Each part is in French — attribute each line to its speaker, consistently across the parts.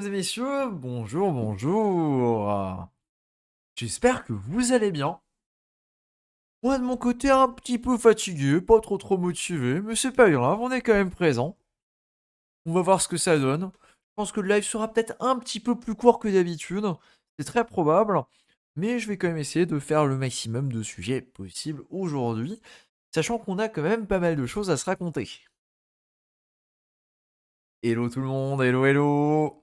Speaker 1: Mesdames et messieurs, bonjour, bonjour. J'espère que vous allez bien. Moi, de mon côté, un petit peu fatigué, pas trop motivé, mais c'est pas grave, on est quand même présent. On va voir ce que ça donne. Je pense que le live sera peut-être un petit peu plus court que d'habitude, c'est très probable, mais je vais quand même essayer de faire le maximum de sujets possibles aujourd'hui, sachant qu'on a quand même pas mal de choses à se raconter. Hello tout le monde, hello hello.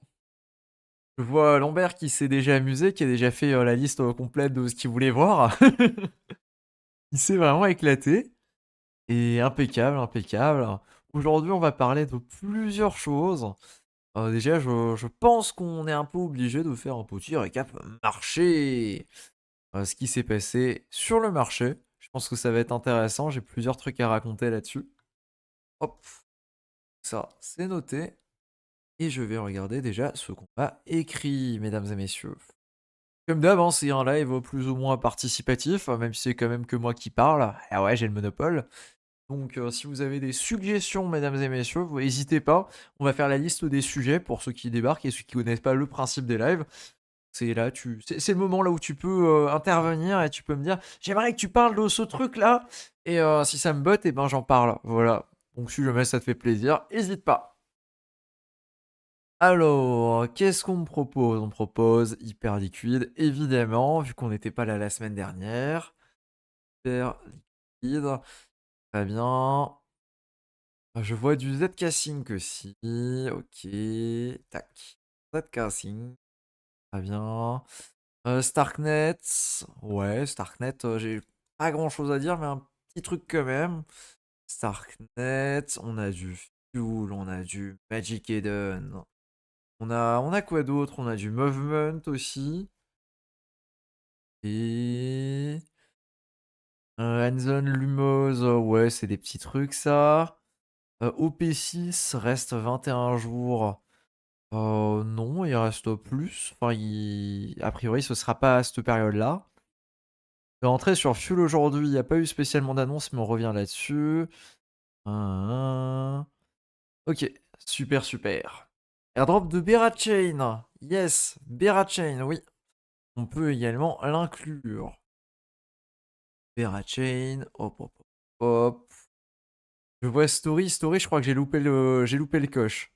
Speaker 1: Je vois Lambert qui s'est déjà amusé, qui a déjà fait la liste complète de ce qu'il voulait voir. Il s'est vraiment éclaté. Et impeccable, impeccable. Aujourd'hui, on va parler de plusieurs choses. Déjà, je pense qu'on est un peu obligé de faire un petit récap marché. Ce qui s'est passé sur le marché. Je pense que ça va être intéressant. J'ai plusieurs trucs à raconter là-dessus. Hop, ça, c'est noté. Et je vais regarder déjà ce qu'on m'a écrit, mesdames et messieurs. Comme d'hab, hein, c'est un live plus ou moins participatif, même si c'est quand même que moi qui parle. Ah ouais, j'ai le monopole. Donc si vous avez des suggestions, mesdames et messieurs, vous n'hésitez pas. On va faire la liste des sujets pour ceux qui débarquent et ceux qui connaissent pas le principe des lives. C'est là, c'est le moment là où tu peux intervenir et tu peux me dire j'aimerais que tu parles de ce truc là. Et si ça me botte, et ben j'en parle. Voilà. Donc si jamais ça te fait plaisir, n'hésite pas. Alors, qu'est-ce qu'on me propose? On me propose hyper liquide, évidemment, vu qu'on n'était pas là la semaine dernière. Hyper liquide, très bien. Je vois du Zcasing aussi. Ok. Tac. Zcasing. Très bien. Starknet. Ouais, Starknet, j'ai pas grand chose à dire, mais un petit truc quand même. Starknet. On a du Fuel, on a du Magic Eden. On a quoi d'autre? On a du Movement aussi. Et. Hanson Lumos. Ouais, c'est des petits trucs ça. OP6 reste 21 jours. Non, il reste plus. Enfin, a priori, ce sera pas à cette période-là. Rentré sur Fuel aujourd'hui, il n'y a pas eu spécialement d'annonce, mais on revient là-dessus. Ok, super, super. Airdrop de Berachain. Yes, Berachain, oui. On peut également l'inclure. Berachain, hop, hop, hop, hop. Je vois Story, Story, je crois que j'ai loupé le coche.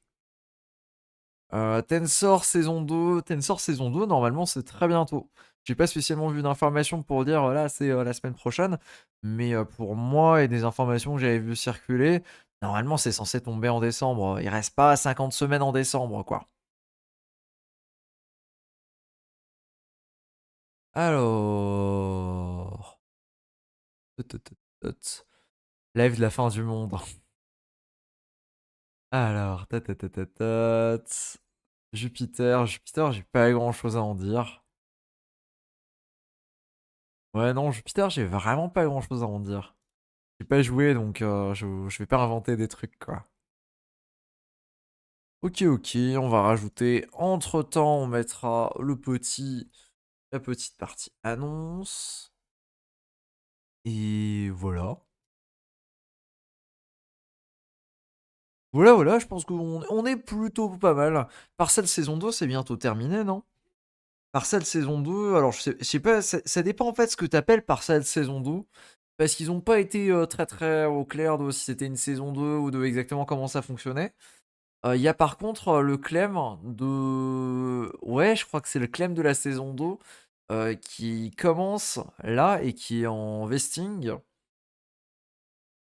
Speaker 1: Tensor saison 2, normalement c'est très bientôt. J'ai pas spécialement vu d'informations pour dire là c'est la semaine prochaine, mais pour moi et des informations que j'avais vu circuler, normalement c'est censé tomber en décembre. Il reste pas 50 semaines en décembre quoi. Alors. Live de la fin du monde. Alors, Jupiter, j'ai pas grand chose à en dire. Ouais, non, Jupiter, j'ai vraiment pas grand chose à en dire. J'ai pas joué, donc je vais pas inventer des trucs, quoi. Ok, ok, on va rajouter. Entre-temps, on mettra la petite partie annonce. Et voilà. Voilà, voilà, je pense qu'on est plutôt pas mal. Parcelle saison 2, c'est bientôt terminé, non? Parcelle saison 2, alors je sais pas, ça dépend en fait ce que t'appelles Parcelle saison 2. Parce qu'ils ont pas été très très au clair de si c'était une saison 2 ou de exactement comment ça fonctionnait. Il y a par contre le claim de. Ouais, je crois que c'est le claim de la saison 2 qui commence là et qui est en vesting.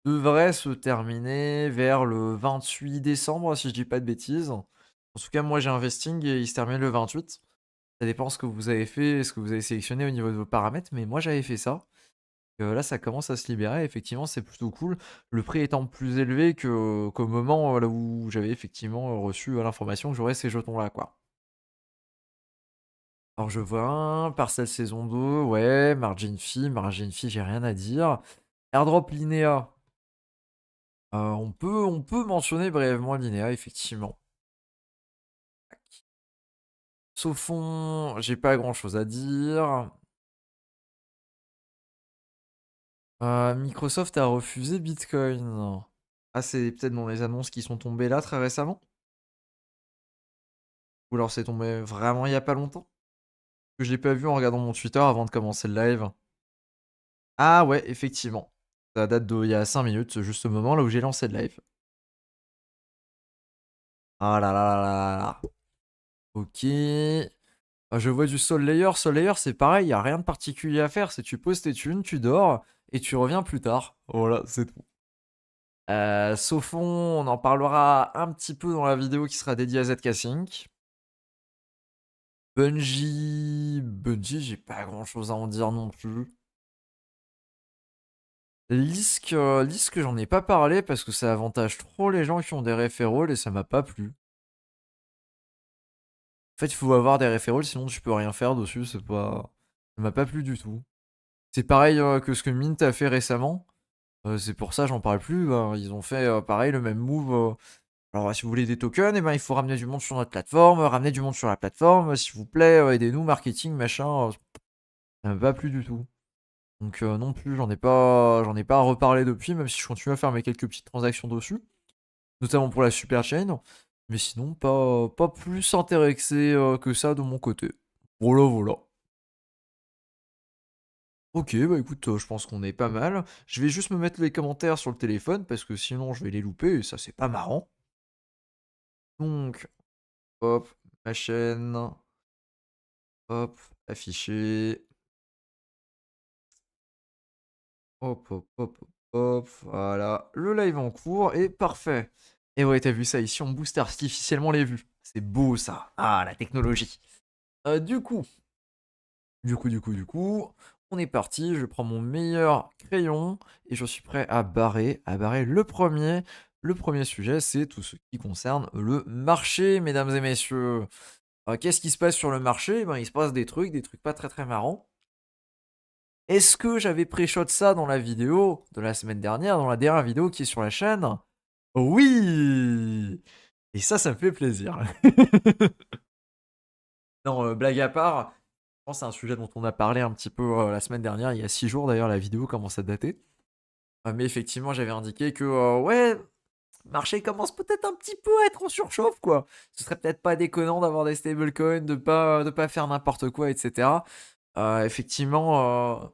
Speaker 1: Devrait se terminer vers le 28 décembre, si je dis pas de bêtises. En tout cas, moi j'ai un vesting et il se termine le 28. Ça dépend ce que vous avez fait, ce que vous avez sélectionné au niveau de vos paramètres, mais moi j'avais fait ça. Là, ça commence à se libérer. Effectivement, c'est plutôt cool. Le prix étant plus élevé qu'au moment là où j'avais effectivement reçu l'information que j'aurais ces jetons-là, quoi. Alors, je vois un, Parcelle saison 2, ouais, Margin Fee, j'ai rien à dire. Airdrop Linéa, on peut mentionner brièvement Linéa, effectivement. Saufon, j'ai pas grand-chose à dire. Microsoft a refusé Bitcoin. Ah, c'est peut-être dans les annonces qui sont tombées là très récemment? Ou alors c'est tombé vraiment il y a pas longtemps? Que je l'ai pas vu en regardant mon Twitter avant de commencer le live. Ah ouais, effectivement. Ça date d'il y a 5 minutes, juste au moment là où j'ai lancé le live. Ah là là là là là là. OK. Ah, je vois du Soul Layer. Soul Layer, c'est pareil, il y a rien de particulier à faire, c'est tu poses tes thunes, tu dors et tu reviens plus tard. Voilà, c'est tout. Sophon, on en parlera un petit peu dans la vidéo qui sera dédiée à ZK Sync. Bungie, j'ai pas grand-chose à en dire non plus. Lisk, j'en ai pas parlé parce que ça avantage trop les gens qui ont des referrals et ça m'a pas plu. En fait, il faut avoir des referrals, sinon tu peux rien faire dessus, c'est pas... Ça m'a pas plu du tout. C'est pareil que ce que Mint a fait récemment. C'est pour ça j'en parle plus. Ben, ils ont fait pareil le même move. Alors si vous voulez des tokens, eh ben, il faut ramener du monde sur notre plateforme, ramener du monde sur la plateforme, s'il vous plaît, aidez-nous, marketing, machin. Ça m'a pas plu du tout. Donc non plus, j'en ai pas à reparler depuis, même si je continue à faire mes quelques petites transactions dessus, notamment pour la super chain. Mais sinon, pas plus intéressé que ça de mon côté. Voilà, voilà. Ok, bah écoute, je pense qu'on est pas mal. Je vais juste me mettre les commentaires sur le téléphone parce que sinon je vais les louper et ça c'est pas marrant. Donc, hop, ma chaîne, hop, afficher, hop, hop, hop, hop, hop, voilà, le live en cours est parfait. Et ouais, t'as vu ça ici, on booste artificiellement les vues. C'est beau ça. Ah, la technologie. Du coup, on est parti. Je prends mon meilleur crayon et je suis prêt à barrer le premier. Le premier sujet, c'est tout ce qui concerne le marché, mesdames et messieurs. Qu'est-ce qui se passe sur le marché? Ben, il se passe des trucs pas très très marrants. Est-ce que j'avais pré-shot ça dans la vidéo de la semaine dernière, dans la dernière vidéo qui est sur la chaîne? Oui! Et ça me fait plaisir. Non, blague à part, je pense que c'est un sujet dont on a parlé un petit peu la semaine dernière, il y a 6 jours d'ailleurs, la vidéo commence à dater. Mais effectivement, j'avais indiqué que, ouais, le marché commence peut-être un petit peu à être en surchauffe, quoi. Ce serait peut-être pas déconnant d'avoir des stablecoins, de pas faire n'importe quoi, etc. Effectivement,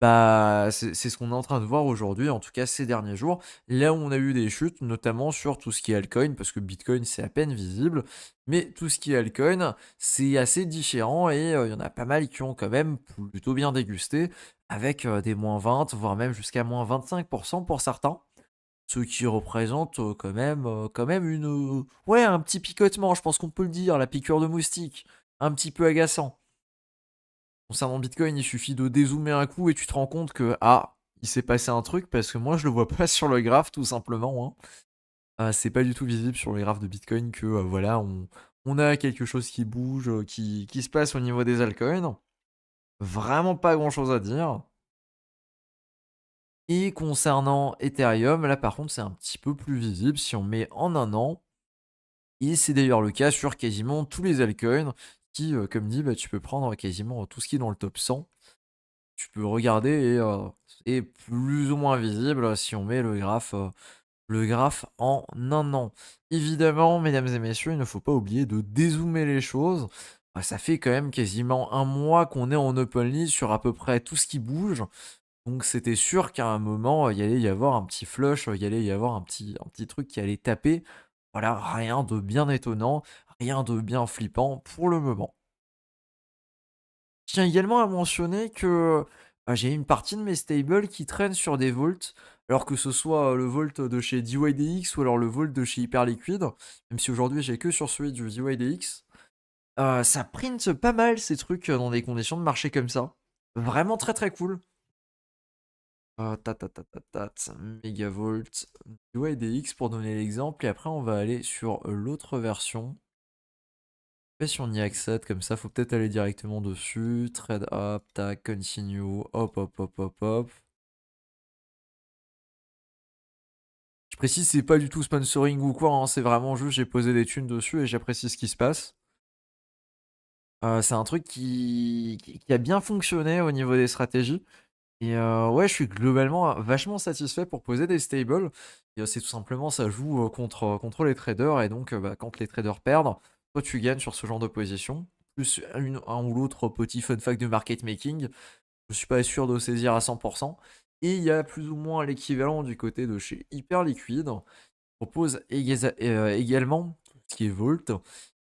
Speaker 1: bah, c'est ce qu'on est en train de voir aujourd'hui, en tout cas ces derniers jours. Là où on a eu des chutes, notamment sur tout ce qui est altcoin, parce que Bitcoin c'est à peine visible, mais tout ce qui est altcoin, c'est assez différent et il y en a pas mal qui ont quand même plutôt bien dégusté, avec des moins 20, voire même jusqu'à moins 25% pour certains. Ce qui représente quand même ouais, un petit picotement, je pense qu'on peut le dire, la piqûre de moustique, un petit peu agaçant. Concernant Bitcoin, il suffit de dézoomer un coup et tu te rends compte que, ah, il s'est passé un truc parce que moi je le vois pas sur le graphe tout simplement, hein. C'est pas du tout visible sur le graphe de Bitcoin que voilà, on a quelque chose qui bouge, qui se passe au niveau des altcoins. Vraiment pas grand chose à dire. Et concernant Ethereum, là par contre c'est un petit peu plus visible si on met en un an. Et c'est d'ailleurs le cas sur quasiment tous les altcoins qui, comme dit, bah, tu peux prendre quasiment tout ce qui est dans le top 100. Tu peux regarder et c'est plus ou moins visible si on met le graphe en un an. Évidemment, mesdames et messieurs, il ne faut pas oublier de dézoomer les choses. Ça fait quand même quasiment un mois qu'on est en open list sur à peu près tout ce qui bouge. Donc c'était sûr qu'à un moment, il y allait y avoir un petit flush, il y allait y avoir un petit truc qui allait taper. Voilà, rien de bien étonnant, rien de bien flippant pour le moment. Je tiens également à mentionner que j'ai une partie de mes stables qui traînent sur des vaults, alors que ce soit le vault de chez DYDX ou alors le vault de chez Hyperliquid, même si aujourd'hui j'ai que sur celui du DYDX. Ça print pas mal ces trucs dans des conditions de marché comme ça. Vraiment très très cool. Megavolt, DYDX pour donner l'exemple, et après on va aller sur l'autre version. Je sais pas si on y accède comme ça, faut peut-être aller directement dessus. Trade up, tac, continue, hop, hop, hop, hop, hop. Je précise, c'est pas du tout sponsoring ou quoi, hein, c'est vraiment juste j'ai posé des thunes dessus et j'apprécie ce qui se passe. C'est un truc qui a bien fonctionné au niveau des stratégies. Et ouais, je suis globalement vachement satisfait pour poser des stables. Et c'est tout simplement, ça joue contre les traders. Et donc, bah, quand les traders perdent, toi tu gagnes sur ce genre de position, plus un ou l'autre petit fun fact de market making. Je suis pas sûr de saisir à 100. Et il y a plus ou moins l'équivalent du côté de chez Hyperliquid, propose également tout ce qui est Volt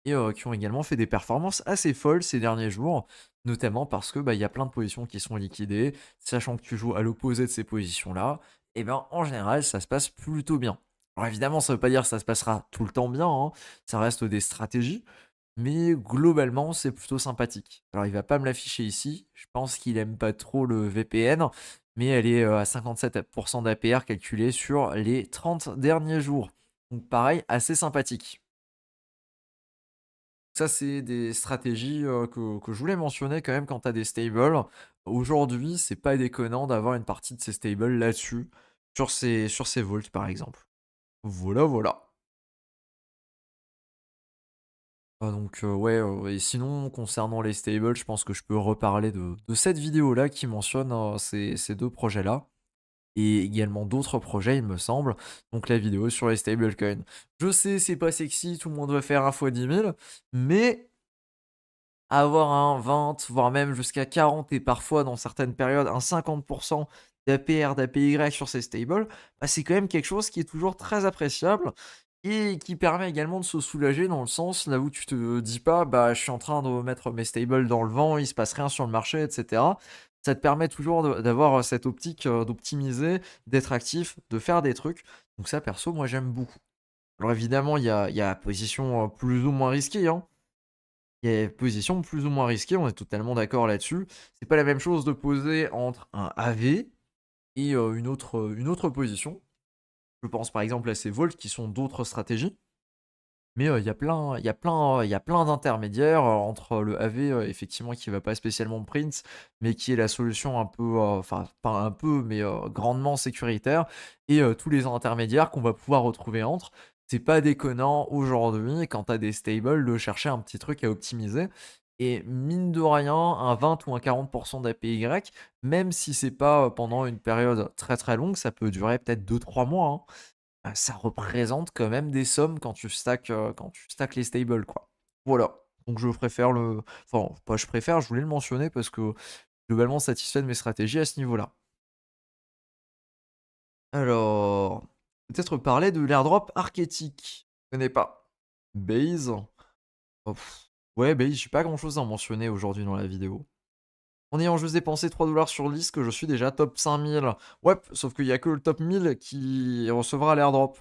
Speaker 1: et qui ont également fait des performances assez folles ces derniers jours, notamment parce que bah, il y a plein de positions qui sont liquidées, sachant que tu joues à l'opposé de ces positions-là, et ben en général ça se passe plutôt bien. Alors évidemment ça veut pas dire que ça se passera tout le temps bien, hein, ça reste des stratégies, mais globalement c'est plutôt sympathique. Alors il va pas me l'afficher ici, je pense qu'il aime pas trop le VPN, mais elle est à 57% d'APR calculée sur les 30 derniers jours. Donc pareil, assez sympathique. Ça, c'est des stratégies que je voulais mentionner quand même quand tu as des stables. Aujourd'hui, c'est pas déconnant d'avoir une partie de ces stables là-dessus, sur ces volts par exemple. Voilà, voilà. Donc ouais, et sinon concernant les stables, je pense que je peux reparler de cette vidéo-là qui mentionne ces deux projets-là. Et également d'autres projets, il me semble. Donc la vidéo sur les stablecoins. Je sais, c'est pas sexy, tout le monde veut faire 1 fois 10 000, mais avoir un 20, voire même jusqu'à 40 et parfois dans certaines périodes un 50% d'APR, d'APY sur ces stables, bah, c'est quand même quelque chose qui est toujours très appréciable et qui permet également de se soulager dans le sens là où tu te dis pas bah je suis en train de mettre mes stables dans le vent, il se passe rien sur le marché, etc. Ça te permet toujours d'avoir cette optique d'optimiser, d'être actif, de faire des trucs. Donc ça perso, moi j'aime beaucoup. Alors évidemment, il y a position plus ou moins risquée, hein. Il y a position plus ou moins risquée, on est totalement d'accord là-dessus. C'est pas la même chose de poser entre un AV et une autre position. Je pense par exemple à ces volts qui sont d'autres stratégies. Mais il y a plein d'intermédiaires entre le AV, effectivement, qui va pas spécialement print, mais qui est la solution un peu, enfin, pas un peu, mais grandement sécuritaire, et tous les intermédiaires qu'on va pouvoir retrouver entre. C'est pas déconnant aujourd'hui, quand tu as des stables, de chercher un petit truc à optimiser. Et mine de rien, un 20 ou un 40% d'APY, même si c'est pas pendant une période très très longue, ça peut durer peut-être 2-3 mois, hein. Ça représente quand même des sommes quand tu stacks les stables, quoi. Voilà. Donc je préfère le enfin, pas je préfère, je voulais le mentionner parce que globalement satisfait de mes stratégies à ce niveau-là. Alors, peut-être parler de l'airdrop Archétype. Je connais pas. Base? Oh, ouais, Base, j'ai pas grand-chose à mentionner aujourd'hui dans la vidéo. En ayant juste dépensé 3 $ sur liste que je suis déjà top 5000. Ouais, sauf qu'il y a que le top 1000 qui recevra l'airdrop.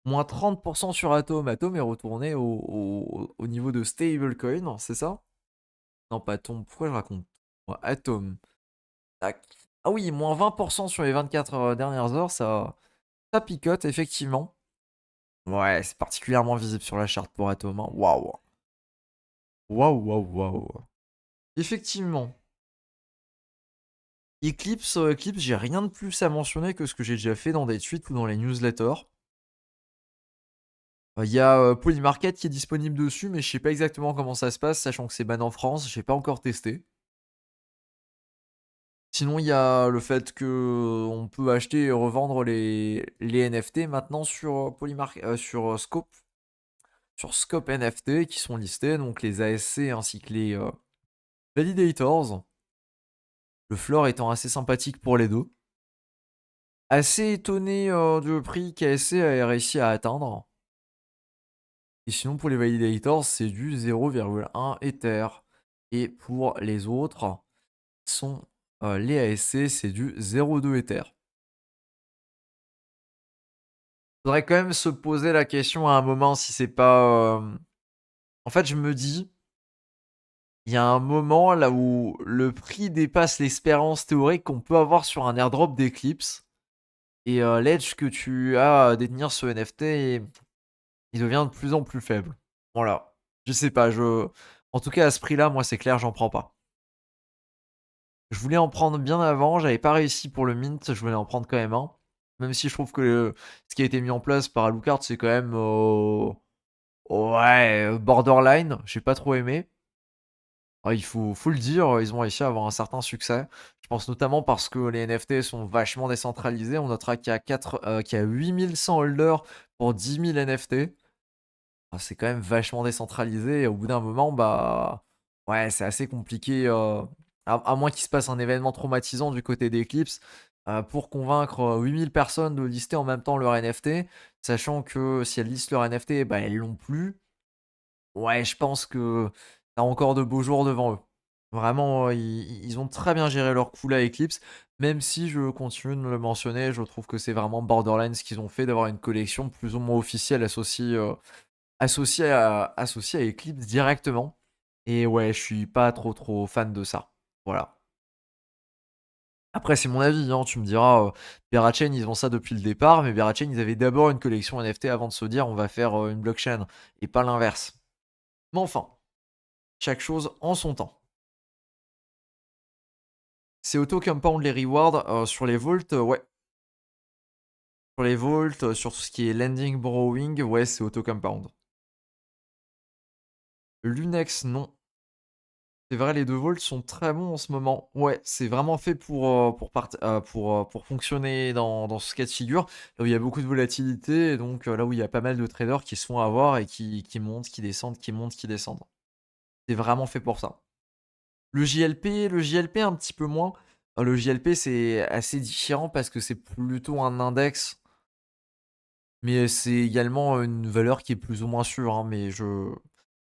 Speaker 1: Moins 30% sur Atom. Atom est retourné au niveau de stablecoin, c'est ça? Non, pas Atom. Pourquoi je raconte? Ouais, Atom. Tac. Ah oui, moins 20% sur les 24 dernières heures, ça picote, effectivement. Ouais, c'est particulièrement visible sur la charte pour Atom, hein. Waouh. Waouh, waouh, waouh. Effectivement. Eclipse, j'ai rien de plus à mentionner que ce que j'ai déjà fait dans des tweets ou dans les newsletters. Il y a Polymarket qui est disponible dessus, mais je sais pas exactement comment ça se passe, sachant que c'est ban en France, j'ai pas encore testé. Sinon, il y a le fait que on peut acheter et revendre les NFT maintenant sur sur Scope, NFT qui sont listés, donc les ASC ainsi que les validators. Le floor étant assez sympathique pour les deux. Assez étonné du prix qu'ASC a réussi à atteindre. Et sinon, pour les validators, c'est du 0,1 Ether. Et pour les autres, sont les ASC, c'est du 0,2 Ether. Faudrait quand même se poser la question à un moment si c'est pas. En fait, je me dis, il y a un moment là où le prix dépasse l'espérance théorique qu'on peut avoir sur un airdrop d'Eclipse. Et l'edge que tu as à détenir ce NFT, il devient de plus en plus faible. Voilà. Je sais pas, en tout cas, à ce prix-là, moi, c'est clair, j'en prends pas. Je voulais en prendre bien avant, j'avais pas réussi pour le mint, je voulais en prendre quand même un. Même si je trouve que ce qui a été mis en place par Alucard, c'est quand même ouais, borderline, j'ai pas trop aimé. Il faut le dire, ils ont réussi à avoir un certain succès. Je pense notamment parce que les NFT sont vachement décentralisés. On notera qu'il y a 8100 holders pour 10 000 NFT. c'est quand même vachement décentralisé et au bout d'un moment, bah, ouais, c'est assez compliqué, à moins qu'il se passe un événement traumatisant du côté d'Eclipse, pour convaincre, 8 000 personnes de lister en même temps leur NFT, sachant que si elles listent leur NFT, bah, elles l'ont plus. Ouais, je pense que tu encore de beaux jours devant eux. Vraiment, ils ont très bien géré leur coup là, Eclipse, même si je continue de le mentionner, je trouve que c'est vraiment borderline ce qu'ils ont fait d'avoir une collection plus ou moins officielle associée à Eclipse directement. Et ouais, je suis pas trop fan de ça. Voilà. Après, c'est mon avis, hein, tu me diras, Berachain, ils ont ça depuis le départ, mais Berachain, ils avaient d'abord une collection NFT avant de se dire: «On va faire, une blockchain» et pas l'inverse. Mais enfin, chaque chose en son temps. C'est auto-compound les rewards, sur les vaults, ouais. Sur les vaults, sur tout ce qui est lending, borrowing, ouais, c'est auto-compound. Lunex, non. C'est vrai, les 2 volts sont très bons en ce moment. Ouais, c'est vraiment fait pour fonctionner dans ce cas de figure, là où il y a beaucoup de volatilité et donc là où il y a pas mal de traders qui se font avoir et qui montent, qui descendent, qui montent, qui descendent. C'est vraiment fait pour ça. Le JLP un petit peu moins. Le JLP, c'est assez différent parce que c'est plutôt un index, mais c'est également une valeur qui est plus ou moins sûre, hein, mais je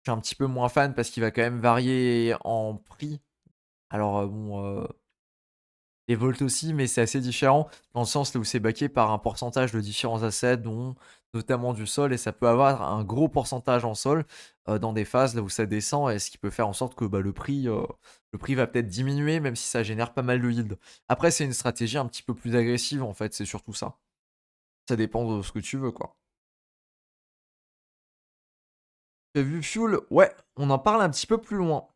Speaker 1: suis un petit peu moins fan parce qu'il va quand même varier en prix. Alors, bon, les Volt aussi, mais c'est assez différent dans le sens là où c'est backé par un pourcentage de différents assets, dont notamment du sol, et ça peut avoir un gros pourcentage en sol, dans des phases là où ça descend, et ce qui peut faire en sorte que, bah, le prix va peut-être diminuer même si ça génère pas mal de yield. Après, c'est une stratégie un petit peu plus agressive en fait, c'est surtout ça. Ça dépend de ce que tu veux, quoi. Tu as vu Fuel? Ouais, on en parle un petit peu plus loin.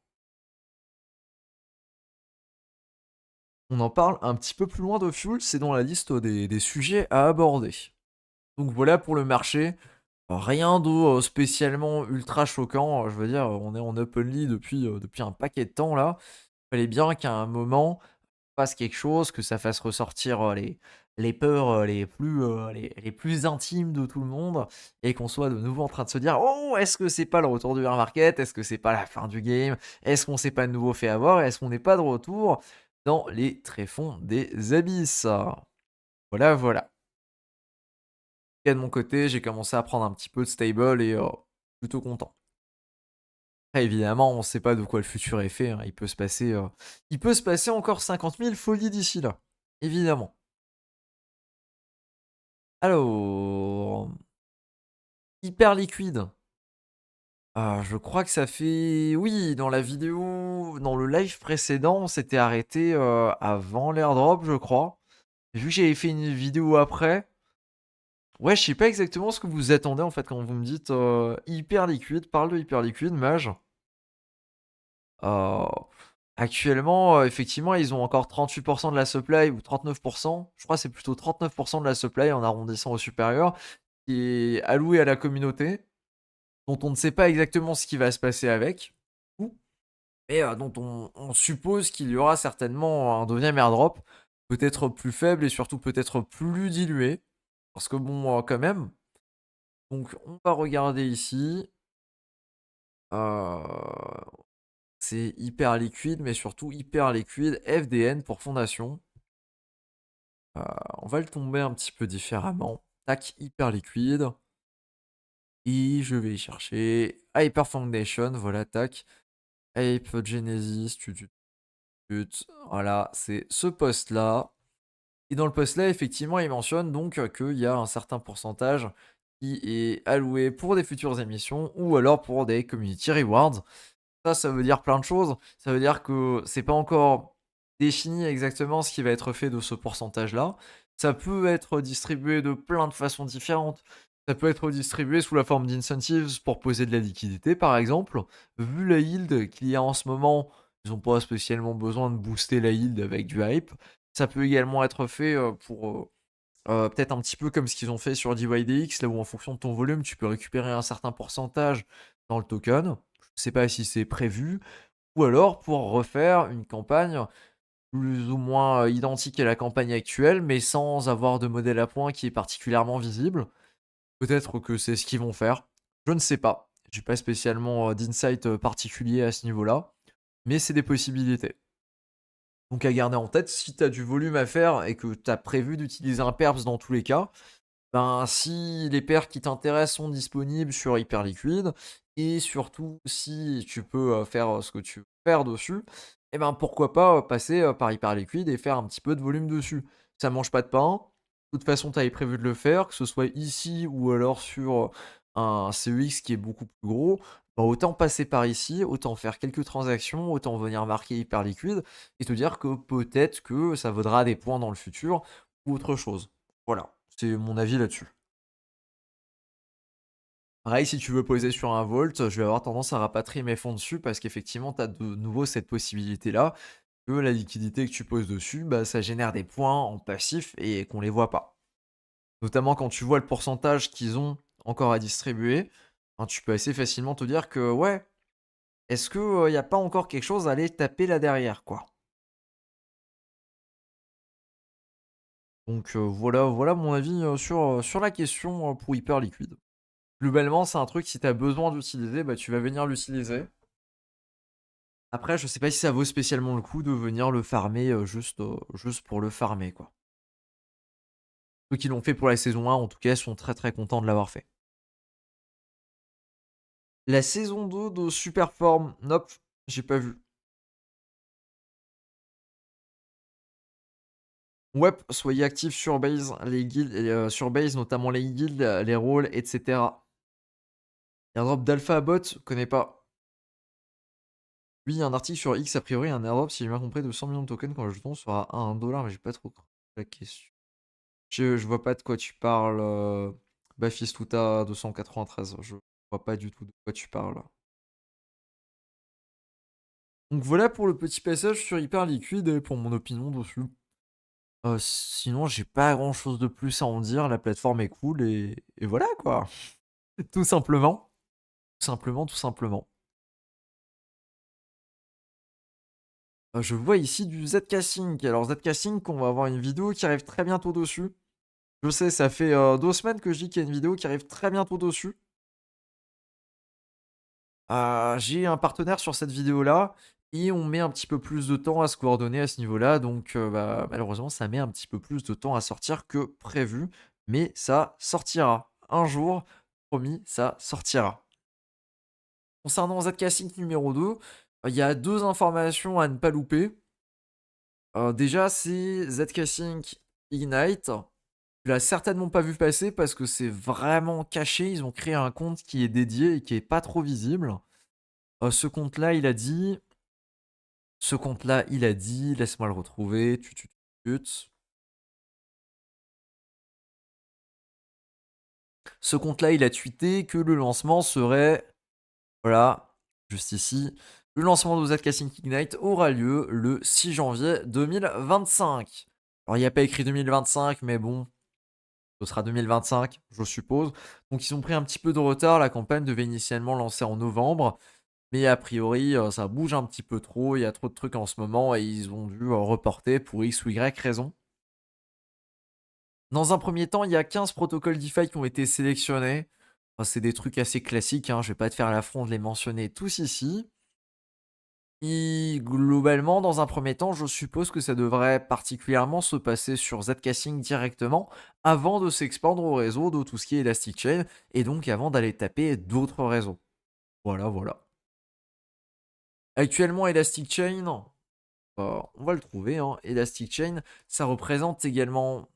Speaker 1: On en parle un petit peu plus loin de Fuel, c'est dans la liste des sujets à aborder. Donc voilà pour le marché. Rien de, spécialement ultra choquant, je veux dire, on est en openly depuis un paquet de temps là. Fallait bien qu'à un moment, fasse quelque chose, que ça fasse ressortir, les peurs, les plus intimes de tout le monde et qu'on soit de nouveau en train de se dire: «Oh, est-ce que c'est pas le retour du bear market? Est-ce que c'est pas la fin du game? Est-ce qu'on s'est pas de nouveau fait avoir? Est-ce qu'on n'est pas de retour dans les tréfonds des abysses?» Voilà, voilà. Et de mon côté, j'ai commencé à prendre un petit peu de stable et plutôt content. Après évidemment, on ne sait pas de quoi le futur est fait, hein. Il peut se passer encore 50 000 folies d'ici là, évidemment. Alors, hyper liquide. Je crois que ça fait oui, dans la vidéo, dans le live précédent, on s'était arrêté, avant l'airdrop, je crois. Vu que j'avais fait une vidéo après, ouais, je sais pas exactement ce que vous attendez en fait quand vous me dites, hyper liquide. Parle de hyper liquide, Mage. Heu, Actuellement, effectivement, ils ont encore 38 de la supply ou 39. Je crois que c'est plutôt 39 de la supply en arrondissant au supérieur, qui est alloué à la communauté, dont on ne sait pas exactement ce qui va se passer avec, ou mais dont on suppose qu'il y aura certainement un 2e airdrop, peut-être plus faible et surtout peut-être plus dilué. Parce que bon, quand même, donc on va regarder ici, heu c'est hyper liquide, mais surtout hyper liquide. FDN pour fondation. On va le tomber un petit peu différemment. Tac, hyper liquide. Et je vais y chercher Hyper Foundation. Voilà, tac. Hype Genesis. Voilà, c'est ce post-là. Et dans le post-là, effectivement, il mentionne donc qu'il y a un certain pourcentage qui est alloué pour des futures émissions ou alors pour des community rewards. Ça veut dire plein de choses. Ça veut dire que c'est pas encore défini exactement ce qui va être fait de ce pourcentage-là. Ça peut être distribué de plein de façons différentes. Ça peut être distribué sous la forme d'incentives pour poser de la liquidité, par exemple. Vu la yield qu'il y a en ce moment, ils n'ont pas spécialement besoin de booster la yield avec du hype. Ça peut également être fait pour peut-être un petit peu comme ce qu'ils ont fait sur DYDX, là où en fonction de ton volume, tu peux récupérer un certain pourcentage dans le token. Je ne sais pas si c'est prévu. Ou alors pour refaire une campagne plus ou moins identique à la campagne actuelle, mais sans avoir de modèle à points qui est particulièrement visible. Peut-être que c'est ce qu'ils vont faire. Je ne sais pas. J'ai pas spécialement, d'insight, particulier à ce niveau-là, mais c'est des possibilités. Donc à garder en tête, si tu as du volume à faire et que tu as prévu d'utiliser un perps dans tous les cas, ben, si les paires qui t'intéressent sont disponibles sur Hyperliquid et surtout si tu peux, faire, ce que tu veux faire dessus, et ben, pourquoi pas, passer, par Hyperliquid et faire un petit peu de volume dessus. Ça mange pas de pain. De toute façon, tu avais prévu de le faire, que ce soit ici ou alors sur, un CEX qui est beaucoup plus gros, bah, autant passer par ici, autant faire quelques transactions, autant venir marquer Hyperliquid et te dire que peut-être que ça vaudra des points dans le futur ou autre chose. Voilà, c'est mon avis là-dessus. Pareil, si tu veux poser sur un Vault, je vais avoir tendance à rapatrier mes fonds dessus parce qu'effectivement, tu as de nouveau cette possibilité-là que la liquidité que tu poses dessus, bah, ça génère des points en passif et qu'on les voit pas. Notamment quand tu vois le pourcentage qu'ils ont encore à distribuer, hein, tu peux assez facilement te dire que ouais, est-ce que y a pas encore quelque chose à aller taper là derrière, quoi. Donc voilà mon avis, sur la question, pour Hyperliquid. Globalement, c'est un truc, si tu as besoin d'utiliser, bah, tu vas venir l'utiliser. Après, je sais pas si ça vaut spécialement le coup de venir le farmer, juste pour le farmer, quoi. Ceux qui l'ont fait pour la saison 1, en tout cas, sont très, très contents de l'avoir fait. La saison 2 de Superform, nope, j'ai pas vu. Ouais, soyez actifs sur Base, les guildes, sur Base, notamment les guildes, les rôles, et cetera. Airdrop d'Alpha Bot, connais pas. Oui, il y a un article sur X, a priori, un airdrop, si j'ai bien compris, de 100 millions de tokens quand le jeton sera à 1 dollar, mais j'ai pas trop compris la question. Je vois pas de quoi tu parles, Bafistuta 293, je vois pas du tout de quoi tu parles. Donc voilà pour le petit passage sur Hyperliquid et pour mon opinion dessus. Sinon, j'ai pas grand chose de plus à en dire, la plateforme est cool et voilà quoi. Tout simplement. Tout simplement, tout simplement. Je vois ici du ZK Sync. Alors ZK Sync, on va avoir une vidéo qui arrive très bientôt dessus. Je sais, ça fait 2 semaines que je dis qu'il y a une vidéo qui arrive très bientôt dessus. J'ai un partenaire sur cette vidéo-là et on met un petit peu plus de temps à se coordonner à ce niveau-là. Donc, bah, malheureusement, ça met un petit peu plus de temps à sortir que prévu. Mais ça sortira. Un jour, promis, ça sortira. Concernant ZK Sync numéro 2, il y a 2 informations à ne pas louper. Déjà, c'est ZK Sync Ignite. Tu l'as certainement pas vu passer parce que c'est vraiment caché. Ils ont créé un compte qui est dédié et qui est pas trop visible. Ce compte-là, il a dit. Ce compte-là, il a dit. Laisse-moi le retrouver. Ce compte-là, il a tweeté que le lancement serait. Voilà, juste ici. Le lancement de ZK Sync Ignite aura lieu le 6 janvier 2025. Alors, il n'y a pas écrit 2025, mais bon, ce sera 2025, je suppose. Donc, ils ont pris un petit peu de retard. La campagne devait initialement lancer en novembre. Mais a priori, ça bouge un petit peu trop. Il y a trop de trucs en ce moment et ils ont dû reporter pour X ou Y raison. Dans un premier temps, il y a 15 protocoles DeFi qui ont été sélectionnés. Enfin, c'est des trucs assez classiques, hein, je vais pas te faire l'affront de les mentionner tous ici. Et globalement, dans un premier temps, je suppose que ça devrait particulièrement se passer sur Zcasing directement avant de s'expandre au réseau de tout ce qui est Elastic Chain et donc avant d'aller taper d'autres réseaux. Voilà, voilà. Actuellement, Elastic Chain, on va le trouver, hein. Elastic Chain, ça représente également.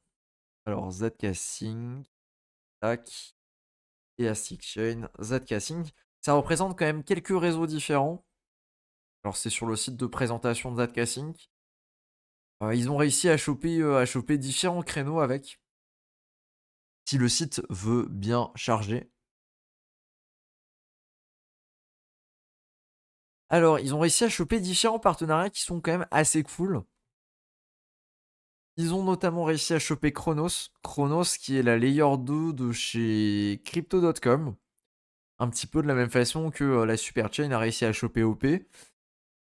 Speaker 1: Alors, Zcasing, tac. Elastic Chain, Zcasing. Ça représente quand même quelques réseaux différents. Alors, c'est sur le site de présentation de Zcasing. Ils ont réussi à choper différents créneaux avec. Si le site veut bien charger. Alors, ils ont réussi à choper différents partenariats qui sont quand même assez cool. Ils ont notamment réussi à choper Chronos. Chronos qui est la layer 2 de chez Crypto.com. Un petit peu de la même façon que la Superchain a réussi à choper OP.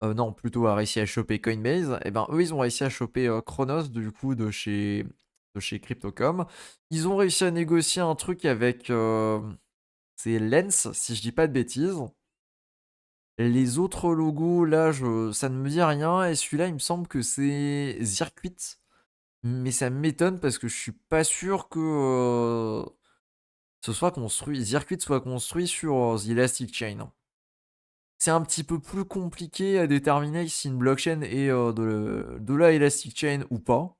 Speaker 1: Non, plutôt a réussi à choper Coinbase. Et ben eux, ils ont réussi à choper Chronos du coup de chez Crypto.com. Ils ont réussi à négocier un truc avec C'est Lens, si je dis pas de bêtises. Les autres logos, là, ça ne me dit rien. Et celui-là, il me semble que c'est Zircuit. Mais ça m'étonne parce que je suis pas sûr que ce soit construit, Zircuit soit construit sur The Elastic Chain. C'est un petit peu plus compliqué à déterminer si une blockchain est de la Elastic Chain ou pas.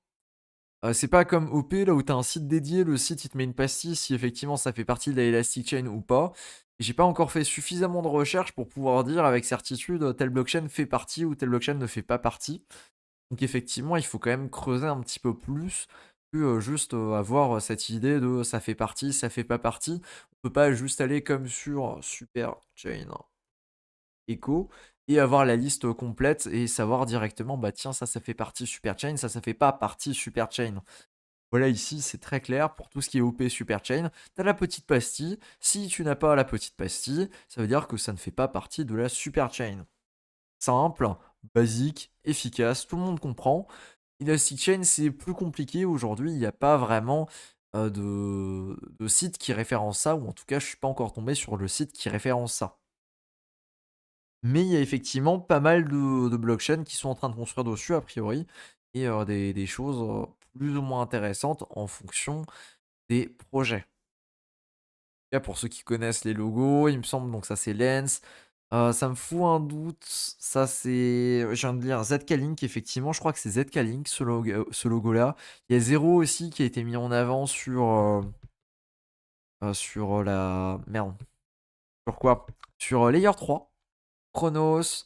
Speaker 1: C'est pas comme OP là où tu as un site dédié, le site il te met une pastille si effectivement ça fait partie de la Elastic Chain ou pas. J'ai pas encore fait suffisamment de recherches pour pouvoir dire avec certitude telle blockchain fait partie ou telle blockchain ne fait pas partie. Donc effectivement, il faut quand même creuser un petit peu plus que juste avoir cette idée de ça fait partie, ça fait pas partie. On peut pas juste aller comme sur Superchain Echo et avoir la liste complète et savoir directement, bah tiens, ça fait partie Superchain, ça fait pas partie Superchain. Voilà, ici, c'est très clair pour tout ce qui est OP Superchain. Tu as la petite pastille. Si tu n'as pas la petite pastille, ça veut dire que ça ne fait pas partie de la Superchain. Simple, basique, efficace, tout le monde comprend. Elastic Chain, c'est plus compliqué aujourd'hui. Il n'y a pas vraiment de site qui référence ça, ou en tout cas, je ne suis pas encore tombé sur le site qui référence ça. Mais il y a effectivement pas mal de blockchains qui sont en train de construire dessus, a priori, et des choses plus ou moins intéressantes en fonction des projets. En tout cas, pour ceux qui connaissent les logos, il me semble, donc ça c'est Lens. Ça me fout un doute. Ça, c'est. Je viens de lire ZK-Link, effectivement. Je crois que c'est ZK-Link, ce logo-là. Il y a Zero aussi qui a été mis en avant sur la. Merde. Sur quoi? Sur Layer 3. Chronos,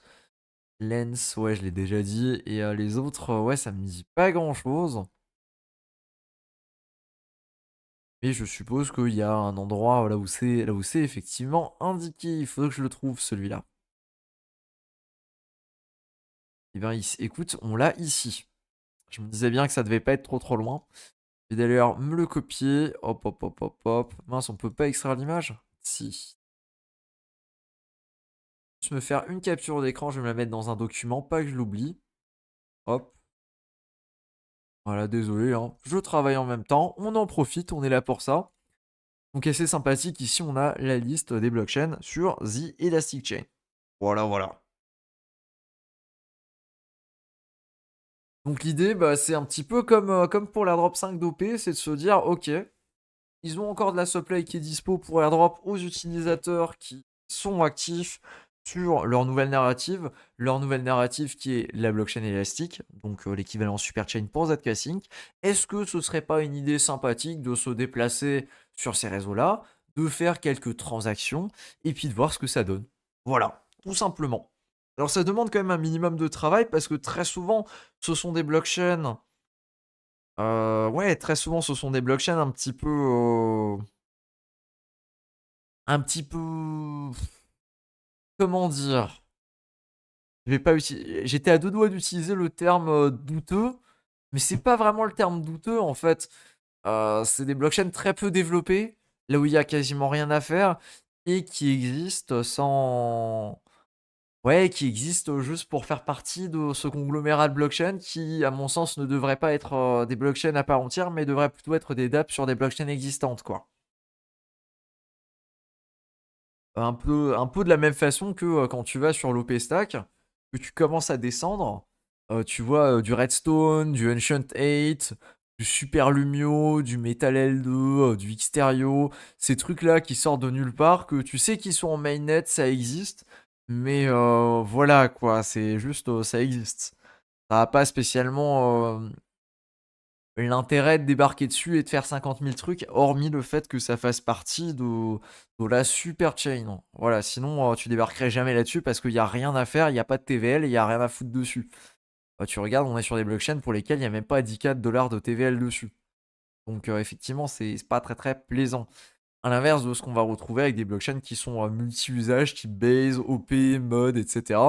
Speaker 1: Lens, ouais, je l'ai déjà dit. Et les autres, ouais, ça me dit pas grand-chose. Mais je suppose qu'il y a un endroit là où c'est effectivement indiqué. Il faudrait que je le trouve, celui-là. Et bien, écoute, on l'a ici. Je me disais bien que ça devait pas être trop loin. Je vais d'ailleurs me le copier. Hop, hop, hop, hop, hop. Mince, on peut pas extraire l'image? Si. Je vais me faire une capture d'écran, je vais me la mettre dans un document, pas que je l'oublie. Hop. Voilà, désolé, hein. Je travaille en même temps. On en profite, on est là pour ça. Donc assez sympathique, ici on a la liste des blockchains sur The Elastic Chain. Voilà, voilà. Donc l'idée, bah, c'est un petit peu comme pour l'airdrop 5 d'OP, c'est de se dire, ok, ils ont encore de la supply qui est dispo pour airdrop aux utilisateurs qui sont actifs sur leur nouvelle narrative qui est la blockchain élastique, donc l'équivalent Superchain pour ZK-Sync. Est-ce que ce serait pas une idée sympathique de se déplacer sur ces réseaux-là, de faire quelques transactions et puis de voir ce que ça donne? Voilà, tout simplement. Alors ça demande quand même un minimum de travail parce que très souvent, ce sont des blockchains. Ouais, très souvent, ce sont des blockchains un petit peu, comment dire? J'étais à deux doigts d'utiliser le terme douteux, mais c'est pas vraiment le terme douteux en fait. C'est des blockchains très peu développées, là où il y a quasiment rien à faire, et qui existent sans. Ouais, qui existent juste pour faire partie de ce conglomérat de blockchains qui, à mon sens, ne devrait pas être des blockchains à part entière, mais devrait plutôt être des dApps sur des blockchains existantes, quoi. Un peu de la même façon que quand tu vas sur l'OP Stack, que tu commences à descendre, tu vois du Redstone, du Ancient 8, du Super Lumio, du Metal L2, du Xterio, ces trucs-là qui sortent de nulle part, que tu sais qu'ils sont en mainnet, ça existe, mais voilà quoi, c'est juste ça existe. Ça n'a pas spécialement l'intérêt de débarquer dessus et de faire 50 000 trucs, hormis le fait que ça fasse partie de la super chain. Voilà, sinon tu débarquerais jamais là-dessus parce qu'il n'y a rien à faire, il n'y a pas de TVL et il n'y a rien à foutre dessus. Tu regardes, on est sur des blockchains pour lesquels il n'y a même pas 10K de dollars de TVL dessus. Donc effectivement, c'est pas très très plaisant. À l'inverse de ce qu'on va retrouver avec des blockchains qui sont multi-usages, type Base, OP, Mod, etc.,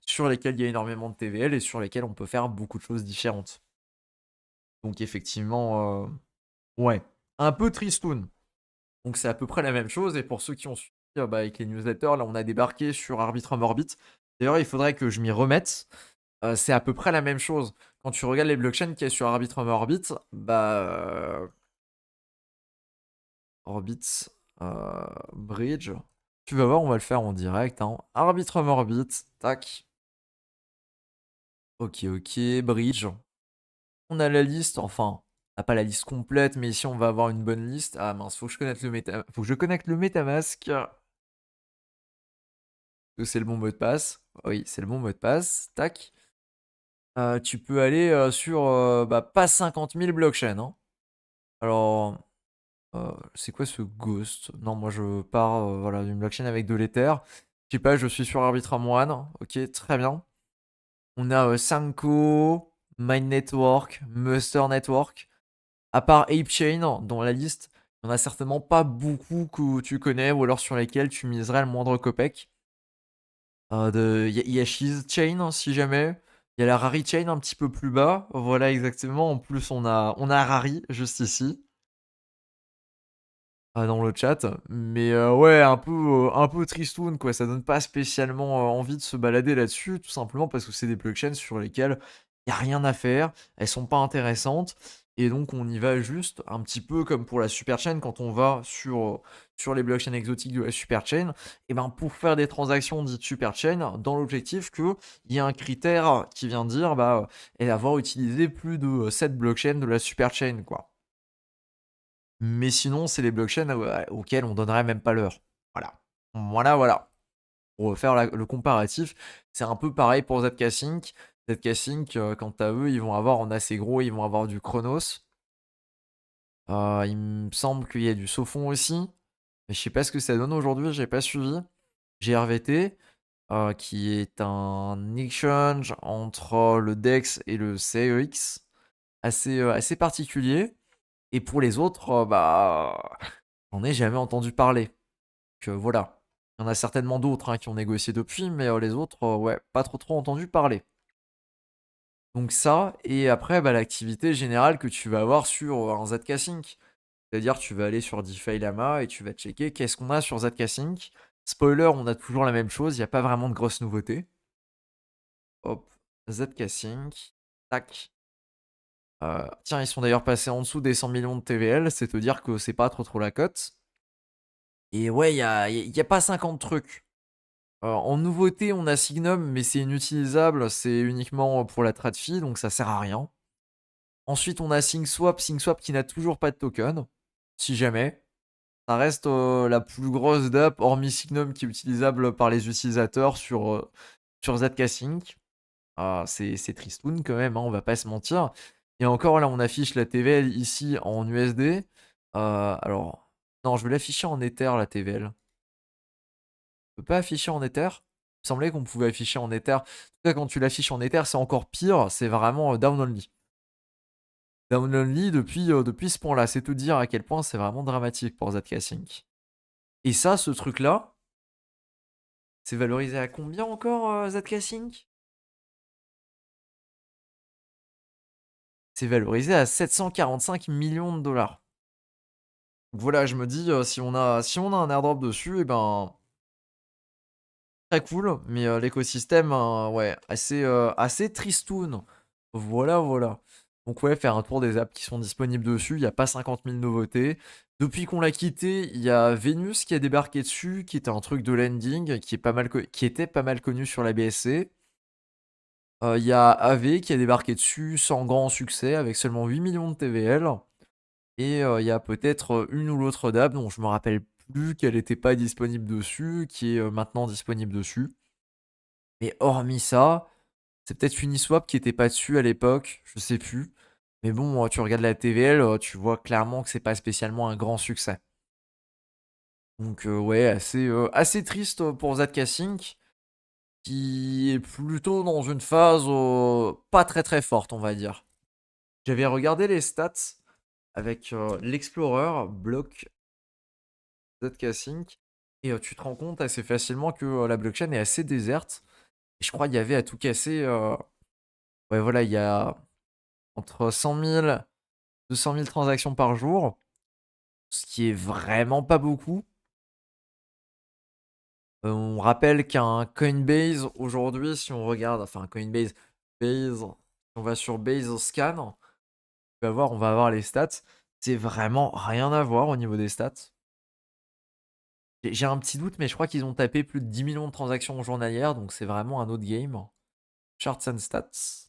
Speaker 1: sur lesquels il y a énormément de TVL et sur lesquels on peut faire beaucoup de choses différentes. Donc effectivement, ouais, un peu tristoun. Donc c'est à peu près la même chose. Et pour ceux qui ont suivi avec les newsletters, là on a débarqué sur Arbitrum Orbit. D'ailleurs, il faudrait que je m'y remette. C'est à peu près la même chose. Quand tu regardes les blockchains qu'il y a sur Arbitrum Orbit, bah. Orbit. Bridge. Tu vas voir, on va le faire en direct, hein. Arbitre Morbit, tac. Ok, ok, Bridge. On a la liste, enfin, on n'a pas la liste complète, mais ici on va avoir une bonne liste. Ah mince, faut que je connecte faut que je connecte le MetaMask. Que c'est le bon mot de passe. Oui, c'est le bon mot de passe. Tac. Tu peux aller sur bah, pas 50 000 blockchains, hein. Alors, c'est quoi ce Ghost? Non, moi je pars voilà, d'une blockchain avec de l'Ether. Je sais pas, je suis sur Arbitrum One. Ok, très bien. On a Sanko, Mind Network, Muster Network. À part ApeChain dans la liste, il n'y en a certainement pas beaucoup que tu connais ou alors sur lesquels tu miserais le moindre copec. Il y a Shiz Chain si jamais. Il y a la Rari Chain un petit peu plus bas. Voilà exactement. En plus, on a Rari juste ici. Dans le chat. Mais ouais, un peu tristoun, quoi. Ça donne pas spécialement envie de se balader là-dessus, tout simplement parce que c'est des blockchains sur lesquelles il n'y a rien à faire, elles sont pas intéressantes, et donc on y va juste un petit peu comme pour la superchain, quand on va sur les blockchains exotiques de la superchain, et ben pour faire des transactions dites superchain, dans l'objectif qu'il y ait un critère qui vient dire bah, et avoir utilisé plus de cette blockchain de la superchain, quoi. Mais sinon, c'est les blockchains auxquelles on donnerait même pas l'heure. Voilà. Voilà, voilà. Pour faire le comparatif, c'est un peu pareil pour ZK-Sync. ZK-Sync, quant à eux, ils vont avoir en assez gros, ils vont avoir du Chronos. Il me semble qu'il y a du Sophon aussi. Mais je sais pas ce que ça donne aujourd'hui, j'ai pas suivi. GRVT, qui est un exchange entre le DEX et le CEX, assez particulier. Et pour les autres, bah, j'en ai jamais entendu parler. Que voilà. Il y en a certainement d'autres hein, qui ont négocié depuis, mais les autres, ouais, pas trop entendu parler. Donc ça, et après, bah, l'activité générale que tu vas avoir sur un ZK-Sync. C'est-à-dire, tu vas aller sur DeFi Lama et tu vas checker qu'est-ce qu'on a sur ZK-Sync. Spoiler, on a toujours la même chose, il n'y a pas vraiment de grosses nouveautés. Hop, ZK-Sync, tac. Tiens, ils sont d'ailleurs passés en dessous des 100 millions de TVL, c'est te dire que c'est pas trop la cote. Et ouais, y a pas 50 trucs. En nouveauté, on a Signum, mais c'est inutilisable, c'est uniquement pour la trade fee, donc ça sert à rien. Ensuite, on a SyncSwap qui n'a toujours pas de token, si jamais. Ça reste la plus grosse DApp, hormis Signum, qui est utilisable par les utilisateurs sur ZK-Sync. C'est tristoun quand même, hein, on va pas se mentir. Et encore là, on affiche la TVL ici en USD. Alors, non, je vais l'afficher en Ether, la TVL. On peut pas afficher en Ether? Il me semblait qu'on pouvait afficher en Ether. En tout cas, quand tu l'affiches en Ether, c'est encore pire. C'est vraiment down only. Down only depuis ce point-là. C'est te dire à quel point c'est vraiment dramatique pour ZK-Sync. Et ça, ce truc-là, c'est valorisé à combien encore, ZK-Sync? C'est valorisé à 745 millions de dollars. Donc voilà, je me dis, si on a un airdrop dessus, et ben, très cool, mais l'écosystème, ouais, assez tristoun. Voilà, voilà. Donc ouais, faire un tour des apps qui sont disponibles dessus, il n'y a pas 50 000 nouveautés. Depuis qu'on l'a quitté, il y a Venus qui a débarqué dessus, qui était un truc de lending, qui était pas mal connu sur la BSC. Il y a AV qui a débarqué dessus sans grand succès, avec seulement 8 millions de TVL. Et il y a peut-être une ou l'autre dame dont je me rappelle plus qu'elle n'était pas disponible dessus, qui est maintenant disponible dessus. Mais hormis ça, c'est peut-être Uniswap qui était pas dessus à l'époque, je sais plus. Mais bon, tu regardes la TVL, tu vois clairement que c'est pas spécialement un grand succès. Donc ouais, assez triste pour ZK-Sync, qui est plutôt dans une phase pas très forte, on va dire. J'avais regardé les stats avec l'Explorer, bloc ZK-Sync, et tu te rends compte assez facilement que la blockchain est assez déserte. Et je crois qu'il y avait à tout casser, ouais voilà, il y a entre 100 000 200 000 transactions par jour, ce qui est vraiment pas beaucoup. On rappelle qu'un Coinbase aujourd'hui, si on regarde, enfin Base, si on va sur Base Scan, on va voir les stats. C'est vraiment rien à voir au niveau des stats. J'ai un petit doute, mais je crois qu'ils ont tapé plus de 10 millions de transactions journalières, donc c'est vraiment un autre game. Charts and stats.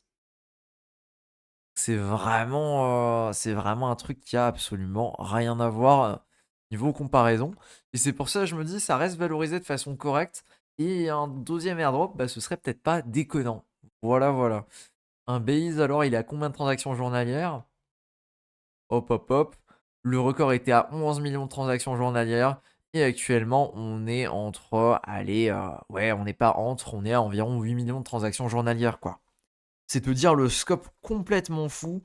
Speaker 1: C'est vraiment un truc qui a absolument rien à voir niveau comparaison. Et c'est pour ça que je me dis, ça reste valorisé de façon correcte. Et un deuxième airdrop, bah, ce serait peut-être pas déconnant. Voilà, voilà. Un base, alors, il a combien de transactions journalières? Hop, hop, hop. Le record était à 11 millions de transactions journalières. Et actuellement, on est entre, allez, ouais, on n'est pas entre, on est à environ 8 millions de transactions journalières, quoi. C'est te dire le scope complètement fou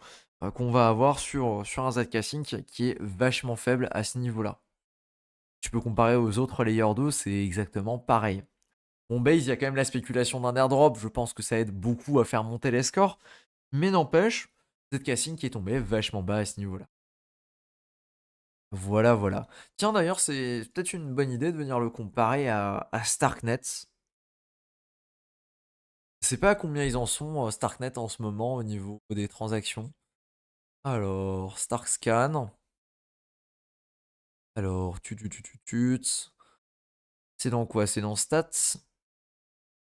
Speaker 1: qu'on va avoir sur un Zcasync qui est vachement faible à ce niveau-là. Tu peux comparer aux autres Layer 2, c'est exactement pareil. Bon, base, il y a quand même la spéculation d'un airdrop, je pense que ça aide beaucoup à faire monter les scores, mais n'empêche, Zcasync est tombé vachement bas à ce niveau-là. Voilà, voilà. Tiens, d'ailleurs, c'est peut-être une bonne idée de venir le comparer à Starknet. Je sais pas à combien ils en sont, Starknet, en ce moment, au niveau des transactions. Alors, Starkscan. Alors, c'est dans quoi? C'est dans Stats.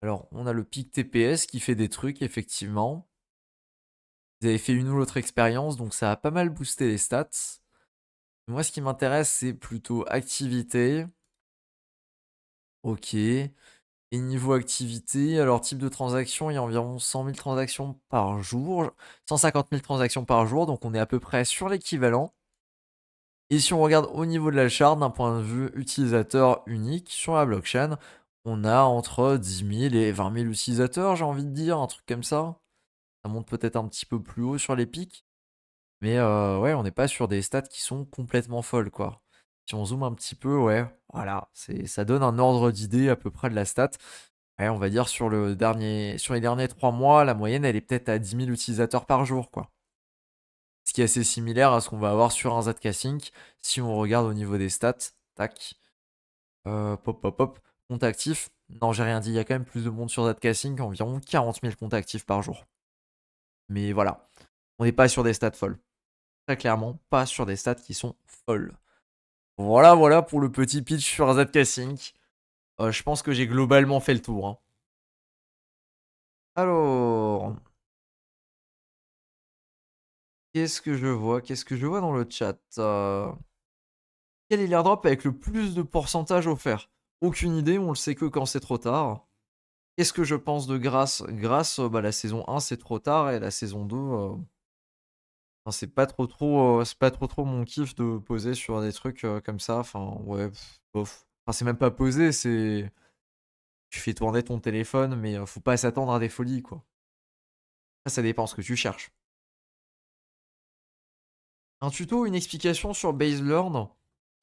Speaker 1: Alors, on a le pic TPS qui fait des trucs, effectivement. Vous avez fait une ou l'autre expérience, donc ça a pas mal boosté les stats. Moi, ce qui m'intéresse, c'est plutôt activité. Ok. Et niveau activité, alors type de transaction, il y a environ 100 000 transactions par jour, 150 000 transactions par jour, donc on est à peu près sur l'équivalent. Et si on regarde au niveau de la charte, d'un point de vue utilisateur unique sur la blockchain, on a entre 10 000 et 20 000 utilisateurs, j'ai envie de dire, un truc comme ça. Ça monte peut-être un petit peu plus haut sur les pics. Mais ouais, on n'est pas sur des stats qui sont complètement folles, quoi. Si on zoome un petit peu, ouais, voilà, ça donne un ordre d'idée à peu près de la stat. Ouais, on va dire sur les derniers 3 mois, la moyenne, elle est peut-être à 10 000 utilisateurs par jour, quoi. Ce qui est assez similaire à ce qu'on va avoir sur un Zcasync si on regarde au niveau des stats. Tac. Pop, pop, pop. Compte actif. Non, j'ai rien dit. Il y a quand même plus de monde sur Zcasync, environ 40 000 comptes actifs par jour. Mais voilà. On n'est pas sur des stats folles. Très clairement, pas sur des stats qui sont folles. Voilà, voilà pour le petit pitch sur Zcasync. Je pense que j'ai globalement fait le tour, hein. Alors, qu'est-ce que je vois? Qu'est-ce que je vois dans le chat? Quel est l'airdrop avec le plus de pourcentage offert? Aucune idée, on le sait que quand c'est trop tard. Qu'est-ce que je pense de Grâce? Grâce, bah, la saison 1 c'est trop tard et la saison 2, enfin, c'est pas trop mon kiff de poser sur des trucs comme ça. Enfin, ouais, bof. Enfin, c'est même pas poser, c'est. Tu fais tourner ton téléphone, mais faut pas s'attendre à des folies, quoi. Ça dépend ce que tu cherches. Un tuto, une explication sur BaseLearn.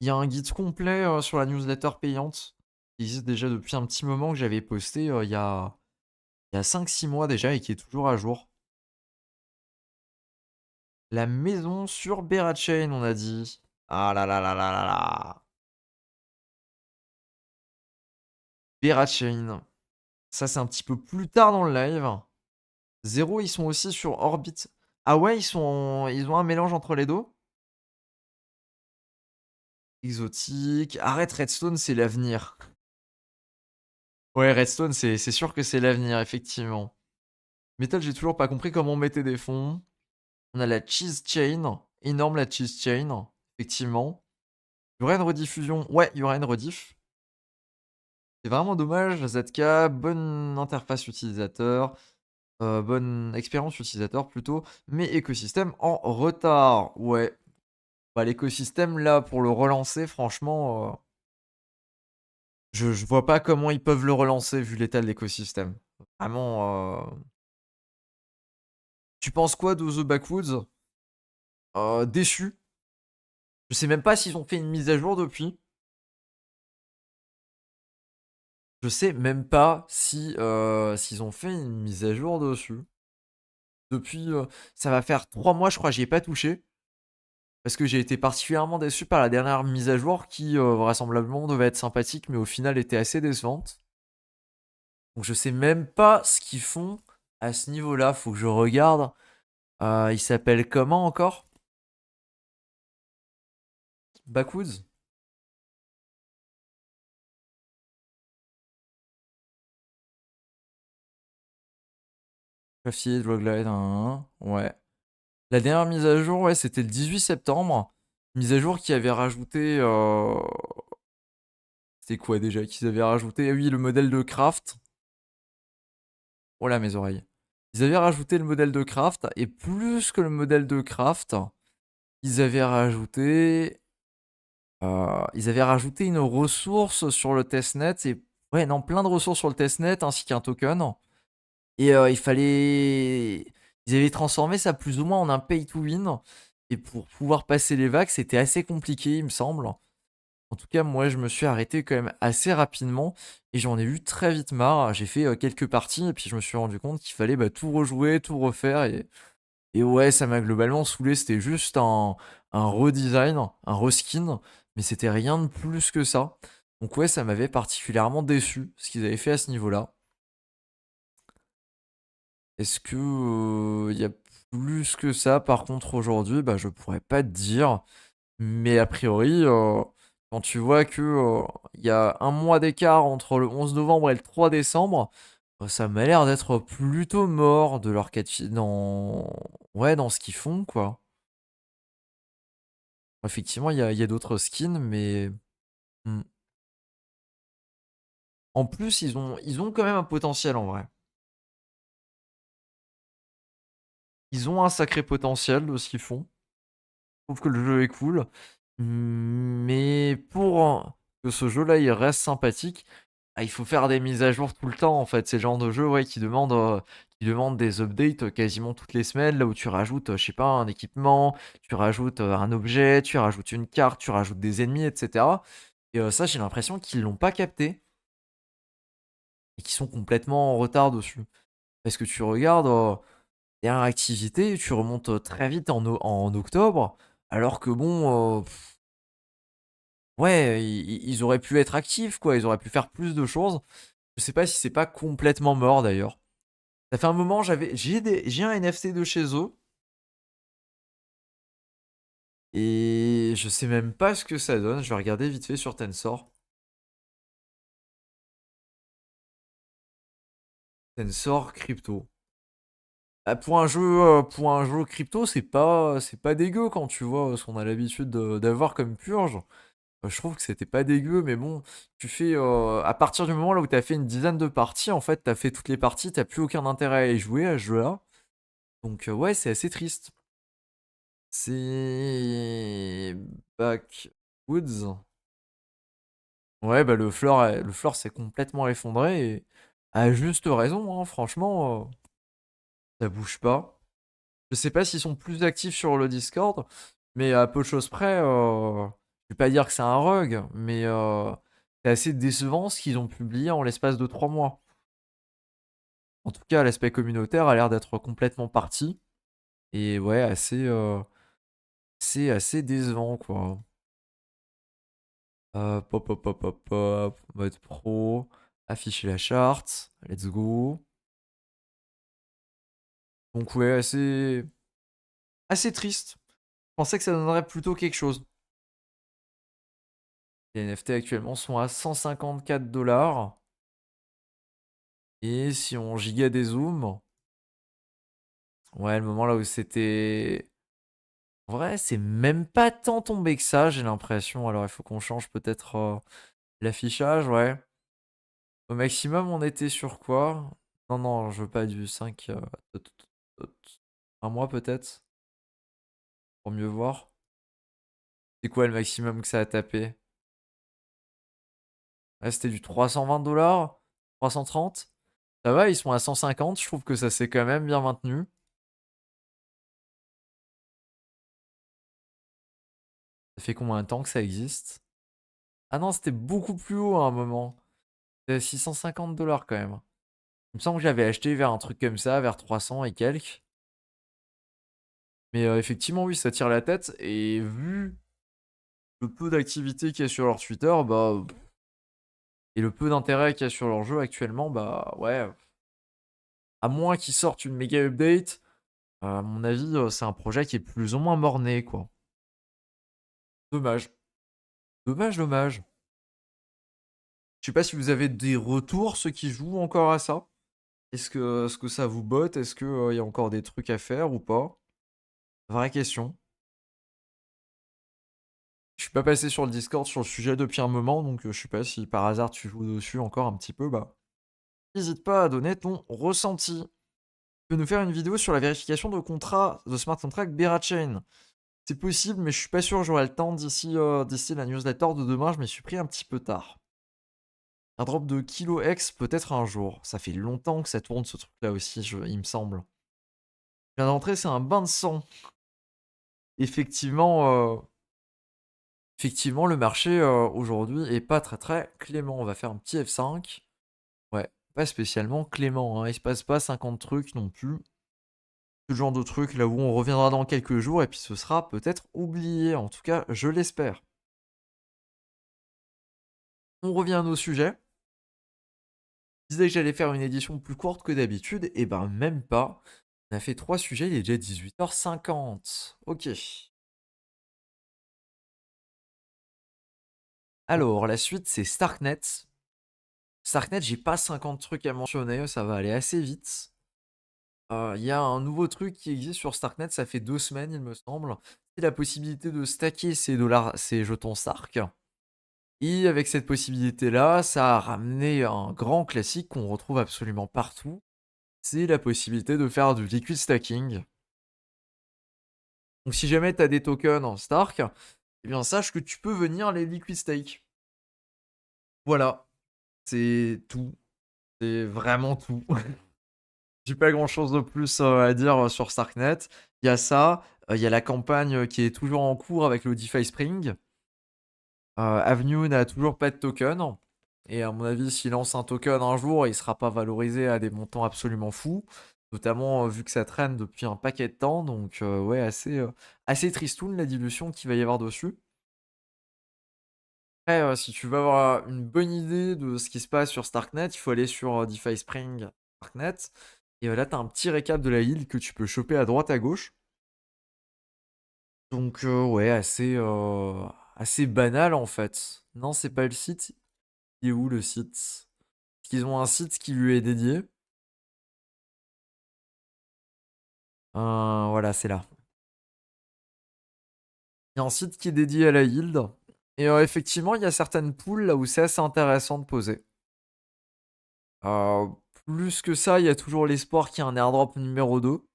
Speaker 1: Il y a un guide complet sur la newsletter payante qui existe déjà depuis un petit moment que j'avais posté il y a 5-6 mois déjà et qui est toujours à jour. La maison sur Berachain, on a dit. Ah là là là là là là. Berachain. Ça, c'est un petit peu plus tard dans le live. Zero, ils sont aussi sur Orbit. Ah ouais, ils ont un mélange entre les deux. Exotique. Arrête, Redstone, c'est l'avenir. Ouais, Redstone, c'est sûr que c'est l'avenir, effectivement. Metal, j'ai toujours pas compris comment on mettait des fonds. On a la Cheese Chain. Énorme la Cheese Chain, effectivement. Il y aurait une rediffusion. Ouais, il y aurait une rediff. C'est vraiment dommage. ZK, bonne interface utilisateur. Bonne expérience utilisateur plutôt. Mais écosystème en retard. Ouais. Bah, l'écosystème, là, pour le relancer, franchement, je vois pas comment ils peuvent le relancer vu l'état de l'écosystème. Vraiment. Tu penses quoi de The Backwoods? Déçu. Je sais même pas s'ils ont fait une mise à jour depuis. Je sais même pas si s'ils ont fait une mise à jour dessus. Depuis, ça va faire 3 mois, je crois, j'y ai pas touché. Parce que j'ai été particulièrement déçu par la dernière mise à jour qui, vraisemblablement, devait être sympathique, mais au final était assez décevante. Donc je sais même pas ce qu'ils font à ce niveau-là. Faut que je regarde. Il s'appelle comment encore? Backwoods? Craftyd, Roguelite, ouais. La dernière mise à jour, ouais, c'était le 18 septembre. Mise à jour qui avait rajouté. C'était quoi déjà qu'ils avaient rajouté? Ah oui, le modèle de craft. Oh là, mes oreilles. Ils avaient rajouté le modèle de craft, et plus que le modèle de craft, ils avaient rajouté. Ils avaient rajouté une ressource sur le testnet. Et ouais, non, plein de ressources sur le testnet ainsi qu'un token. Et il fallait. Ils avaient transformé ça plus ou moins en un pay to win. Et pour pouvoir passer les vagues, c'était assez compliqué, il me semble. En tout cas, moi, je me suis arrêté quand même assez rapidement. Et j'en ai eu très vite marre. J'ai fait quelques parties. Et puis, je me suis rendu compte qu'il fallait tout rejouer, tout refaire. Et ouais, ça m'a globalement saoulé. C'était juste un redesign, un reskin. Mais c'était rien de plus que ça. Donc ouais, ça m'avait particulièrement déçu ce qu'ils avaient fait à ce niveau-là. Est-ce que il y a plus que ça par contre aujourd'hui? Bah je pourrais pas te dire. Mais a priori, quand tu vois que il y a un mois d'écart entre le 11 novembre et le 3 décembre, ça m'a l'air d'être plutôt mort de leur dans. Ouais, dans ce qu'ils font, quoi. Effectivement, il y a d'autres skins, mais. Hmm. En plus, ils ont quand même un potentiel en vrai. Ils ont un sacré potentiel de ce qu'ils font. Je trouve que le jeu est cool. Mais pour que ce jeu-là il reste sympathique, il faut faire des mises à jour tout le temps en fait. C'est le genre de jeu ouais, qui demande des updates quasiment toutes les semaines, là où tu rajoutes, je sais pas, un équipement, tu rajoutes un objet, tu rajoutes une carte, tu rajoutes des ennemis, etc. Et ça, j'ai l'impression qu'ils l'ont pas capté et qu'ils sont complètement en retard dessus. Parce que tu regardes, dernière activité, tu remontes très vite en octobre, alors que bon, ouais, ils auraient pu être actifs, quoi. Ils auraient pu faire plus de choses. Je sais pas si c'est pas complètement mort d'ailleurs. Ça fait un moment, j'ai un NFT de chez eux et je sais même pas ce que ça donne. Je vais regarder vite fait sur Tensor. Tensor crypto. Ah, pour un jeu crypto, c'est pas dégueu quand tu vois ce qu'on a l'habitude d'avoir comme purge. Je trouve que c'était pas dégueu, mais bon, tu fais. À partir du moment là où t'as fait une dizaine de parties, en fait, t'as fait toutes les parties, t'as plus aucun intérêt à y jouer à ce jeu-là. Donc, ouais, c'est assez triste. C'est. Backwoods. Ouais, bah le floor s'est complètement effondré et à juste raison, hein, franchement, ça bouge pas. Je sais pas s'ils sont plus actifs sur le Discord, mais à peu de choses près, je vais pas dire que c'est un rug, mais c'est assez décevant ce qu'ils ont publié en l'espace de 3 mois. En tout cas, l'aspect communautaire a l'air d'être complètement parti. Et ouais, c'est assez décevant, quoi. Pop, pop, pop, pop, pop, mode pro, afficher la charte, let's go. Donc ouais, assez triste. Je pensais que ça donnerait plutôt quelque chose. Les NFT actuellement sont à 154 $. Et si on giga dézoome, ouais, le moment là où c'était. En vrai, c'est même pas tant tombé que ça, j'ai l'impression. Alors il faut qu'on change peut-être l'affichage, ouais. Au maximum, on était sur quoi? Non, non, je veux pas du 5. Un mois peut-être, pour mieux voir. C'est quoi le maximum que ça a tapé? Ouais, c'était du 320 $, 330. Ça va, ils sont à 150, je trouve que ça s'est quand même bien maintenu. Ça fait combien de temps que ça existe? Ah non, c'était beaucoup plus haut à un moment. C'était 650 $ quand même. Il me semble que j'avais acheté vers un truc comme ça, vers 300 et quelques. Mais effectivement, oui, ça tire la tête. Et vu le peu d'activité qu'il y a sur leur Twitter, bah, et le peu d'intérêt qu'il y a sur leur jeu actuellement, bah ouais. À moins qu'ils sortent une méga update, à mon avis, c'est un projet qui est plus ou moins mort-né, quoi. Dommage. Dommage, dommage. Je sais pas si vous avez des retours, ceux qui jouent encore à ça. Est-ce que ça vous botte? Est-ce qu'il y a encore des trucs à faire ou pas? Vraie question. Je suis pas passé sur le Discord sur le sujet depuis un moment, donc je sais pas si par hasard tu joues dessus encore un petit peu, bah, n'hésite pas à donner ton ressenti. Tu peux nous faire une vidéo sur la vérification de contrat de smart contract Berachain. C'est possible, mais je suis pas sûr que j'aurai le temps d'ici la newsletter de demain, je m'y suis pris un petit peu tard. Un drop de Kilo X peut-être un jour. Ça fait longtemps que ça tourne ce truc-là aussi, il me semble. Je viens d'entrer, c'est un bain de sang. Effectivement, effectivement, le marché aujourd'hui est pas très très clément. On va faire un petit F5. Ouais, pas spécialement clément, hein. Il se passe pas 50 trucs non plus. Ce genre de truc là où on reviendra dans quelques jours et puis ce sera peut-être oublié. En tout cas, je l'espère. On revient à nos sujets. Je disais que j'allais faire une édition plus courte que d'habitude, et ben même pas. On a fait 3 sujets, il est déjà 18h50. Ok. Alors, la suite, c'est Starknet. Starknet, j'ai pas 50 trucs à mentionner, ça va aller assez vite. Il y a un nouveau truc qui existe sur Starknet, ça fait 2 semaines, il me semble. C'est la possibilité de stacker ses jetons Stark. Et avec cette possibilité-là, ça a ramené un grand classique qu'on retrouve absolument partout. C'est la possibilité de faire du liquid stacking. Donc si jamais tu as des tokens en Stark, eh bien sache que tu peux venir les liquid stake. Voilà, c'est tout. C'est vraiment tout. J'ai pas grand chose de plus à dire sur Starknet. Il y a ça, il y a la campagne qui est toujours en cours avec le DeFi Spring. Avenue n'a toujours pas de token. Et à mon avis, s'il lance un token un jour, il sera pas valorisé à des montants absolument fous. Notamment vu que ça traîne depuis un paquet de temps. Donc ouais, assez tristoun la dilution qu'il va y avoir dessus. Après, si tu veux avoir une bonne idée de ce qui se passe sur Starknet, il faut aller sur DeFi Spring Starknet. Et là, tu as un petit récap de la yield que tu peux choper à droite à gauche. Donc, ouais, assez banal en fait. Non, c'est pas le site. Il est où le site? Parce qu'ils ont un site qui lui est dédié. Voilà, c'est là. Il y a un site qui est dédié à la yield. Et effectivement, il y a certaines poules là où c'est assez intéressant de poser. Euh, Plus que ça, il y a toujours l'espoir qu'il y ait un airdrop numéro 2.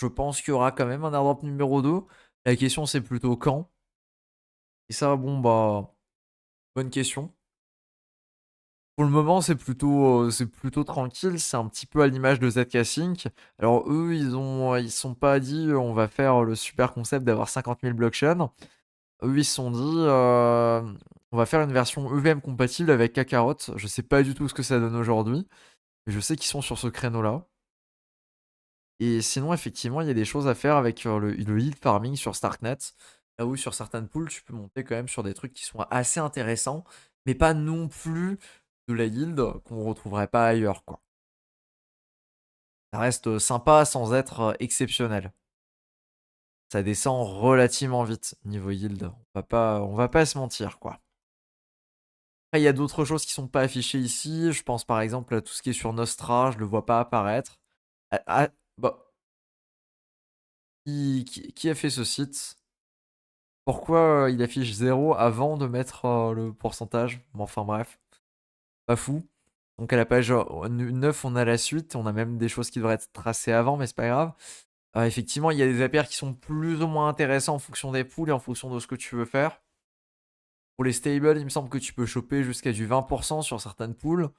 Speaker 1: Je pense qu'il y aura quand même un airdrop numéro 2. La question, c'est plutôt quand. Et ça, bon, bah, bonne question. Pour le moment, c'est plutôt tranquille. C'est un petit peu à l'image de ZK Sync. Alors, eux, ils sont pas dit, on va faire le super concept d'avoir 50 000 blockchains. Eux, ils se sont dit, on va faire une version EVM compatible avec Kakarot. Je sais pas du tout ce que ça donne aujourd'hui. Mais je sais qu'ils sont sur ce créneau-là. Et sinon, effectivement, il y a des choses à faire avec le yield farming sur Starknet. Là où sur certaines pools, tu peux monter quand même sur des trucs qui sont assez intéressants, mais pas non plus de la yield qu'on retrouverait pas ailleurs, quoi. Ça reste sympa sans être exceptionnel. Ça descend relativement vite niveau yield. On va pas se mentir, quoi. Après, il y a d'autres choses qui sont pas affichées ici. Je pense par exemple à tout ce qui est sur Nostra, je le vois pas apparaître. Bah, qui a fait ce site? Pourquoi il affiche 0 avant de mettre le pourcentage? Bon, enfin bref, pas fou. Donc à la page 9, on a la suite. On a même des choses qui devraient être tracées avant, mais c'est pas grave. Effectivement, il y a des APR qui sont plus ou moins intéressants en fonction des pools et en fonction de ce que tu veux faire. Pour les stables, il me semble que tu peux choper jusqu'à du 20% sur certaines pools.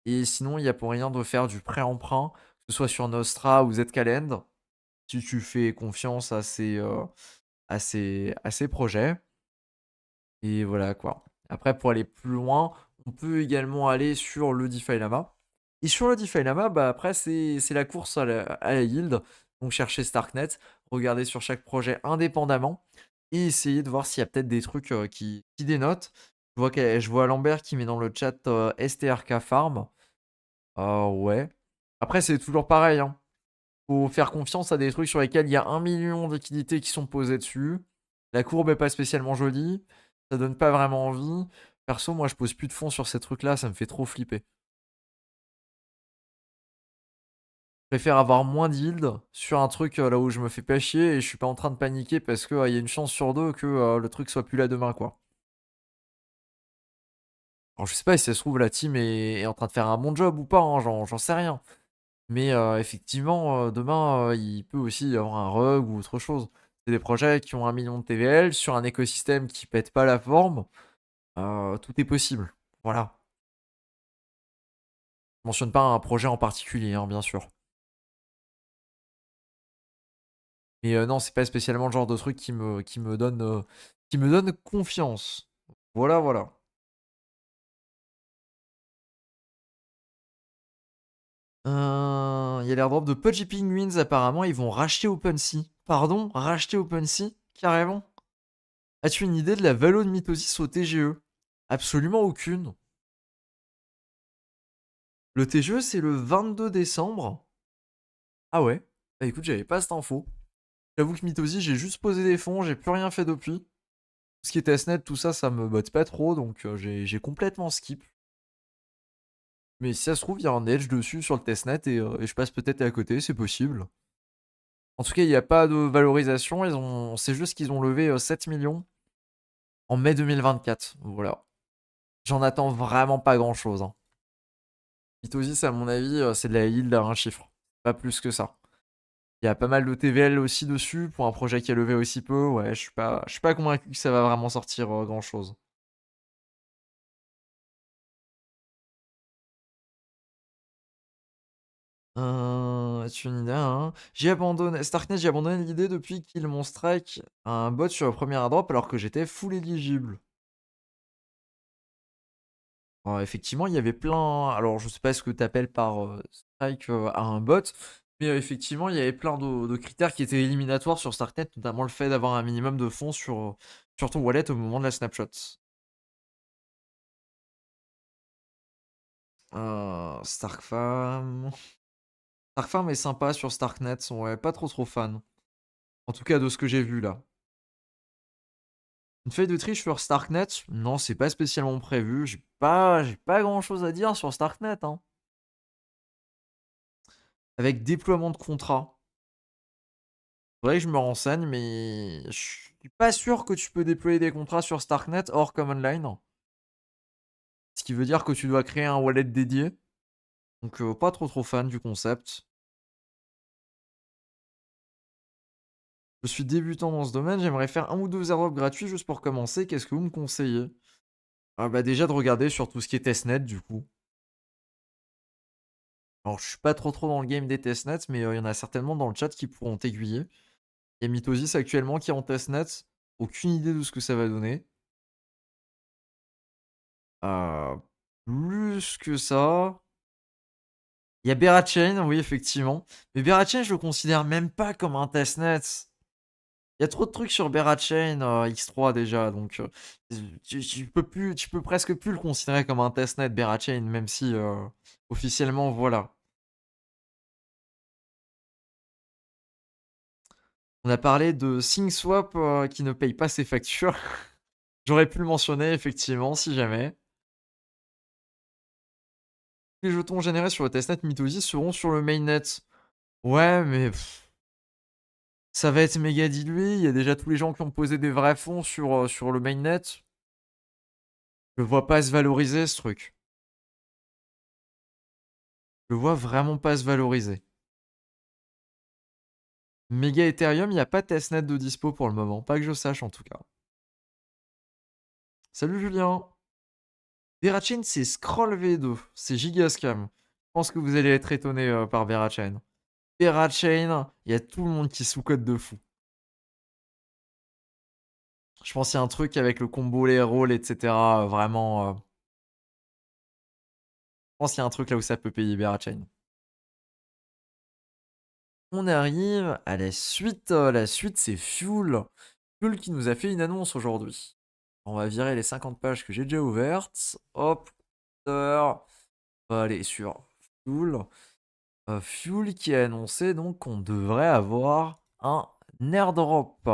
Speaker 1: Et sinon, il y a pour rien de faire du prêt-emprunt, que ce soit sur Nostra ou Zcalend, si tu fais confiance à ces projets. Et voilà quoi. Après, pour aller plus loin, on peut également aller sur le DeFi Lama. Et sur le DeFi Lama, bah après, c'est la course à la yield. Donc, chercher Starknet, regarder sur chaque projet indépendamment et essayer de voir s'il y a peut-être des trucs qui dénotent. Je vois Lambert qui met dans le chat STRK Farm. Ouais. Après, c'est toujours pareil, hein. Faut faire confiance à des trucs sur lesquels il y a 1 million de liquidités qui sont posées dessus. La courbe est pas spécialement jolie. Ça donne pas vraiment envie. Perso, moi, je pose plus de fonds sur ces trucs-là. Ça me fait trop flipper. préfère avoir moins de yield sur un truc, là où je me fais pas chier et je suis pas en train de paniquer parce que, il y a une chance sur 2 que, le truc soit plus là demain, quoi. Alors je sais pas si ça se trouve la team est en train de faire un bon job ou pas, hein, j'en sais rien. Mais, effectivement, demain, il peut aussi y avoir un rug ou autre chose. C'est des projets qui ont 1 million de TVL sur un écosystème qui pète pas la forme, tout est possible. Voilà. Je mentionne pas un projet en particulier, hein, bien sûr. Mais, non, c'est pas spécialement le genre de truc qui me donne confiance. Voilà, voilà. Il y a l'airdrop de Pudgy Penguins apparemment, ils vont racheter OpenSea. Pardon? Racheter OpenSea? Carrément? As-tu une idée de la valo de Mitosis au TGE? Absolument aucune. Le TGE, c'est le 22 décembre. Ah ouais? Bah écoute, j'avais pas cette info. J'avoue que Mitosis, j'ai juste posé des fonds, j'ai plus rien fait depuis. Tout ce qui est testnet, tout ça, ça me botte pas trop, donc j'ai complètement skip. Mais si ça se trouve, il y a un edge dessus sur le testnet et je passe peut-être à côté, c'est possible. En tout cas, il n'y a pas de valorisation, c'est juste qu'ils ont levé 7 millions en mai 2024. Voilà. J'en attends vraiment pas grand-chose, hein. Mitosis, à mon avis, c'est de la yield à un chiffre. Pas plus que ça. Il y a pas mal de TVL aussi dessus pour un projet qui a levé aussi peu. Ouais, je suis pas convaincu que ça va vraiment sortir grand-chose. Tu une idée, hein? J'ai abandonné Starknet, j'ai abandonné l'idée depuis qu'ils m'ont strike un bot sur le premier airdrop alors que j'étais full éligible. Effectivement, il y avait plein alors je sais pas ce que tu appelles par, strike, à un bot, mais effectivement, il y avait plein de critères qui étaient éliminatoires sur Starknet, notamment le fait d'avoir un minimum de fonds sur ton wallet au moment de la snapshot. Starkfarm. Starkfarm est sympa sur Starknet, ouais, pas trop fan. En tout cas, de ce que j'ai vu là. Une feuille de triche sur Starknet? Non, c'est pas spécialement prévu. J'ai pas grand chose à dire sur Starknet, hein. Avec déploiement de contrat. Faudrait que je me renseigne, mais je suis pas sûr que tu peux déployer des contrats sur Starknet hors Command Line. Ce qui veut dire que tu dois créer un wallet dédié. Donc, pas trop fan du concept. Je suis débutant dans ce domaine, j'aimerais faire un ou deux airdrops gratuits juste pour commencer. Qu'est-ce que vous me conseillez? Ah bah déjà de regarder sur tout ce qui est testnet du coup. Alors je suis pas trop dans le game des testnets, mais il y en a certainement dans le chat qui pourront t'aiguiller. Il y a Mitosis actuellement qui est en testnet. Aucune idée de ce que ça va donner. Euh, Plus que ça. Il y a Berachain, oui effectivement. Mais Berachain, je le considère même pas comme un testnet. Il y a trop de trucs sur Berachain X3 déjà, donc tu peux presque plus le considérer comme un testnet Berachain, même si officiellement voilà. On a parlé de SingSwap qui ne paye pas ses factures. J'aurais pu le mentionner effectivement si jamais. Les jetons générés sur le testnet Mitosis seront sur le mainnet. Ouais, mais ça va être méga dilué. Il y a déjà tous les gens qui ont posé des vrais fonds sur le mainnet. Je le vois pas se valoriser ce truc. Je le vois vraiment pas se valoriser. Méga Ethereum, il n'y a pas de testnet de dispo pour le moment. Pas que je sache en tout cas. Salut Julien. Berachain, c'est Scroll V2. C'est Gigascam. Je pense que vous allez être étonné par Berachain. Berachain, il y a tout le monde qui sous-code de fou. Je pense qu'il y a un truc avec le combo, les rôles, etc. Vraiment. Je pense qu'il y a un truc là où ça peut payer Berachain. On arrive à la suite. La suite, c'est Fuel. Fuel qui nous a fait une annonce aujourd'hui. On va virer les 50 pages que j'ai déjà ouvertes. Hop. On va aller sur Fuel. Fuel qui a annoncé donc qu'on devrait avoir un airdrop.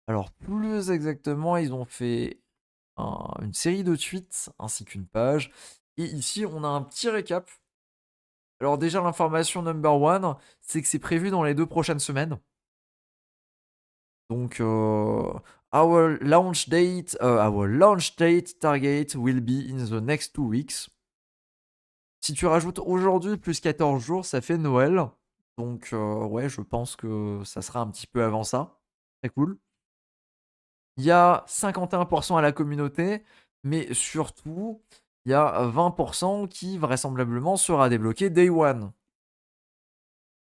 Speaker 1: Alors plus exactement, ils ont fait une série de tweets ainsi qu'une page. Et ici, on a un petit récap Alors déjà, l'information number one, c'est que c'est prévu dans les 2 prochaines semaines. Donc, our launch date target will be in the next 2 weeks. Si tu rajoutes aujourd'hui plus 14 jours, ça fait Noël. Donc, ouais, je pense que ça sera un petit peu avant ça. Très cool. Il y a 51% à la communauté, mais surtout, il y a 20% qui vraisemblablement sera débloqué Day One.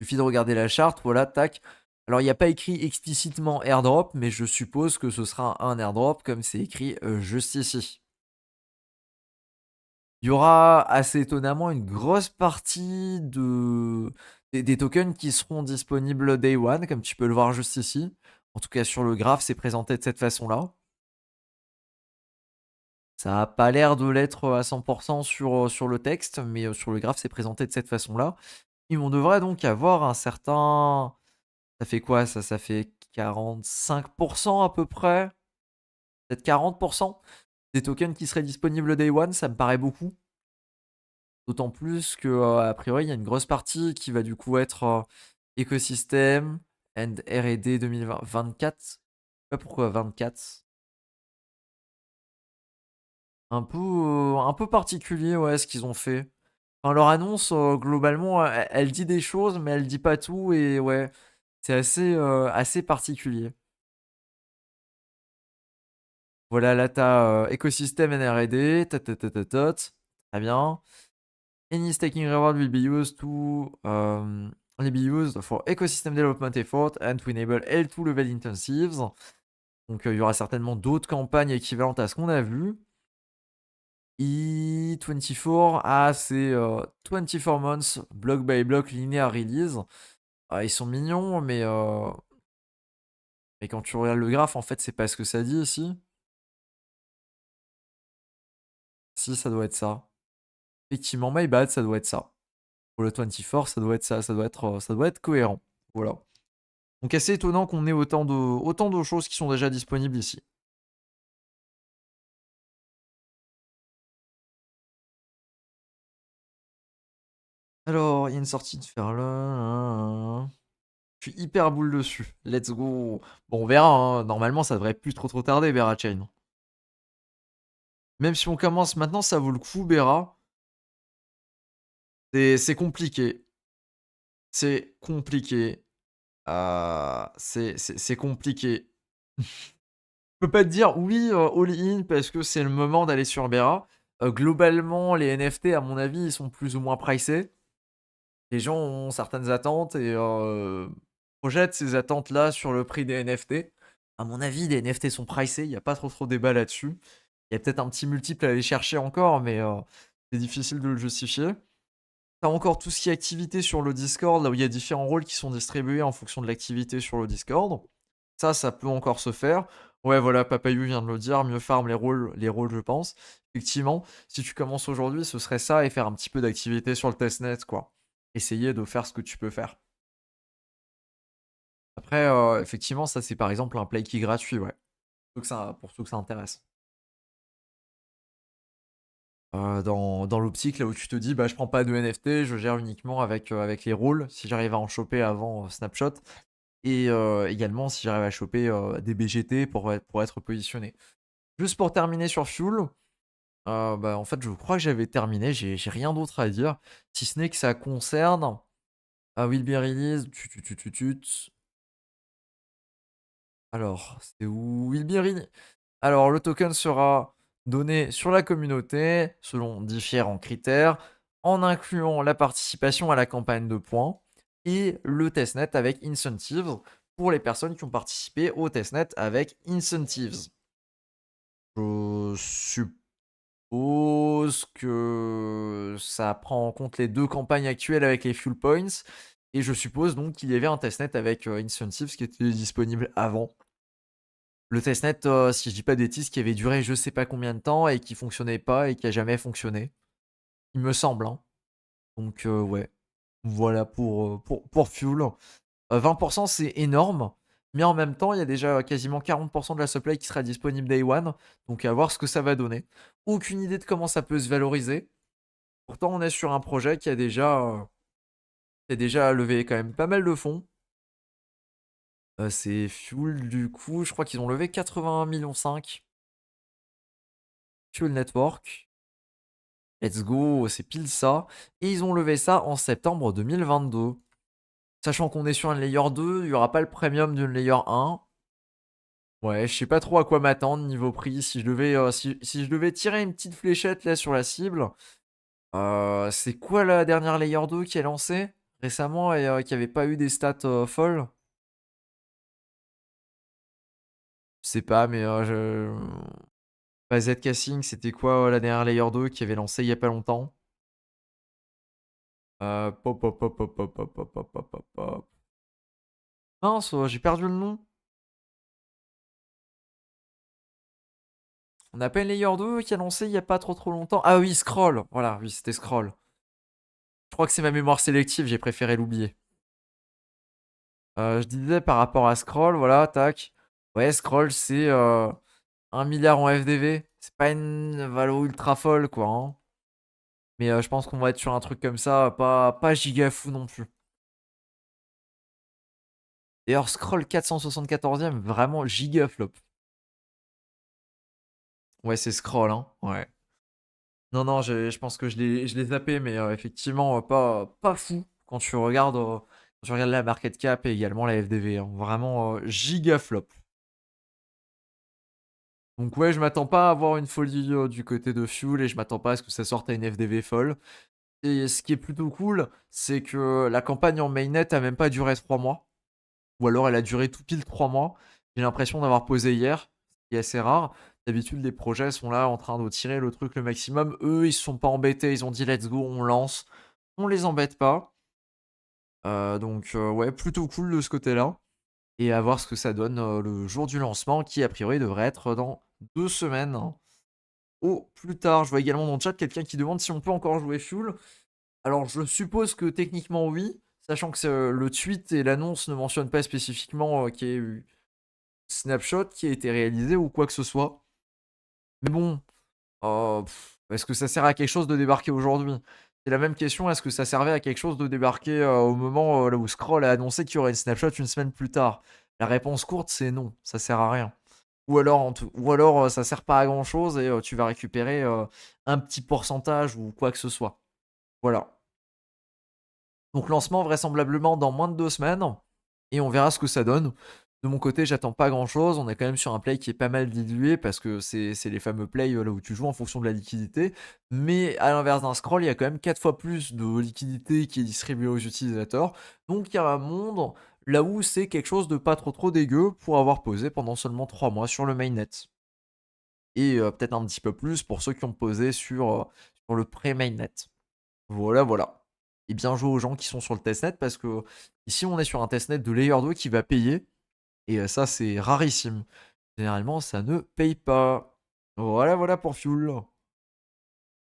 Speaker 1: Il suffit de regarder la charte, voilà, tac. Alors, il n'y a pas écrit explicitement airdrop, mais je suppose que ce sera un airdrop comme c'est écrit juste ici. Il y aura assez étonnamment une grosse partie des tokens qui seront disponibles Day One, comme tu peux le voir juste ici. En tout cas, sur le graphe, c'est présenté de cette façon-là. Ça n'a pas l'air de l'être à 100% sur le texte, mais sur le graphe, c'est présenté de cette façon-là. Et on devrait donc avoir un certain... Ça fait quoi ça? Ça fait 45% à peu près, peut-être 40% des tokens qui seraient disponibles Day One, ça me paraît beaucoup. D'autant plus que, a priori, il y a une grosse partie qui va du coup être écosystème and R&D 2024. Je sais pas pourquoi 24. Un peu particulier, ouais, ce qu'ils ont fait. Enfin, leur annonce, globalement, elle dit des choses, mais elle dit pas tout, et ouais, c'est assez particulier. Voilà, là, t'as écosystème and R&D, très bien. Any staking reward will be used for ecosystem development effort and to enable L2 level intensives. Donc il y aura certainement d'autres campagnes équivalentes à ce qu'on a vu. E24, c'est 24 months block by block linear release. Ils sont mignons, mais quand tu regardes le graphe, en fait, c'est pas ce que ça dit ici. Si, ça doit être ça. Effectivement, my bad, ça doit être ça. Pour le 24, ça doit être ça, ça doit être cohérent. Voilà. Donc assez étonnant qu'on ait autant de choses qui sont déjà disponibles ici. Alors, il y a une sortie de faire là. Je suis hyper boule dessus. Let's go. Bon, on verra, hein. Normalement, ça devrait plus trop tarder, Bera Chain. Même si on commence maintenant, ça vaut le coup, Bera. C'est compliqué. C'est compliqué. C'est compliqué. Je peux pas te dire oui, all-in, parce que c'est le moment d'aller sur Bera. Globalement, les NFT, à mon avis, ils sont plus ou moins pricés. Les gens ont certaines attentes et projettent ces attentes-là sur le prix des NFT. À mon avis, les NFT sont pricés, il n'y a pas trop débat là-dessus. Il y a peut-être un petit multiple à aller chercher encore, mais c'est difficile de le justifier. T'as encore tout ce qui est activité sur le Discord, là où il y a différents rôles qui sont distribués en fonction de l'activité sur le Discord. Ça peut encore se faire. Ouais, voilà, Papayou vient de le dire, mieux farm les rôles, je pense. Effectivement, si tu commences aujourd'hui, ce serait ça et faire un petit peu d'activité sur le testnet, quoi. Essayer de faire ce que tu peux faire. Après, effectivement, ça c'est par exemple un play qui est gratuit, ouais. Pour ceux que ça intéresse. Dans l'optique, là où tu te dis, bah je prends pas de NFT, je gère uniquement avec les rôles, si j'arrive à en choper avant Snapshot. Et également si j'arrive à choper des BGT pour être positionné. Juste pour terminer sur Fuel, bah, en fait, je crois que j'avais terminé. J'ai rien d'autre à dire. Si ce n'est que ça concerne Will Be Released. Alors, c'est où Will Be Released. Alors, le token sera donné sur la communauté selon différents critères, en incluant la participation à la campagne de points et le testnet avec incentives pour les personnes qui ont participé au testnet avec incentives. Je suppose que ça prend en compte les 2 campagnes actuelles avec les fuel points. Et je suppose donc qu'il y avait un testnet avec incentives qui était disponible avant. Le testnet, si je dis pas de bêtises, qui avait duré je sais pas combien de temps et qui fonctionnait pas et qui a jamais fonctionné. Il me semble, hein. Donc ouais. Voilà pour Fuel. 20% c'est énorme. Mais en même temps, il y a déjà quasiment 40% de la supply qui sera disponible Day One. Donc à voir ce que ça va donner. Aucune idée de comment ça peut se valoriser. Pourtant, on est sur un projet qui a déjà C'est déjà levé quand même pas mal de fonds. C'est Fuel du coup, je crois qu'ils ont levé 81,5 millions. Fuel Network. Let's go, c'est pile ça. Et ils ont levé ça en septembre 2022. Sachant qu'on est sur une layer 2, il n'y aura pas le premium d'une layer 1. Ouais, je sais pas trop à quoi m'attendre niveau prix. Si je devais, si je devais tirer une petite fléchette là sur la cible, c'est quoi la dernière layer 2 qui est lancée récemment et qui avait pas eu des stats folles? Je sais pas, mais pas Zcasing, c'était quoi la dernière layer 2 qui avait lancé il y a pas longtemps? Pop, pop, pop, pop, pop, pop, pop, pop, pop, pop, pop. Mince, j'ai perdu le nom. On n'a pas une layer 2 qui a lancé il y a pas trop longtemps. Ah oui, Scroll. Voilà, oui, c'était Scroll. Je crois que c'est ma mémoire sélective, j'ai préféré l'oublier. Je disais par rapport à Scroll, voilà, tac. Ouais, Scroll, c'est 1 milliard en FDV. C'est pas une valo ultra folle, quoi, hein. Mais je pense qu'on va être sur un truc comme ça, pas giga fou non plus. D'ailleurs, Scroll 474ème, vraiment giga flop. Ouais, c'est Scroll, hein, ouais. Non, non, je pense que je l'ai zappé, mais effectivement, pas fou quand tu regardes la market cap et également la FDV, hein. Vraiment giga flop. Donc ouais, je m'attends pas à avoir une folie du côté de Fuel et je m'attends pas à ce que ça sorte à une FDV folle. Et ce qui est plutôt cool, c'est que la campagne en mainnet a même pas duré 3 mois. Ou alors elle a duré tout pile 3 mois. J'ai l'impression d'avoir posé hier, ce qui est assez rare. D'habitude, les projets sont là en train de tirer le truc le maximum. Eux, ils se sont pas embêtés, ils ont dit let's go, on lance. On les embête pas. Donc ouais, plutôt cool de ce côté-là. Et à voir ce que ça donne le jour du lancement, qui a priori devrait être dans 2 semaines. Au plus tard, je vois également dans le chat quelqu'un qui demande si on peut encore jouer Fuel. Alors je suppose que techniquement oui, sachant que le tweet et l'annonce ne mentionnent pas spécifiquement qu'il y ait eu snapshot qui a été réalisé ou quoi que ce soit. Mais bon, est-ce que ça sert à quelque chose de débarquer aujourd'hui? C'est la même question, est-ce que ça servait à quelque chose de débarquer au moment là où Scroll a annoncé qu'il y aurait une snapshot une semaine plus tard? La réponse courte, c'est non, ça sert à rien. Ou alors ça sert pas à grand chose et tu vas récupérer un petit pourcentage ou quoi que ce soit. Voilà. Donc lancement vraisemblablement dans moins de 2 semaines et on verra ce que ça donne. De mon côté, j'attends pas grand-chose. On est quand même sur un play qui est pas mal dilué parce que c'est les fameux plays là où tu joues en fonction de la liquidité. Mais à l'inverse d'un scroll, il y a quand même 4 fois plus de liquidité qui est distribuée aux utilisateurs. Donc il y a un monde là où c'est quelque chose de pas trop dégueu pour avoir posé pendant seulement 3 mois sur le mainnet. Et peut-être un petit peu plus pour ceux qui ont posé sur le pré-mainnet. Voilà, voilà. Et bien joué aux gens qui sont sur le testnet parce que ici on est sur un testnet de layer 2 qui va payer. Et ça c'est rarissime. Généralement ça ne paye pas. Voilà, voilà pour Fuel.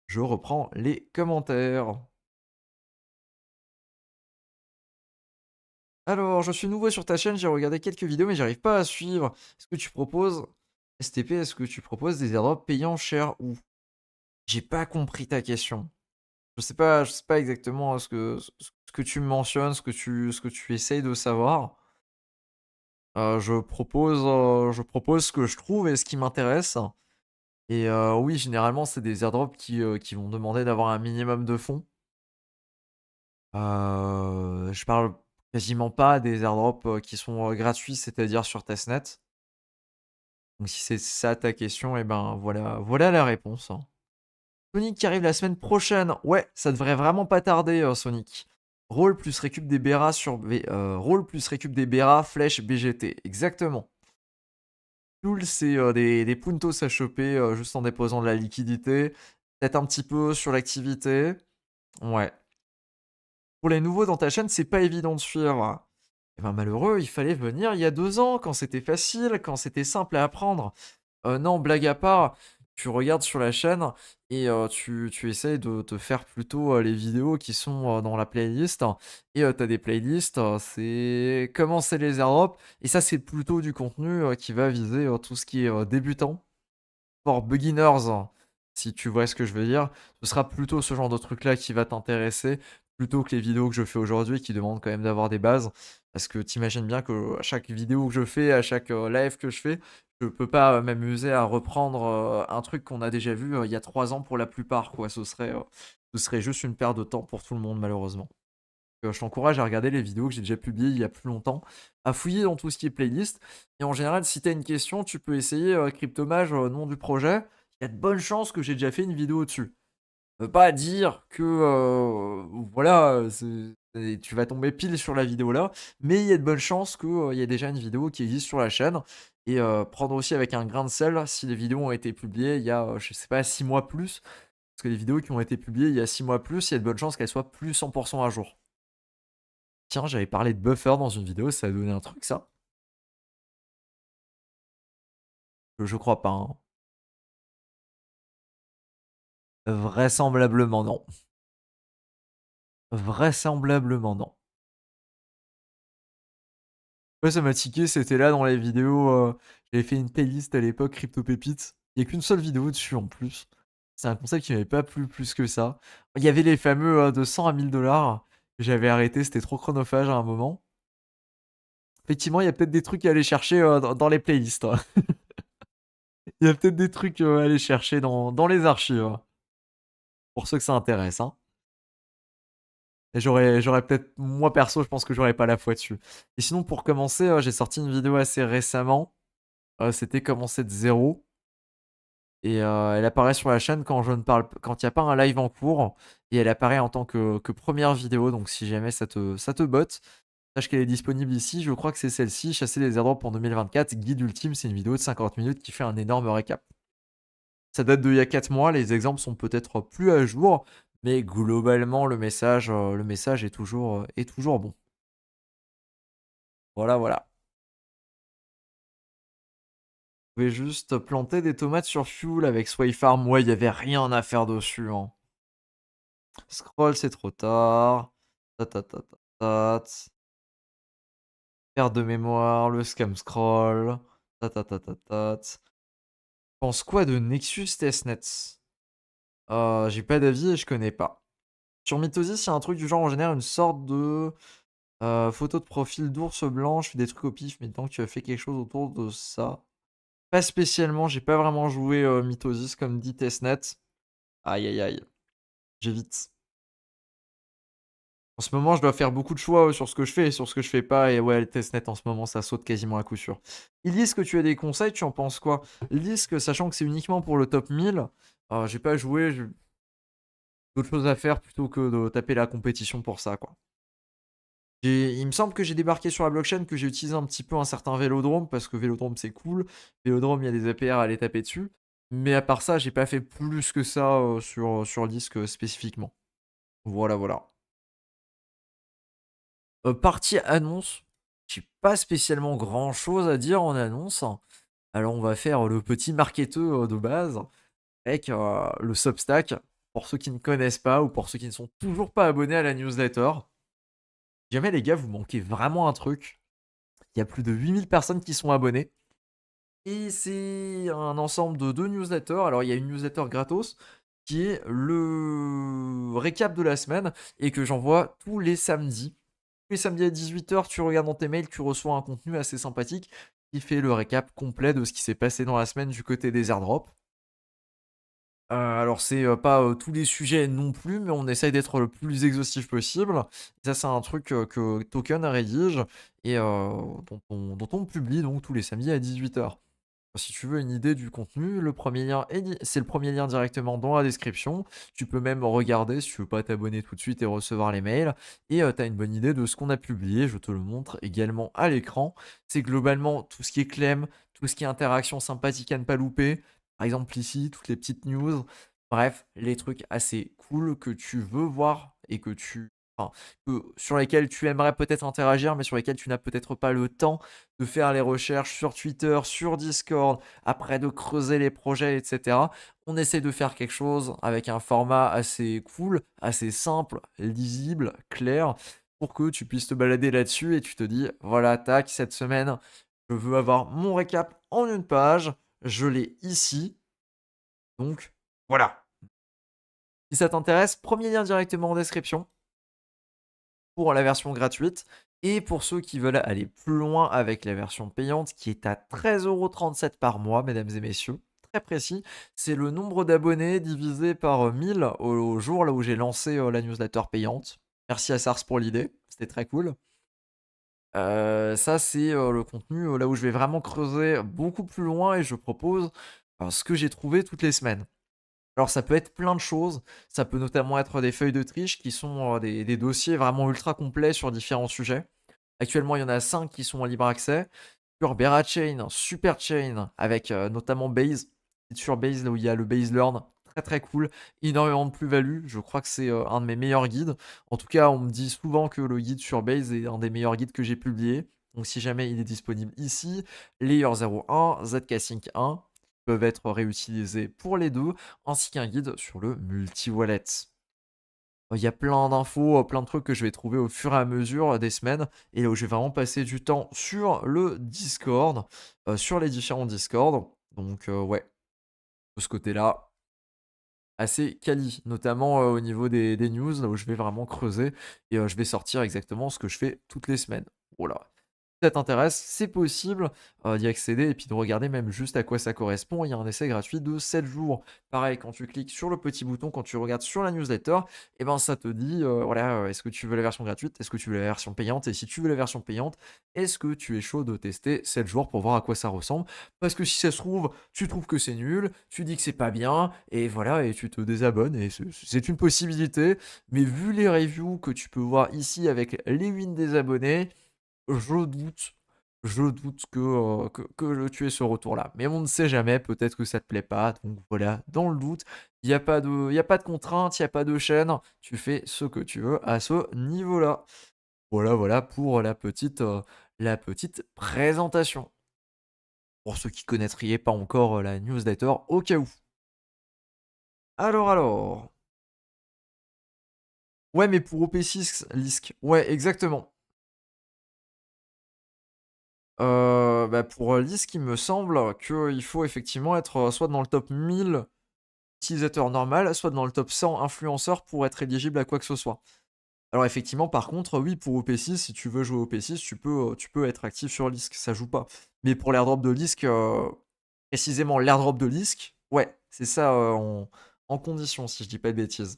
Speaker 1: Je reprends les commentaires. Alors, je suis nouveau sur ta chaîne, j'ai regardé quelques vidéos mais j'arrive pas à suivre. Est-ce que tu proposes STP, est-ce que tu proposes des airdrops payants chers ou? J'ai pas compris ta question. Je sais pas exactement ce que tu mentionnes, ce que tu essayes de savoir. Je propose ce que je trouve et ce qui m'intéresse. Et oui, généralement, c'est des airdrops qui vont demander d'avoir un minimum de fonds. Je parle quasiment pas des airdrops qui sont gratuits, c'est-à-dire sur testnet. Donc si c'est ça ta question, et ben voilà la réponse, hein. Sonic qui arrive la semaine prochaine. Ouais, ça devrait vraiment pas tarder, Sonic. Roll plus récup des Beras Roll plus récup des Beras, flèche BGT. Exactement. Fuel, c'est des puntos à choper juste en déposant de la liquidité. Peut-être un petit peu sur l'activité. Ouais. Pour les nouveaux dans ta chaîne, c'est pas évident de suivre. Et ben malheureux, il fallait venir il y a 2 ans, quand c'était facile, quand c'était simple à apprendre. Non, blague à part, tu regardes sur la chaîne et tu essayes de te faire plutôt les vidéos qui sont dans la playlist. Et tu as des playlists, c'est commencer les airdrops. Et ça, c'est plutôt du contenu qui va viser tout ce qui est débutant. For beginners, si tu vois ce que je veux dire, ce sera plutôt ce genre de truc-là qui va t'intéresser plutôt que les vidéos que je fais aujourd'hui qui demandent quand même d'avoir des bases. Parce que tu imagines bien qu'à chaque vidéo que je fais, à chaque, live que je fais, je peux pas, m'amuser à reprendre, un truc qu'on a déjà vu, il y a 3 ans pour la plupart, quoi. Ce serait juste une perte de temps pour tout le monde malheureusement. Je t'encourage à regarder les vidéos que j'ai déjà publiées il y a plus longtemps, à fouiller dans tout ce qui est playlist et en général, si tu as une question, tu peux essayer, Cryptomage, nom du projet. Il y a de bonnes chances que j'ai déjà fait une vidéo dessus. Ça veut pas dire que, voilà, tu vas tomber pile sur la vidéo là, mais il y a de bonnes chances qu'il y ait déjà une vidéo qui existe sur la chaîne et prendre aussi avec un grain de sel si les vidéos ont été publiées il y a, je sais pas 6 mois plus, parce que les vidéos qui ont été publiées il y a 6 mois plus, il y a de bonnes chances qu'elles soient plus 100 à jour. Tiens, j'avais parlé de buffer dans une vidéo, ça a donné un truc ça? Je crois pas, hein. Vraisemblablement non. Vraisemblablement non. Ouais, ça m'a tiqué, c'était là dans les vidéos, j'avais fait une playlist à l'époque Crypto Pépites. Il y a qu'une seule vidéo dessus en plus. C'est un concept qui m'avait pas plu plus que ça. Il y avait les fameux, de 100 à 1000 que j'avais arrêté, c'était trop chronophage à un moment. Effectivement, il y a peut-être des trucs à aller chercher, dans les playlists, hein. Il y a peut-être des trucs, à aller chercher dans les archives, hein, pour ceux que ça intéresse, hein. Et j'aurais peut-être moi perso, je pense que j'aurais pas la foi dessus. Et sinon pour commencer, j'ai sorti une vidéo assez récemment, c'était commencer de zéro et elle apparaît sur la chaîne quand je ne parle quand il y a pas un live en cours et elle apparaît en tant que 1re vidéo donc si jamais ça te botte, sache qu'elle est disponible ici, je crois que c'est celle-ci, chasser les airdrops en 2024, guide ultime, c'est une vidéo de 50 minutes qui fait un énorme récap. Ça date d'il y a 4 mois, les exemples sont peut-être plus à jour, mais globalement le message est toujours bon. Voilà, voilà. Je pouvais juste planter des tomates sur Fuel avec Sway Farm. Ouais, il y avait rien à faire dessus, hein. Scroll, c'est trop tard. Tat. Perte de mémoire, le scam scroll. Tat. Pense quoi de Nexus Testnet? J'ai pas d'avis et je connais pas. Sur Mythosis, il y a un truc du genre en général une sorte de photo de profil d'ours blanche, des trucs au pif, mais tant que tu as fait quelque chose autour de ça. Pas spécialement, j'ai pas vraiment joué Mythosis comme dit Testnet. Aïe aïe aïe, j'évite. En ce moment, je dois faire beaucoup de choix sur ce que je fais et sur ce que je fais pas. Et ouais, le testnet en ce moment, ça saute quasiment à coup sûr. Ilis, que tu as des conseils, tu en penses quoi? Lisk, sachant que c'est uniquement pour le top 1000, j'ai pas joué, j'ai d'autres choses à faire plutôt que de taper la compétition pour ça, quoi. Il me semble que j'ai débarqué sur la blockchain, que j'ai utilisé un petit peu un certain Vélodrome, parce que Vélodrome c'est cool. Vélodrome, il y a des APR à aller taper dessus. Mais à part ça, j'ai pas fait plus que ça sur Lisk spécifiquement. Voilà, voilà. Partie annonce, j'ai pas spécialement grand chose à dire en annonce. Alors on va faire le petit marketeux de base avec le Substack. Pour ceux qui ne connaissent pas ou pour ceux qui ne sont toujours pas abonnés à la newsletter. Si jamais les gars vous manquez vraiment un truc, il y a plus de 8000 personnes qui sont abonnées. Et c'est un ensemble de 2 newsletters. Alors il y a une newsletter gratos qui est le récap de la semaine et que j'envoie tous les samedis. Tous les samedis à 18h, tu regardes dans tes mails, tu reçois un contenu assez sympathique qui fait le récap complet de ce qui s'est passé dans la semaine du côté des airdrops. Alors c'est, pas, tous les sujets non plus, mais on essaye d'être le plus exhaustif possible. Ça, c'est un truc, que Token rédige et dont on publie donc tous les samedis à 18h. Si tu veux une idée du contenu, c'est le premier lien directement dans la description. Tu peux même regarder si tu veux pas t'abonner tout de suite et recevoir les mails. Et tu as une bonne idée de ce qu'on a publié. Je te le montre également à l'écran. C'est globalement tout ce qui est clem, tout ce qui est interaction sympathique à ne pas louper. Par exemple ici, toutes les petites news. Bref, les trucs assez cool que tu veux voir et enfin, sur lesquels tu aimerais peut-être interagir, mais sur lesquels tu n'as peut-être pas le temps de faire les recherches sur Twitter, sur Discord, après de creuser les projets, etc. On essaie de faire quelque chose avec un format assez cool, assez simple, lisible, clair, pour que tu puisses te balader là-dessus et tu te dis, voilà, tac, cette semaine, je veux avoir mon récap en une page, je l'ai ici, donc voilà. Si ça t'intéresse, premier lien directement en description. pour la version gratuite. Et pour ceux qui veulent aller plus loin avec la version payante, qui est à 13,37 € par mois, mesdames et messieurs, très précis, c'est le nombre d'abonnés divisé par 1000 au jour là où j'ai lancé la newsletter payante. Merci à Sars pour l'idée, c'était très cool. Ça, c'est le contenu là où je vais vraiment creuser beaucoup plus loin et je propose ce que j'ai trouvé toutes les semaines. Alors ça peut être plein de choses, ça peut notamment être des feuilles de triche qui sont, des dossiers vraiment ultra complets sur différents sujets. Actuellement, il y en a 5 qui sont en libre accès. Sur Berachain, Superchain avec, notamment Base. Sur Base, là où il y a le Base Learn, très, très cool, énormément de plus-value. Je crois que c'est, un de mes meilleurs guides. En tout cas, on me dit souvent que le guide sur Base est un des meilleurs guides que j'ai publié. Donc si jamais il est disponible ici, Layer 01, ZK-Sync 1 peuvent être réutilisés pour les deux, ainsi qu'un guide sur le multi-wallet. Il y a plein d'infos, plein de trucs que je vais trouver au fur et à mesure des semaines et là où je vais vraiment passer du temps sur le Discord, sur les différents Discord. Donc ouais, de ce côté-là, assez quali, notamment, au niveau des news, là où je vais vraiment creuser et je vais sortir exactement ce que je fais toutes les semaines. Voilà. Ça t'intéresse, c'est possible, d'y accéder et puis de regarder même juste à quoi ça correspond. Il y a un essai gratuit de 7 jours. Pareil, quand tu cliques sur le petit bouton, quand tu regardes sur la newsletter, et ben, ça te dit, voilà, est-ce que tu veux la version gratuite? Est-ce que tu veux la version payante? Et si tu veux la version payante, est-ce que tu es chaud de tester 7 jours pour voir à quoi ça ressemble? Parce que si ça se trouve, tu trouves que c'est nul, tu dis que c'est pas bien et voilà et tu te désabonnes et c'est une possibilité. Mais vu les reviews que tu peux voir ici avec les wins des abonnés, je doute, je doute tu aies ce retour-là. Mais on ne sait jamais, peut-être que ça te plaît pas. Donc voilà, dans le doute, il y a pas de contrainte, il y a pas de chaîne. Tu fais ce que tu veux à ce niveau-là. Voilà, voilà pour la petite présentation. Pour ceux qui connaîtraient pas encore la newsletter, au cas où. Alors. Ouais, mais pour OP6, Lisk. Ouais, exactement. Bah, pour Lisk, il me semble qu'il faut effectivement être soit dans le top 1000 utilisateurs normal, soit dans le top 100 influenceurs pour être éligible à quoi que ce soit. Alors effectivement, par contre, oui, pour OP6, si tu veux jouer au OP6, tu peux être actif sur Lisk, ça joue pas. Mais pour l'airdrop de Lisk, précisément l'airdrop de Lisk, ouais, c'est ça en condition, si je dis pas de bêtises.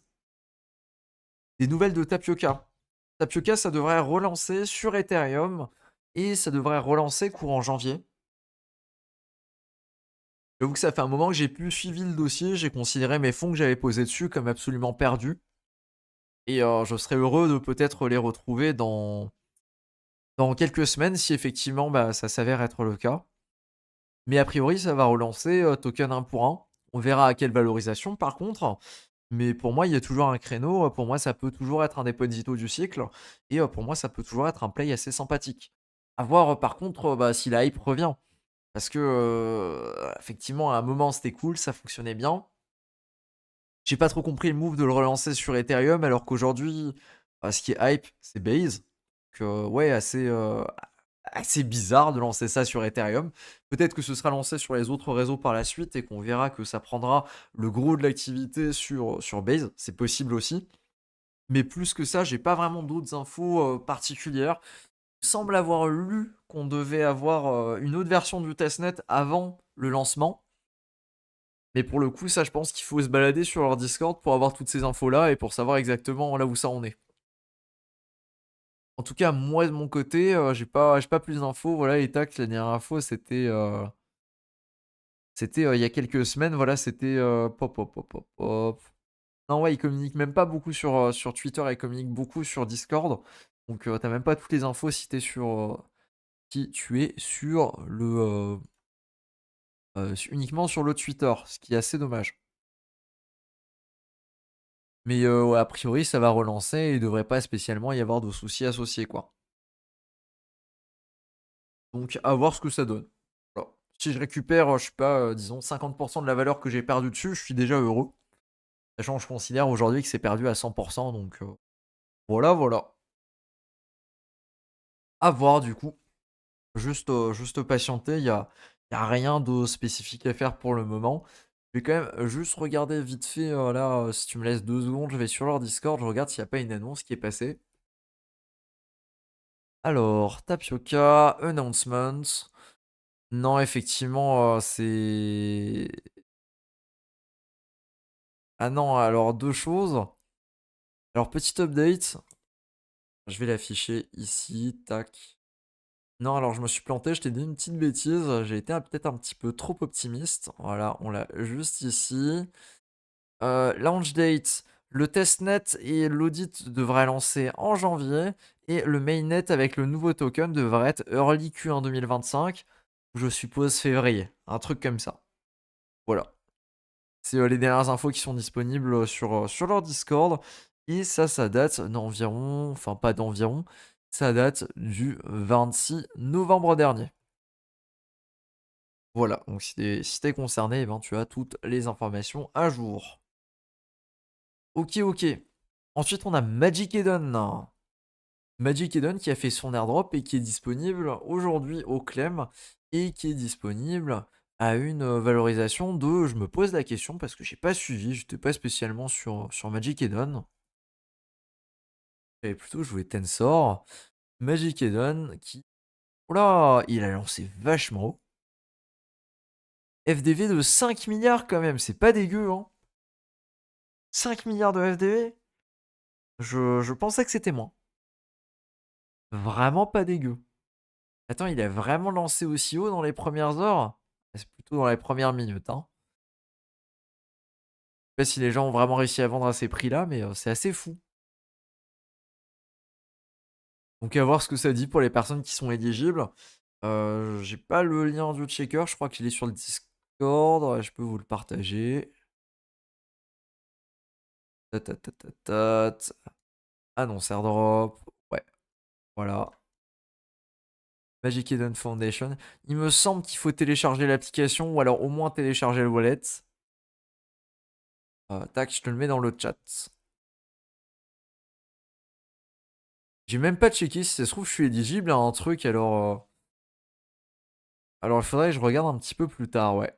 Speaker 1: Des nouvelles de Tapioca. Tapioca, ça devrait relancer sur Ethereum et ça devrait relancer courant janvier. J'avoue que ça fait un moment que j'ai plus suivi le dossier, j'ai considéré mes fonds que j'avais posés dessus comme absolument perdus. Et je serais heureux de peut-être les retrouver dans quelques semaines si effectivement bah, ça s'avère être le cas. Mais a priori, ça va relancer token 1 pour 1. On verra à quelle valorisation par contre. Mais pour moi, il y a toujours un créneau. Pour moi, ça peut toujours être un deposito du cycle. Et pour moi, ça peut toujours être un play assez sympathique. À voir par contre bah, si la hype revient. Parce que effectivement, à un moment, c'était cool, ça fonctionnait bien. J'ai pas trop compris le move de le relancer sur Ethereum alors qu'aujourd'hui, ce qui est hype, c'est Base. Donc, ouais, assez bizarre de lancer ça sur Ethereum. Peut-être que ce sera lancé sur les autres réseaux par la suite et qu'on verra que ça prendra le gros de l'activité sur Base. C'est possible aussi. Mais plus que ça, j'ai pas vraiment d'autres infos particulières. Il semble avoir lu qu'on devait avoir une autre version du testnet avant le lancement. Mais pour le coup, ça, je pense qu'il faut se balader sur leur Discord pour avoir toutes ces infos-là et pour savoir exactement là où ça en est. En tout cas, moi, de mon côté, j'ai pas plus d'infos. Voilà, les taxes, la dernière info, c'était il y a quelques semaines. Voilà, c'était pop, pop, pop, pop, pop. Non, ouais, ils communiquent même pas beaucoup sur Twitter, ils communiquent beaucoup sur Discord. Donc, t'as même pas toutes les infos si si tu es sur uniquement sur le Twitter, ce qui est assez dommage. Mais ouais, a priori, ça va relancer et il devrait pas spécialement y avoir de soucis associés, quoi. Donc, à voir ce que ça donne. Voilà. Si je récupère, je sais pas, disons 50% de la valeur que j'ai perdue dessus, je suis déjà heureux. Sachant que je considère aujourd'hui que c'est perdu à 100%, donc voilà, voilà. À voir du coup. Juste patienter, y a rien de spécifique à faire pour le moment. Je vais quand même juste regarder vite fait, là, si tu me laisses 2 secondes, je vais sur leur Discord, je regarde s'il n'y a pas une annonce qui est passée. Alors, Tapioca, announcement. Non, effectivement, c'est... Ah non, alors deux choses. Alors, petit update. Je vais l'afficher ici, tac. Non, alors je me suis planté, je t'ai dit une petite bêtise. J'ai été peut-être un petit peu trop optimiste. Voilà, on l'a juste ici. Launch date. Le testnet et l'audit devraient lancer en janvier. Et le mainnet avec le nouveau token devrait être early Q1 2025. Je suppose février. Un truc comme ça. Voilà. C'est les dernières infos qui sont disponibles sur leur Discord. Et ça date d'environ, enfin pas d'environ, ça date du 26 novembre dernier. Voilà, donc si t'es concerné, eh ben, tu as toutes les informations à jour. Ok. Ensuite, on a Magic Eden. Magic Eden qui a fait son airdrop et qui est disponible aujourd'hui au Clem et qui est disponible à une valorisation de... Je me pose la question parce que j'ai pas suivi, j'étais pas spécialement sur Magic Eden. J'avais plutôt joué Tensor. Magic Eden qui... Oula, il a lancé vachement haut. FDV de 5 milliards quand même, c'est pas dégueu, hein. 5 milliards de FDV? Je pensais que c'était moins. Vraiment pas dégueu. Attends, il a vraiment lancé aussi haut dans les premières heures? C'est plutôt dans les premières minutes, hein. Je sais pas si les gens ont vraiment réussi à vendre à ces prix-là, mais c'est assez fou. Donc à voir ce que ça dit pour les personnes qui sont éligibles. J'ai pas le lien du checker, je crois qu'il est sur le Discord. Ouais, je peux vous le partager. Tat. Annonce airdrop. Ouais, voilà. Magic Eden Foundation. Il me semble qu'il faut télécharger l'application ou alors au moins télécharger le wallet. Tac, je te le mets dans le chat. J'ai même pas checké si ça se trouve je suis éligible à un truc alors il faudrait que je regarde un petit peu plus tard, ouais.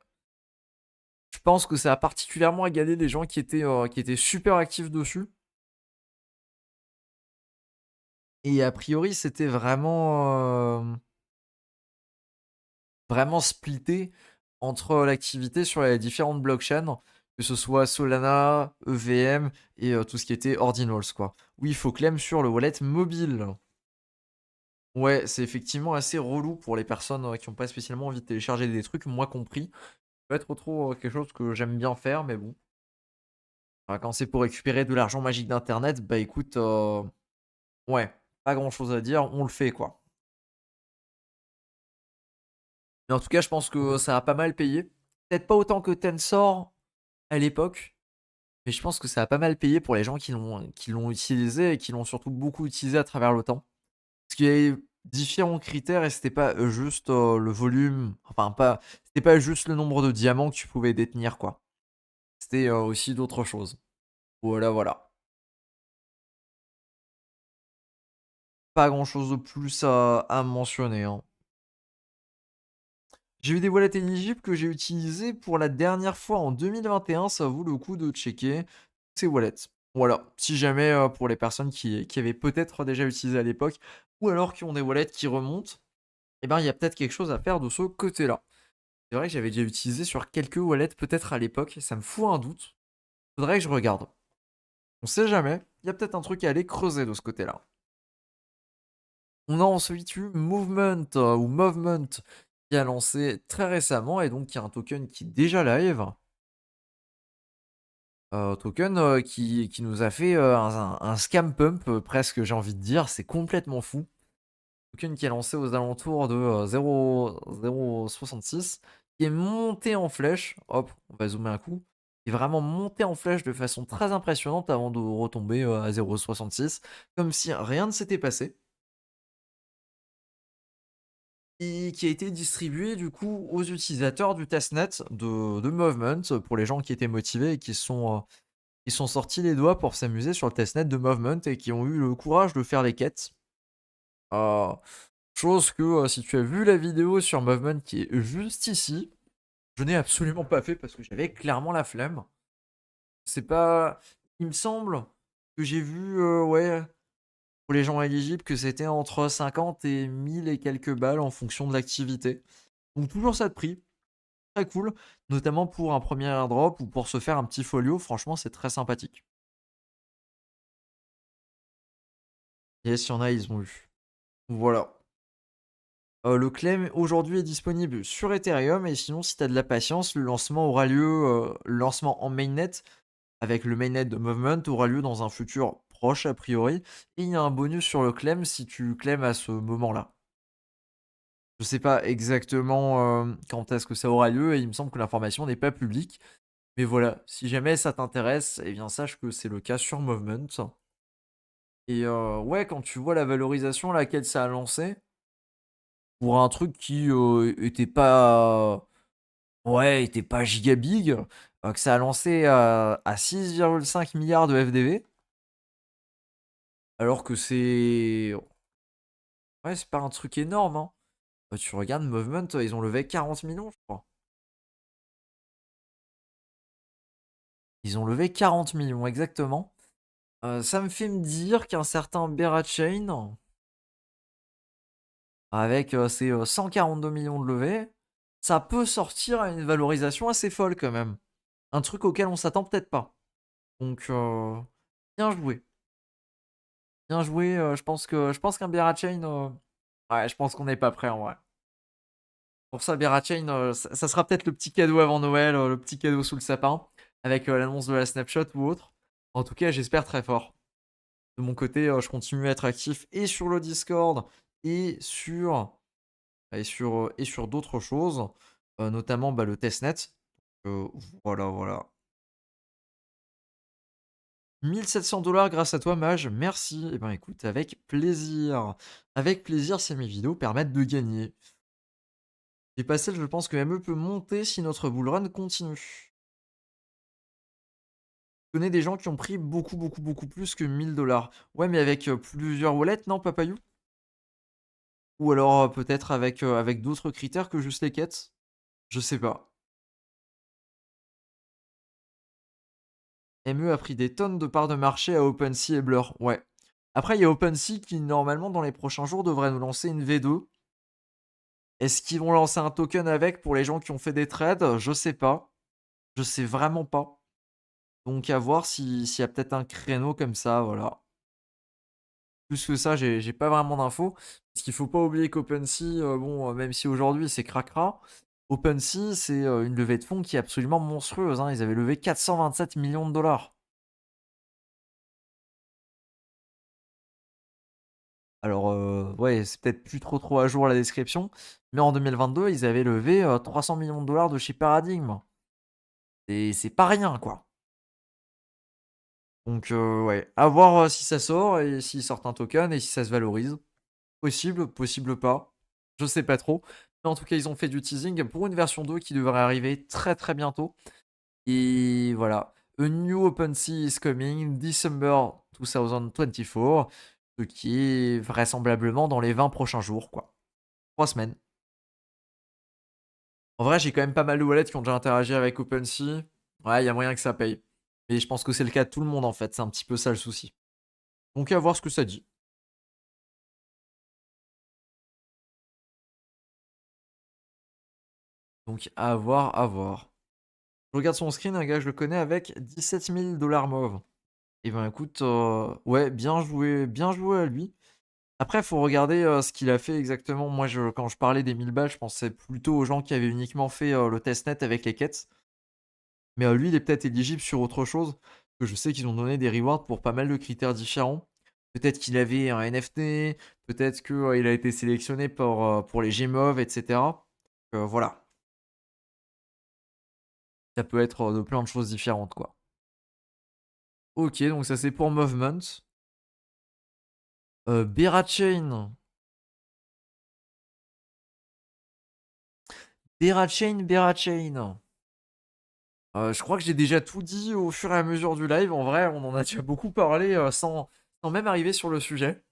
Speaker 1: Je pense que ça a particulièrement égalé les gens qui étaient super actifs dessus. Et a priori, c'était vraiment splitté entre l'activité sur les différentes blockchains, que ce soit Solana, EVM et tout ce qui était Ordinals, quoi. Oui, il faut claim sur le wallet mobile. Ouais, c'est effectivement assez relou pour les personnes qui n'ont pas spécialement envie de télécharger des trucs, moi compris. Ça peut être trop quelque chose que j'aime bien faire, mais bon. Quand c'est pour récupérer de l'argent magique d'Internet, bah écoute, ouais, pas grand-chose à dire, on le fait, quoi. Mais en tout cas, je pense que ça a pas mal payé. Peut-être pas autant que Tensor à l'époque, mais je pense que ça a pas mal payé pour les gens qui l'ont utilisé et qui l'ont surtout beaucoup utilisé à travers le temps. Parce qu'il y avait différents critères et c'était pas juste le volume, enfin pas, c'était pas juste le nombre de diamants que tu pouvais détenir, quoi. C'était aussi d'autres choses. Voilà. Pas grand chose de plus à mentionner, hein. J'ai eu des wallets éligibles que j'ai utilisés pour la dernière fois en 2021. Ça vaut le coup de checker ces wallets. Voilà, si jamais pour les personnes qui avaient peut-être déjà utilisé à l'époque, ou alors qui ont des wallets qui remontent, eh ben il y a peut-être quelque chose à faire de ce côté-là. C'est vrai que j'avais déjà utilisé sur quelques wallets peut-être à l'époque, ça me fout un doute. Faudrait que je regarde. On sait jamais, il y a peut-être un truc à aller creuser de ce côté-là. On a ensuite eu Movement ou Movement qui a lancé très récemment et donc qui a un token qui est déjà live. Token qui nous a fait un scam pump presque, j'ai envie de dire, c'est complètement fou. Token qui est lancé aux alentours de 0,066, qui est monté en flèche. Hop, on va zoomer un coup. Qui est vraiment monté en flèche de façon très impressionnante avant de retomber à 0,66, comme si rien ne s'était passé. Et qui a été distribué du coup aux utilisateurs du testnet de Movement pour les gens qui étaient motivés et qui sont sortis les doigts pour s'amuser sur le testnet de Movement et qui ont eu le courage de faire les quêtes. Euh, Chose que si tu as vu la vidéo sur Movement qui est juste ici, je n'ai absolument pas fait parce que j'avais clairement la flemme. C'est pas. Il me semble que j'ai vu, ouais. pour les gens éligibles que c'était entre 50 et 1000 et quelques balles en fonction de l'activité. Donc toujours ça de prix, très cool, notamment pour un premier airdrop ou pour se faire un petit folio, franchement c'est très sympathique. Yes, il y en a, ils ont eu. Voilà. Le claim aujourd'hui est disponible sur Ethereum et sinon si tu as de la patience, le lancement aura lieu, le lancement en mainnet avec le mainnet de Movement aura lieu dans un futur proche a priori et il y a un bonus sur le claim si tu claims à ce moment-là. Je sais pas exactement, quand est-ce que ça aura lieu et il me semble que l'information n'est pas publique. Mais voilà, si jamais ça t'intéresse, eh bien sache que c'est le cas sur Movement. Et ouais, quand tu vois la valorisation à laquelle ça a lancé, pour un truc qui, était pas ouais, était pas giga big, que ça a lancé à 6,5 milliards de FDV, alors que c'est ouais, c'est pas un truc énorme, hein. Tu regardes Movement, ils ont levé 40 millions, je crois. Ils ont levé 40 millions exactement. Ça me fait me dire qu'un certain Berachain, avec ses 142 millions de levées, ça peut sortir à une valorisation assez folle quand même. Un truc auquel on s'attend peut-être pas. Donc, bien joué. Bien joué. Je pense qu'un Berachain, ouais, je pense qu'on n'est pas prêt en vrai. Pour ça, Berachain, ça sera peut-être le petit cadeau avant Noël, le petit cadeau sous le sapin, avec l'annonce de la snapshot ou autre. En tout cas, j'espère très fort. De mon côté, je continue à être actif et sur le Discord et sur d'autres choses, notamment bah, le testnet. Euh, voilà, voilà. 1 700 $ grâce à toi, Mage. Merci. Eh ben écoute, avec plaisir. Avec plaisir, si mes vidéos permettent de gagner. Et pas celle, je pense que ME peut monter si notre bullrun continue. Je connais des gens qui ont pris beaucoup, beaucoup, beaucoup plus que 1 000 $. Ouais, mais avec plusieurs wallets, non, Papayou? Ou alors peut-être avec d'autres critères que juste les quêtes? Je sais pas. ME a pris des tonnes de parts de marché à OpenSea et Blur. Ouais. Après, il y a OpenSea qui, normalement, dans les prochains jours, devrait nous lancer une V2. Est-ce qu'ils vont lancer un token avec pour les gens qui ont fait des trades? Je sais pas. Je sais vraiment pas. Donc, à voir s'il y a peut-être un créneau comme ça, voilà. Plus que ça, j'ai pas vraiment d'infos. Parce qu'il faut pas oublier qu'OpenSea, bon, même si aujourd'hui c'est cracra, OpenSea, c'est une levée de fonds qui est absolument monstrueuse, hein. Ils avaient levé 427 millions de dollars. Alors, ouais, c'est peut-être plus trop à jour la description, mais en 2022, ils avaient levé 300 millions de dollars de chez Paradigm. Et c'est pas rien, quoi. Donc, ouais, à voir si ça sort et s'ils sortent un token et si ça se valorise. Possible, possible pas. Je sais pas trop. Mais en tout cas, ils ont fait du teasing pour une version 2 qui devrait arriver très bientôt. Et voilà. A new OpenSea is coming December 2024. Ce qui est vraisemblablement dans les 20 prochains jours, quoi. 3 semaines. En vrai, j'ai quand même pas mal de wallets qui ont déjà interagi avec OpenSea. Ouais, il y a moyen que ça paye. Mais je pense que c'est le cas de tout le monde en fait. C'est un petit peu ça le souci. Donc à voir ce que ça dit. Donc à voir, à voir. Je regarde son screen, un gars, je le connais avec 17 000 $ mauve. Et ben écoute, ouais, bien joué à lui. Après, il faut regarder ce qu'il a fait exactement. Moi, quand je parlais des 1000 balles, je pensais plutôt aux gens qui avaient uniquement fait le testnet avec les quêtes. Mais lui, il est peut-être éligible sur autre chose. Parce que je sais qu'ils ont donné des rewards pour pas mal de critères différents. Peut-être qu'il avait un NFT, peut-être qu'il a été sélectionné pour les Gmov, etc. Voilà, ça peut être de plein de choses différentes, quoi. Ok, donc ça c'est pour Movement. Berachain. Berachain. Je crois que j'ai déjà tout dit au fur et à mesure du live. En vrai, on en a déjà beaucoup parlé sans même arriver sur le sujet.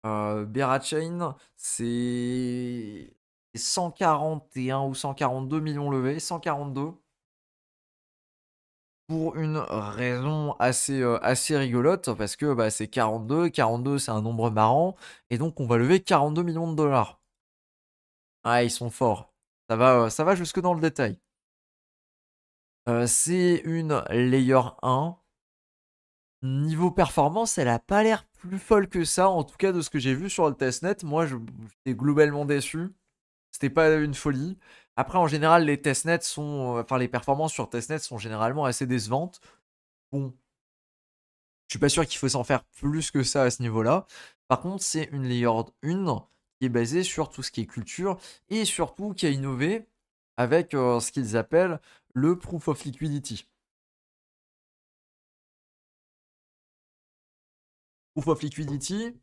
Speaker 1: Berachain, c'est 141 ou 142 millions levés. 142. Pour une raison assez rigolote parce que, bah, c'est 42, 42 c'est un nombre marrant et donc on va lever 42 millions de dollars. Ah, ils sont forts. Ça va jusque dans le détail. C'est une Layer 1. Niveau performance, elle a pas l'air plus folle que ça, en tout cas de ce que j'ai vu sur le testnet. Moi, j'étais globalement déçu. C'était pas une folie. Après, en général, les testnets sont, enfin, les performances sur testnet sont généralement assez décevantes. Bon, je suis pas sûr qu'il faut s'en faire plus que ça à ce niveau-là. Par contre, c'est une layer 1 qui est basée sur tout ce qui est culture et surtout qui a innové avec ce qu'ils appellent le proof of liquidity. Proof of liquidity,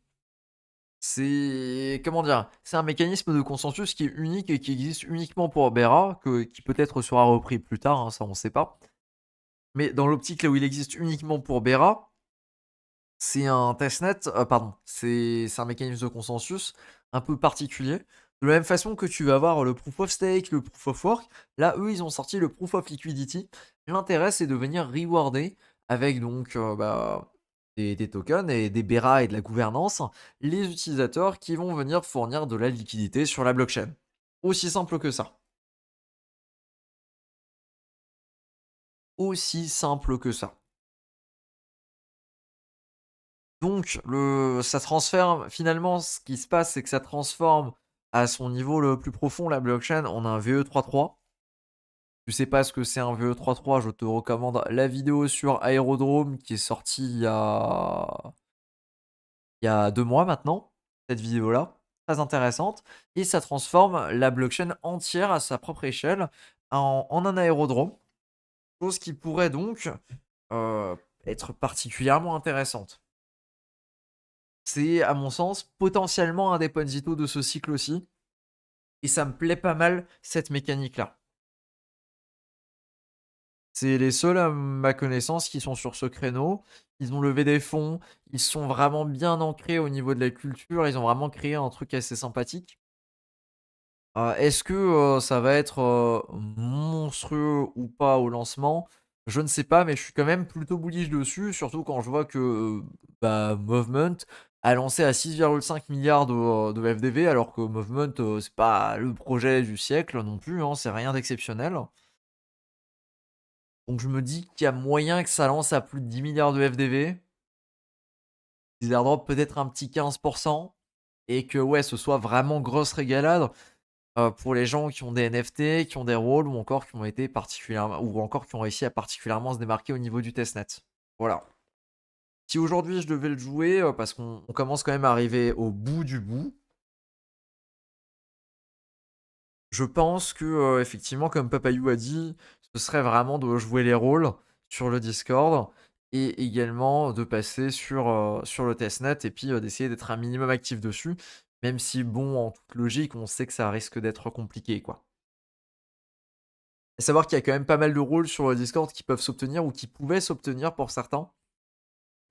Speaker 1: c'est comment dire? C'est un mécanisme de consensus qui est unique et qui existe uniquement pour Bera, qui peut-être sera repris plus tard, hein, ça on sait pas. Mais dans l'optique là où il existe uniquement pour Bera, c'est un testnet, pardon, c'est un mécanisme de consensus un peu particulier. De la même façon que tu vas avoir le proof of stake, le proof of work, là eux ils ont sorti le proof of liquidity. L'intérêt c'est de venir rewarder avec donc bah, des tokens et des BERA et de la gouvernance, les utilisateurs qui vont venir fournir de la liquidité sur la blockchain. Aussi simple que ça. Aussi simple que ça. Donc ça transfère finalement ce qui se passe, c'est que ça transforme à son niveau le plus profond la blockchain en un VE33. Tu sais pas ce que c'est un VE33, je te recommande la vidéo sur Aérodrome qui est sortie il y a 2 mois maintenant, cette vidéo-là, très intéressante et ça transforme la blockchain entière à sa propre échelle en un aérodrome, chose qui pourrait donc, être particulièrement intéressante. C'est, à mon sens, potentiellement un des Ponzito de ce cycle aussi. Et ça me plaît pas mal, cette mécanique-là. C'est les seuls, à ma connaissance, qui sont sur ce créneau. Ils ont levé des fonds, ils sont vraiment bien ancrés au niveau de la culture, ils ont vraiment créé un truc assez sympathique. Est-ce que ça va être monstrueux ou pas au lancement? Je ne sais pas, mais je suis quand même plutôt bullish dessus, surtout quand je vois que bah, Movement a lancé à 6,5 milliards de FDV, alors que Movement, c'est pas le projet du siècle non plus, hein, c'est rien d'exceptionnel. Donc je me dis qu'il y a moyen que ça lance à plus de 10 milliards de FDV, qu'ils airdrop peut-être un petit 15%, et que ouais, ce soit vraiment grosse régalade. Pour les gens qui ont des NFT, qui ont des rôles ou encore qui ont été particulièrement ou encore qui ont réussi à particulièrement se démarquer au niveau du testnet. Voilà. Si aujourd'hui je devais le jouer, parce qu'on commence quand même à arriver au bout du bout, je pense que, effectivement, comme Papayou a dit, ce serait vraiment de jouer les rôles sur le Discord et également de passer sur le testnet et puis, d'essayer d'être un minimum actif dessus, même si bon, en toute logique, on sait que ça risque d'être compliqué, quoi. À savoir qu'il y a quand même pas mal de rôles sur le Discord qui peuvent s'obtenir ou qui pouvaient s'obtenir pour certains.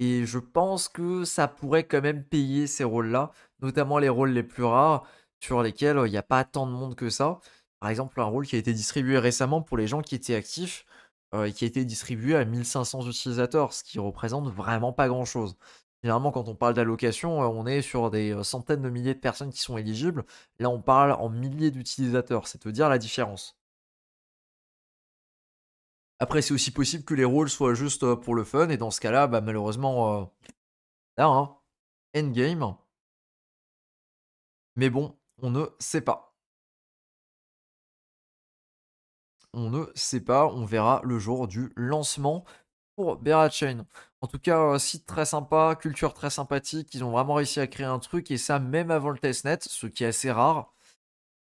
Speaker 1: Et je pense que ça pourrait quand même payer ces rôles-là, notamment les rôles les plus rares, sur lesquels il n'y a pas tant de monde que ça. Par exemple, un rôle qui a été distribué récemment pour les gens qui étaient actifs, et qui a été distribué à 1500 utilisateurs, ce qui représente vraiment pas grand-chose. Généralement, quand on parle d'allocation, on est sur des centaines de milliers de personnes qui sont éligibles. Là, on parle en milliers d'utilisateurs, c'est te dire la différence. Après, c'est aussi possible que les rôles soient juste pour le fun, et dans ce cas-là, bah, malheureusement, là, hein, endgame. Mais bon, on ne sait pas. On ne sait pas, on verra le jour du lancement pour Berachain. En tout cas, site très sympa, culture très sympathique, ils ont vraiment réussi à créer un truc, et ça même avant le testnet, ce qui est assez rare.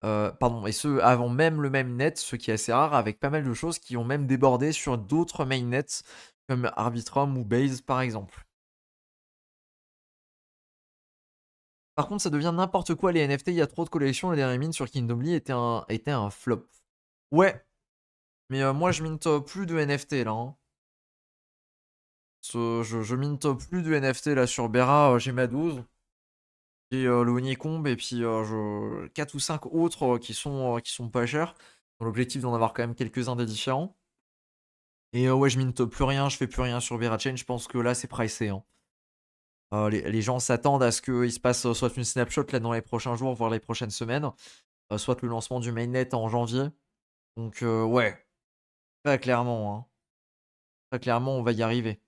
Speaker 1: Pardon, et ce avant même le mainnet, ce qui est assez rare, avec pas mal de choses qui ont même débordé sur d'autres mainnets, comme Arbitrum ou Base par exemple. Par contre, ça devient n'importe quoi les NFT, il y a trop de collections et les remines sur Kingdomly étaient un flop. Ouais, mais moi je mint plus de NFT là, hein. Je mint plus de NFT là sur Bera, j'ai ma 12. J'ai le Honeycomb et puis 4 ou 5 autres qui sont pas chers. Dans l'objectif d'en avoir quand même quelques-uns des différents. Et ouais, je minte plus rien, je fais plus rien sur VeRaChain. Je pense que là, c'est pricé, hein. Les gens s'attendent à ce qu'il se passe, soit une snapshot là dans les prochains jours, voire les prochaines semaines, soit le lancement du mainnet en janvier. Donc ouais, très clairement, hein. Très clairement, on va y arriver.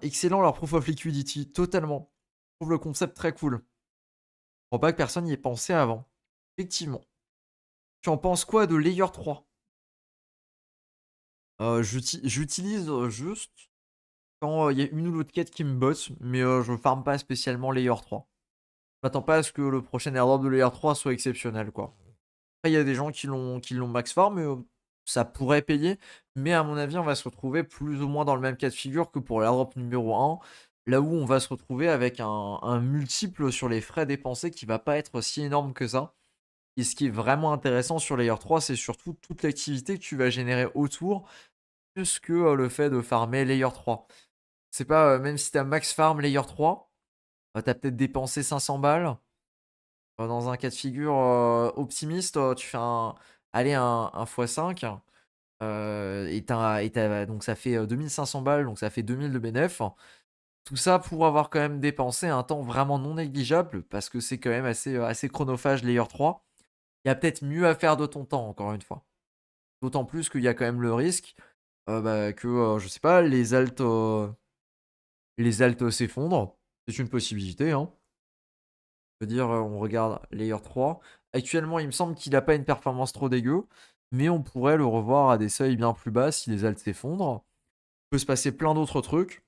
Speaker 1: Excellent leur proof of liquidity, totalement. Je trouve le concept très cool. Je crois pas que personne n'y ait pensé avant. Effectivement. Tu en penses quoi de Layer 3? J'utilise, juste quand, il y a une ou l'autre quête qui me botte, mais je farm pas spécialement Layer 3. Je m'attends pas à ce que le prochain airdrop de Layer 3 soit exceptionnel, quoi. Après, il y a des gens qui l'ont max farm, ça pourrait payer, mais à mon avis, on va se retrouver plus ou moins dans le même cas de figure que pour l'airdrop numéro 1, là où on va se retrouver avec un multiple sur les frais dépensés qui va pas être si énorme que ça. Et ce qui est vraiment intéressant sur Layer 3, c'est surtout toute l'activité que tu vas générer autour, plus que, le fait de farmer Layer 3. C'est pas, même si tu as max farm Layer 3, tu as peut-être dépensé 500 balles. Dans un cas de figure, optimiste, tu fais allez un x5, et donc ça fait, 2 500 balles, donc ça fait 2 000 de bénéf. Tout ça pour avoir quand même dépensé un temps vraiment non négligeable, parce que c'est quand même assez chronophage Layer 3. Il y a peut-être mieux à faire de ton temps, encore une fois. D'autant plus qu'il y a quand même le risque, que, je sais pas, les alts s'effondrent. C'est une possibilité, hein. Je veux dire, on regarde Layer 3. Actuellement, il me semble qu'il a pas une performance trop dégueu, mais on pourrait le revoir à des seuils bien plus bas si les alts s'effondrent. Il peut se passer plein d'autres trucs.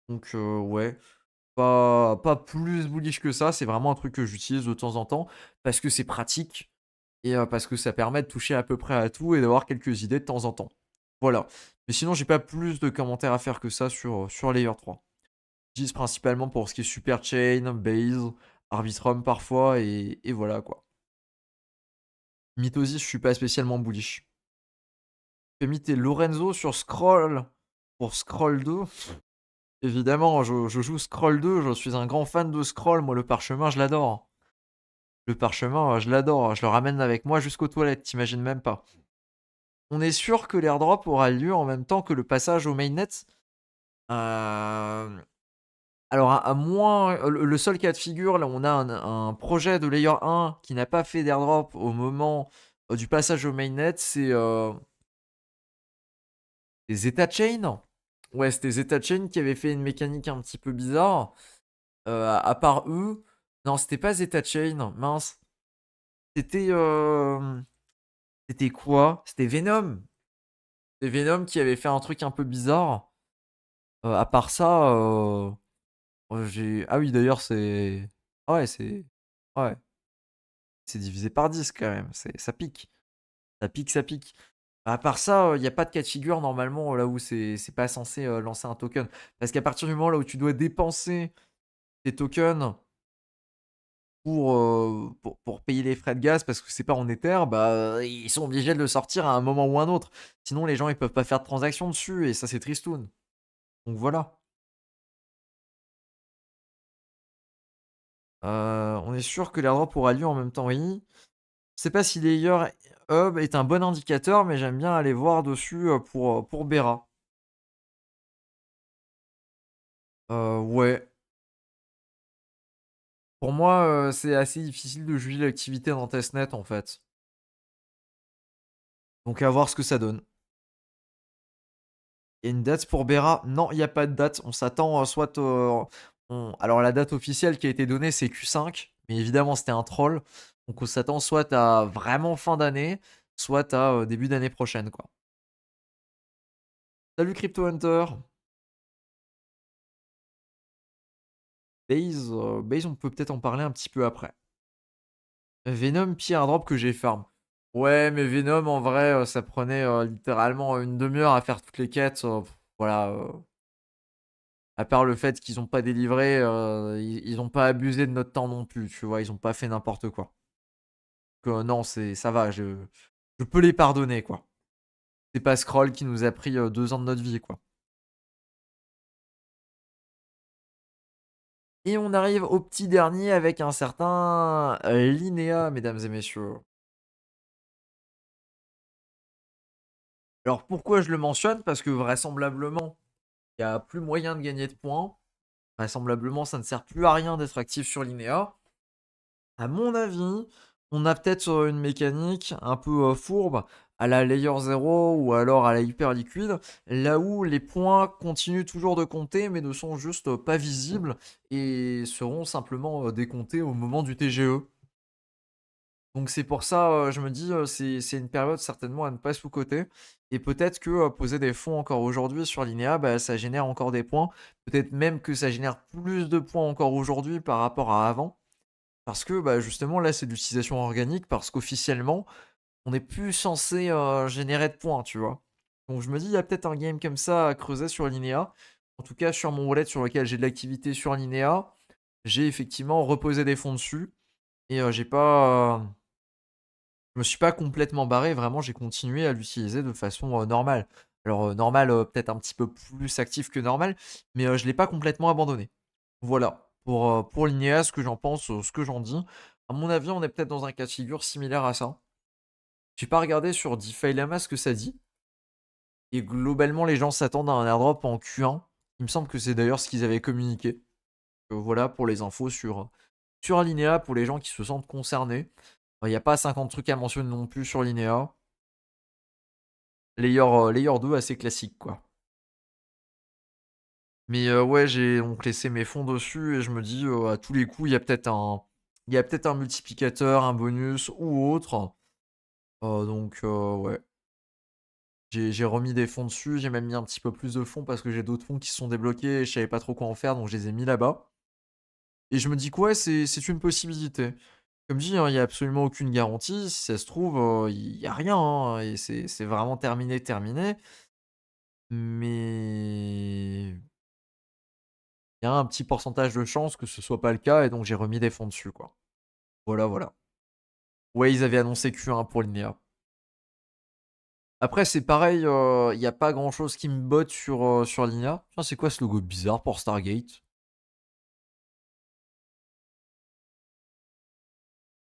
Speaker 1: Donc ouais, pas plus bullish que ça, c'est vraiment un truc que j'utilise de temps en temps parce que c'est pratique et parce que ça permet de toucher à peu près à tout et d'avoir quelques idées de temps en temps. Voilà. Mais sinon, j'ai pas plus de commentaires à faire que ça sur Layer 3. J'utilise principalement pour ce qui est Super Chain, Base, Arbitrum parfois, et voilà quoi. Mitosis, je suis pas spécialement bullish. J'ai mis tes Lorenzo sur Scroll pour Scroll 2. Évidemment, je joue Scroll 2, je suis un grand fan de Scroll, moi le parchemin je l'adore. Le parchemin, je l'adore, je le ramène avec moi jusqu'aux toilettes, t'imagines même pas. On est sûr que l'airdrop aura lieu en même temps que le passage au mainnet. Euh, Alors, à moins, le seul cas de figure, là, on a un projet de Layer 1 qui n'a pas fait d'airdrop au moment du passage au mainnet, c'est les Zeta Chain. Ouais, c'était Zeta Chain qui avait fait une mécanique un petit peu bizarre. À part eux, non, c'était pas Zeta Chain, mince. C'était c'était quoi? C'était Venom. C'était Venom qui avait fait un truc un peu bizarre. À part ça, ah oui, d'ailleurs, c'est. Ah ouais, c'est. Ouais. C'est divisé par 10 quand même, ça pique. Ça pique, ça pique. À part ça, il y a pas de cas de figure normalement là où c'est pas censé, lancer un token. Parce qu'à partir du moment là où tu dois dépenser tes tokens pour payer les frais de gaz parce que c'est pas en Ether, bah, ils sont obligés de le sortir à un moment ou un autre. Sinon les gens ils peuvent pas faire de transactions dessus et ça c'est tristoun. Donc voilà. On est sûr que l'airdrop aura lieu en même temps, oui. Je sais pas si Layer Hub est un bon indicateur, mais j'aime bien aller voir dessus, pour Bera. Ouais. Pour moi, c'est assez difficile de juger l'activité dans testnet, en fait. Donc à voir ce que ça donne. Il y a une date pour Bera? Non, il y a pas de date. On s'attend, soit, alors la date officielle qui a été donnée, c'est Q5, mais évidemment, c'était un troll. Donc on s'attend soit à vraiment fin d'année, soit à, début d'année prochaine, quoi. Salut Crypto Hunter! Base, on peut peut-être en parler un petit peu après. Venom, pire airdrop que j'ai farm. Ouais, mais Venom, en vrai, ça prenait littéralement une demi-heure à faire toutes les quêtes. Voilà. À part le fait qu'ils ont pas délivré, ils ont pas abusé de notre temps non plus, tu vois. Ils ont pas fait n'importe quoi. Donc, non, ça va. Je peux les pardonner, quoi. C'est pas Scroll qui nous a pris 2 ans de notre vie, quoi. Et on arrive au petit dernier avec un certain Linéa, mesdames et messieurs. Alors pourquoi je le mentionne? Parce que vraisemblablement, il y a plus moyen de gagner de points. Vraisemblablement, ça ne sert plus à rien d'être actif sur Linéa. À mon avis, on a peut-être une mécanique un peu fourbe à la Layer 0 ou alors à la Hyper Liquide, là où les points continuent toujours de compter mais ne sont juste pas visibles et seront simplement décomptés au moment du TGE. Donc c'est pour ça, je me dis, c'est une période certainement à ne pas sous-coter et peut-être que, poser des fonds encore aujourd'hui sur Linéa, bah, ça génère encore des points. Peut-être même que ça génère plus de points encore aujourd'hui par rapport à avant. Parce que, bah, justement là, c'est de l'utilisation organique parce qu'officiellement, on n'est plus censé, générer de points, tu vois? Donc je me dis, il y a peut-être un game comme ça à creuser sur Linéa. En tout cas sur mon wallet sur lequel j'ai de l'activité sur Linéa, j'ai effectivement reposé des fonds dessus et j'ai pas, je me suis pas complètement barré, vraiment j'ai continué à l'utiliser de façon, normale. Alors, normale, peut-être un petit peu plus actif que normal, mais, je l'ai pas complètement abandonné. Voilà, pour Linéa, ce que j'en pense, ce que j'en dis. À mon avis, on est peut-être dans un cas de figure similaire à ça. J'ai pas regardé sur DeFi Lama ce que ça dit et globalement, les gens s'attendent à un airdrop en Q1. Il me semble que c'est d'ailleurs ce qu'ils avaient communiqué. Voilà pour les infos sur Linéa, pour les gens qui se sentent concernés. Il y a pas 50 trucs à mentionner non plus sur Linéa. Layer 2 assez classique, quoi. Mais ouais, j'ai donc laissé mes fonds dessus et je me dis, à tous les coups, il y a peut-être un multiplicateur, un bonus ou autre. Donc ouais. J'ai remis des fonds dessus, j'ai même mis un petit peu plus de fonds parce que j'ai d'autres fonds qui se sont débloqués et je savais pas trop quoi en faire, donc je les ai mis là-bas. Et je me dis que ouais, c'est une possibilité. Comme dit, hein, il y a absolument aucune garantie. Si ça se trouve, il y a rien, hein, et c'est vraiment terminé, terminé. Mais il y a un petit pourcentage de chance que ce soit pas le cas et donc j'ai remis des fonds dessus, quoi. Voilà, voilà. Ouais, ils avaient annoncé Q1 pour l'INEA. Après, c'est pareil, il y a pas grand-chose qui me botte sur l'INEA. Tiens, c'est quoi ce logo bizarre pour Stargate?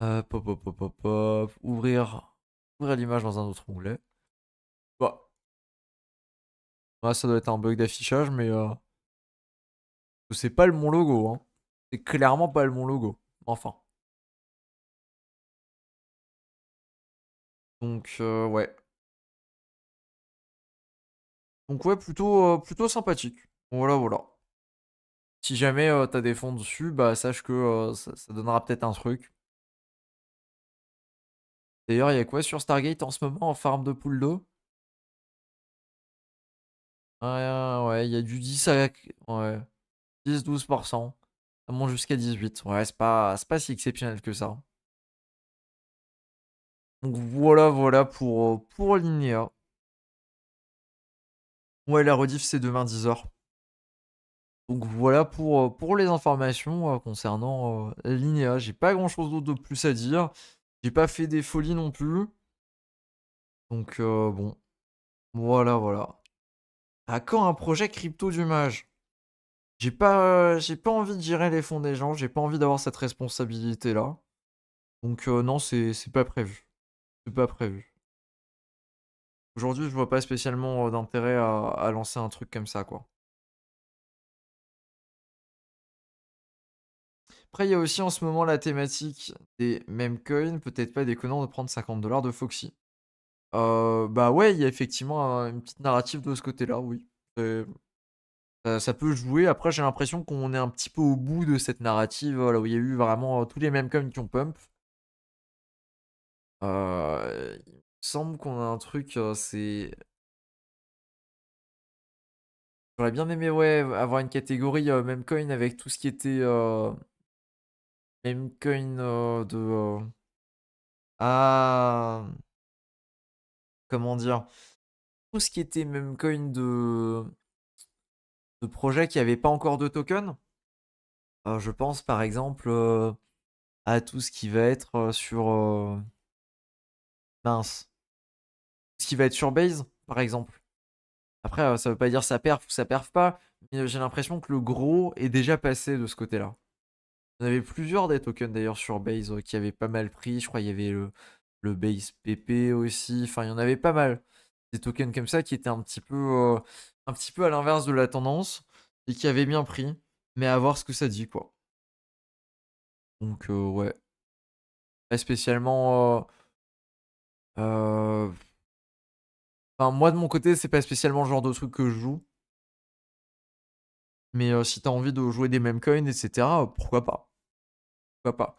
Speaker 1: Hop, hop, hop, hop, hop. Ouvrir l'image dans un autre onglet. Bah, ouais, ça doit être un bug d'affichage, mais c'est pas le mon logo, hein. C'est clairement pas le mon logo. Enfin. Donc, ouais. Donc, ouais, plutôt sympathique. Voilà, voilà. Si jamais t'as des fonds dessus, bah sache que ça donnera peut-être un truc. D'ailleurs, il y a quoi sur Stargate en ce moment en farm de pool d'eau? Ouais, il y a du 10 à. Ouais, 10-12%. Ça monte jusqu'à 18. Ouais, c'est pas si exceptionnel que ça. Donc voilà, voilà pour Linéa. Ouais, la rediff c'est demain 10h. Donc voilà pour les informations concernant Linéa. J'ai pas grand chose d'autre de plus à dire. J'ai pas fait des folies non plus. Donc bon, voilà, voilà. À quand un projet crypto du mage? J'ai pas envie de gérer les fonds des gens, j'ai pas envie d'avoir cette responsabilité-là. Donc non, c'est pas prévu. C'est pas prévu. Aujourd'hui, je vois pas spécialement d'intérêt à lancer un truc comme ça, quoi. Après, il y a aussi en ce moment la thématique des meme coins. Peut-être pas déconnant de prendre 50 $ de Foxy. Bah ouais, il y a effectivement une petite narrative de ce côté-là, oui. Ça peut jouer. Après, j'ai l'impression qu'on est un petit peu au bout de cette narrative, là où il y a eu vraiment tous les meme coins qui ont pump. Il me semble qu'on a un truc, j'aurais bien aimé, ouais, avoir une catégorie meme coin avec tout ce qui était meme coin de. Ah, comment dire? Tout ce qui était meme coin de projets qui n'avaient pas encore de token. Je pense par exemple à tout ce qui va être sur. Mince. Ce qui va être sur base, par exemple. Après, ça veut pas dire ça perf ou ça perf pas, mais j'ai l'impression que le gros est déjà passé de ce côté-là. Il y en avait plusieurs des tokens d'ailleurs sur base qui avaient pas mal pris. Je crois qu'il y avait le base PP aussi. Enfin, il y en avait pas mal. des tokens comme ça qui étaient un petit peu à l'inverse de la tendance et qui avaient bien pris, mais à voir ce que ça dit, quoi. Donc ouais, pas spécialement, heu, enfin moi de mon côté, c'est pas spécialement le genre de truc que je joue, mais si tu as envie de jouer des meme coins et cetera, pourquoi pas? Pourquoi pas?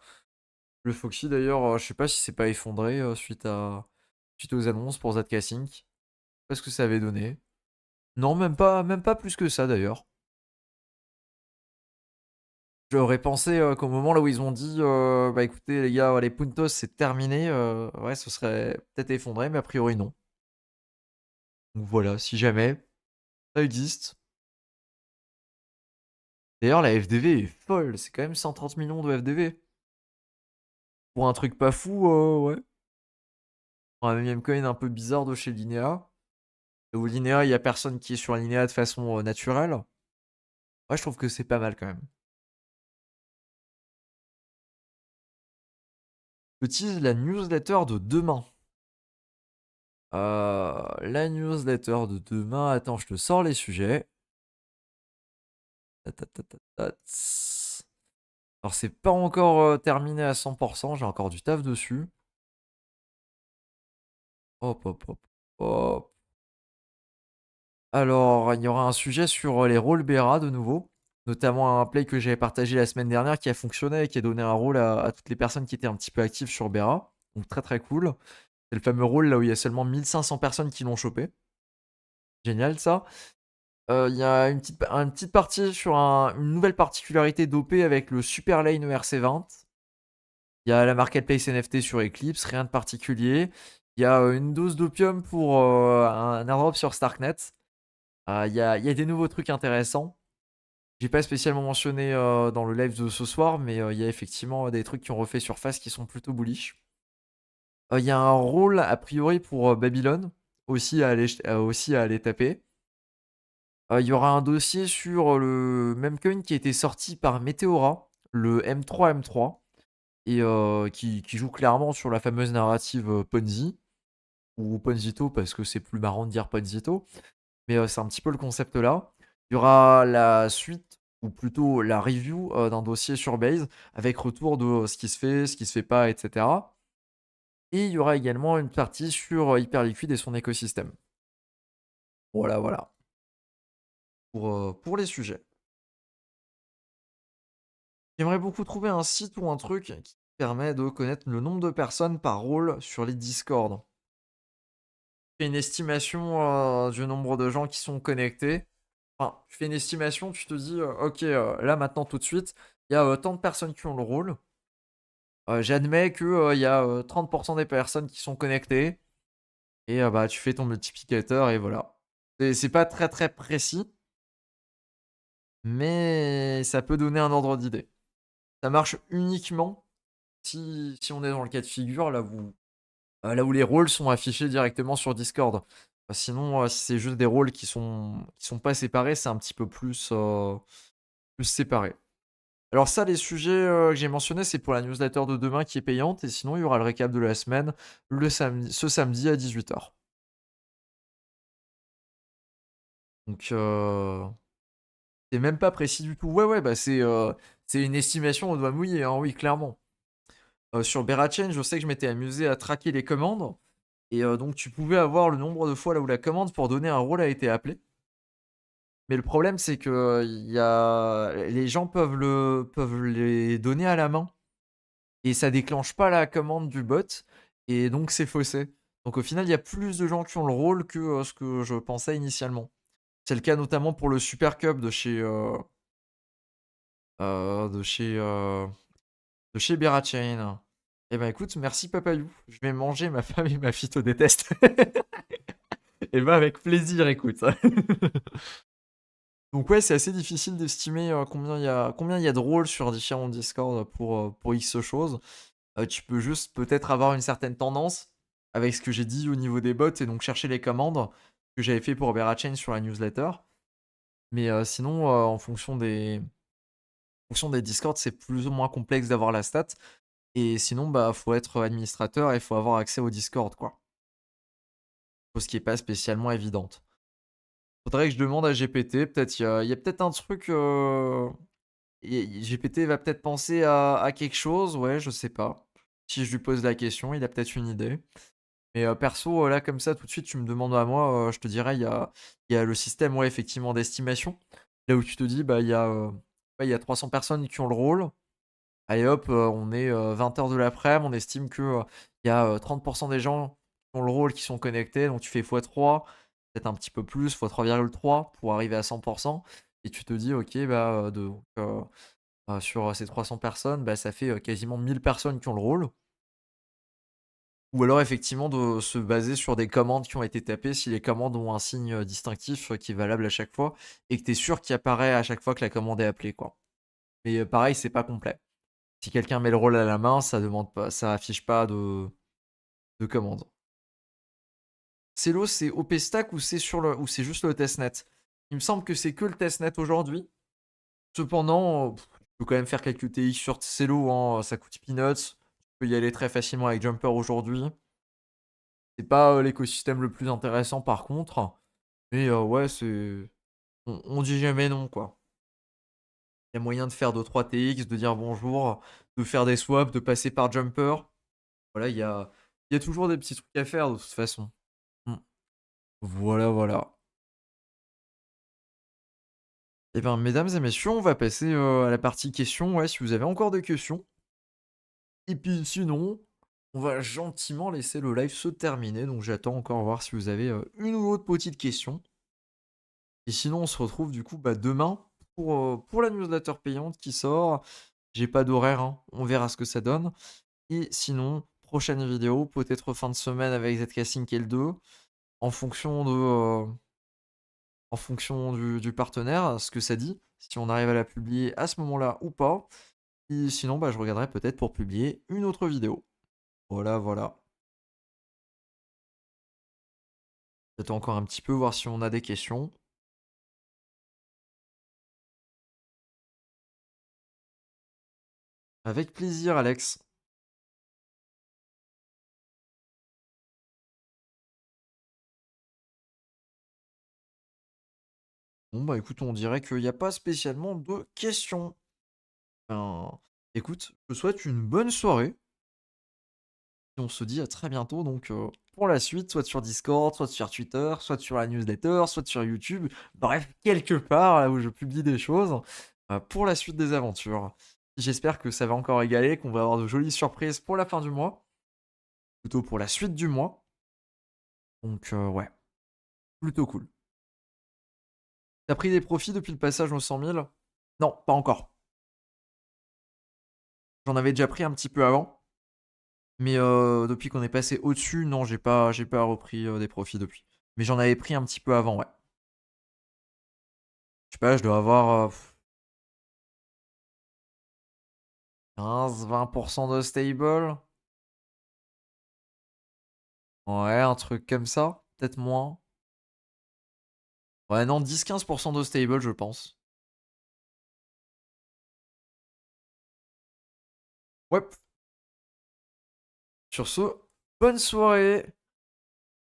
Speaker 1: Le Foxy d'ailleurs, je sais pas si c'est pas effondré, suite aux annonces pour Zcassink. Je sais pas ce que ça avait donné. Non, même pas plus que ça d'ailleurs. J'aurais pensé, qu'au moment là où ils ont dit, «Bah écoutez les gars, les Puntos c'est terminé», ouais ce serait peut-être effondré, mais a priori non. Donc voilà, si jamais, ça existe. D'ailleurs la FDV est folle, c'est quand même 130 millions de FDV. Pour un truc pas fou, ouais. Pour un meme coin un peu bizarre de chez Linéa, où Linéa, il y a personne qui est sur Linéa de façon, naturelle. Ouais, je trouve que c'est pas mal quand même. Je tease la newsletter de demain. La newsletter de demain, attends, je te sors les sujets. Alors c'est pas encore, terminé à 100 j'ai encore du taf dessus. Hop, hop, hop, hop. Alors, il y aura un sujet sur, les rôles Bera de nouveau, notamment un play que j'avais partagé la semaine dernière qui a fonctionné et qui a donné un rôle à toutes les personnes qui étaient un petit peu actives sur Bera. Donc très, très cool. C'est le fameux rôle là où il y a seulement 1500 personnes qui l'ont chopé. Génial ça. Il y a une petite partie sur une nouvelle particularité d'OP avec le Super Lane ERC20. Il y a la marketplace NFT sur Eclipse, rien de particulier. Il y a une dose d'opium pour un airdrop sur Starknet. Il y a des nouveaux trucs intéressants. J'ai pas spécialement mentionné dans le live de ce soir, mais il y a effectivement des trucs qui ont refait surface qui sont plutôt bullish. Il y a un rôle a priori pour Babylone, aussi à aller taper. Il y aura un dossier sur le Memcoin qui a été sorti par Meteora, le M3 et qui joue clairement sur la fameuse narrative Ponzi, ou Ponzito parce que c'est plus marrant de dire Ponzito, mais c'est un petit peu le concept là. Il y aura la suite, ou plutôt la review d'un dossier sur Base, avec retour de ce qui se fait pas, etc. Et il y aura également une partie sur Hyperliquid et son écosystème. Voilà, voilà, pour les sujets. J'aimerais beaucoup trouver un site ou un truc qui permet de connaître le nombre de personnes par rôle sur les Discord. Tu fais une estimation du nombre de gens qui sont connectés. Enfin, tu fais une estimation, tu te dis, ok, là maintenant tout de suite, il y a tant de personnes qui ont le rôle. J'admets qu'il y a 30% des personnes qui sont connectées. Et bah, tu fais ton multiplicateur et voilà. C'est pas très très précis, mais ça peut donner un ordre d'idée. Ça marche uniquement si on est dans le cas de figure là où les rôles sont affichés directement sur Discord. Sinon, si c'est juste des rôles qui sont pas séparés, c'est un petit peu plus séparé. Alors ça, les sujets que j'ai mentionnés, c'est pour la newsletter de demain qui est payante, et sinon il y aura le récap de la semaine ce samedi à 18h. Donc c'est même pas précis du tout. Ouais, ouais, bah c'est une estimation au doigt mouillé, hein, oui, clairement. Sur Berachain, je sais que je m'étais amusé à traquer les commandes. Et donc tu pouvais avoir le nombre de fois là où la commande pour donner un rôle a été appelée. Mais le problème c'est que les gens peuvent les donner à la main et ça déclenche pas la commande du bot et donc c'est faussé. Donc au final il y a plus de gens qui ont le rôle que ce que je pensais initialement. C'est le cas notamment pour le Super Cup euh, de chez euh, de chez Berachain. Eh ben écoute, merci Papayou. Je vais manger, ma femme et ma fille te détestent. Et ben avec plaisir, écoute. Donc ouais, c'est assez difficile d'estimer combien il y a de rôles sur différents Discord pour X choses. Tu peux juste peut-être avoir une certaine tendance avec ce que j'ai dit au niveau des bots et donc chercher les commandes que j'avais fait pour Berachain sur la newsletter. Mais sinon, en fonction des Discords, c'est plus ou moins complexe d'avoir la stat. Et sinon, bah faut être administrateur et faut avoir accès au Discord, quoi. chose qui est pas spécialement évidente. Faudrait que je demande à GPT, peut-être il y a peut-être un truc, et GPT va peut-être penser à quelque chose, ouais, je sais pas. Si je lui pose la question, il a peut-être une idée. Mais, perso, là, comme ça, tout de suite, tu me demandes à moi, je te dirais, il y a le système, ouais, effectivement, d'estimation. Là où tu te dis, bah, ouais, il y a 300 personnes qui ont le rôle. Allez hop, on est, 20:00 de l'après-midi, on estime que, il y a, 30 des gens qui ont le rôle qui sont connectés, donc tu fais fois 3, peut-être un petit peu plus, fois 3,3 pour arriver à 100 et tu te dis: «OK, bah, sur, ces 300 personnes, bah, ça fait, quasiment 1000 personnes qui ont le rôle». Ou alors effectivement de se baser sur des commandes qui ont été tapées, si les commandes ont un signe, distinctif, qui est valable à chaque fois et que tu es sûr qu'il apparaît à chaque fois que la commande est appelée, quoi. Mais, pareil, c'est pas complet. Si quelqu'un met le rôle à la main, ça affiche pas de commande. Celo, c'est OP-Stack ou c'est juste le testnet? Il me semble que c'est que le testnet aujourd'hui. Cependant, tu peux quand même faire quelques TX sur Celo, hein, ça coûte peanuts. Tu peux y aller très facilement avec Jumper aujourd'hui. C'est pas, l'écosystème le plus intéressant par contre, mais ouais, on dit jamais non, quoi. Il y a moyen de faire 2-3 TX, de dire bonjour, de faire des swaps, de passer par Jumper. Voilà, il y a toujours des petits trucs à faire de toute façon. Mmh. Voilà, voilà. Et ben, mesdames et messieurs, on va passer, à la partie questions, ouais, si vous avez encore des questions. Et puis sinon, on va gentiment laisser le live se terminer, donc j'attends encore voir si vous avez, une ou autre petite question. Et sinon, on se retrouve du coup, bah, demain pour la newsletter payante qui sort. J'ai pas d'horaire, hein, on verra ce que ça donne. Et sinon, prochaine vidéo, peut-être fin de semaine avec Zcasting L2, en fonction du partenaire, ce que ça dit, si on arrive à la publier à ce moment-là ou pas. Et sinon, bah, je regarderai peut-être pour publier une autre vidéo. Voilà, voilà. J'attends encore un petit peu, voir si on a des questions. Avec plaisir, Alex. Bon, bah écoute, on dirait qu'il n'y a pas spécialement de questions. Ben, écoute, je te souhaite une bonne soirée. Et on se dit à très bientôt donc pour la suite, soit sur Discord, soit sur Twitter, soit sur la newsletter, soit sur YouTube. Bref, quelque part là où je publie des choses pour la suite des aventures. J'espère que ça va encore égaler, qu'on va avoir de jolies surprises pour la fin du mois. Plutôt pour la suite du mois. Donc ouais, plutôt cool. T'as pris des profits depuis le passage aux 100 000? Non, pas encore. J'en avais déjà pris un petit peu avant. Mais depuis qu'on est passé au-dessus, non, j'ai pas repris des profits depuis. Mais j'en avais pris un petit peu avant, ouais. Je sais pas, je dois avoir 15-20% de stable. Ouais, un truc comme ça. Peut-être moins. Ouais, non, 10-15% de stable, je pense. Ouais. Sur ce, bonne soirée.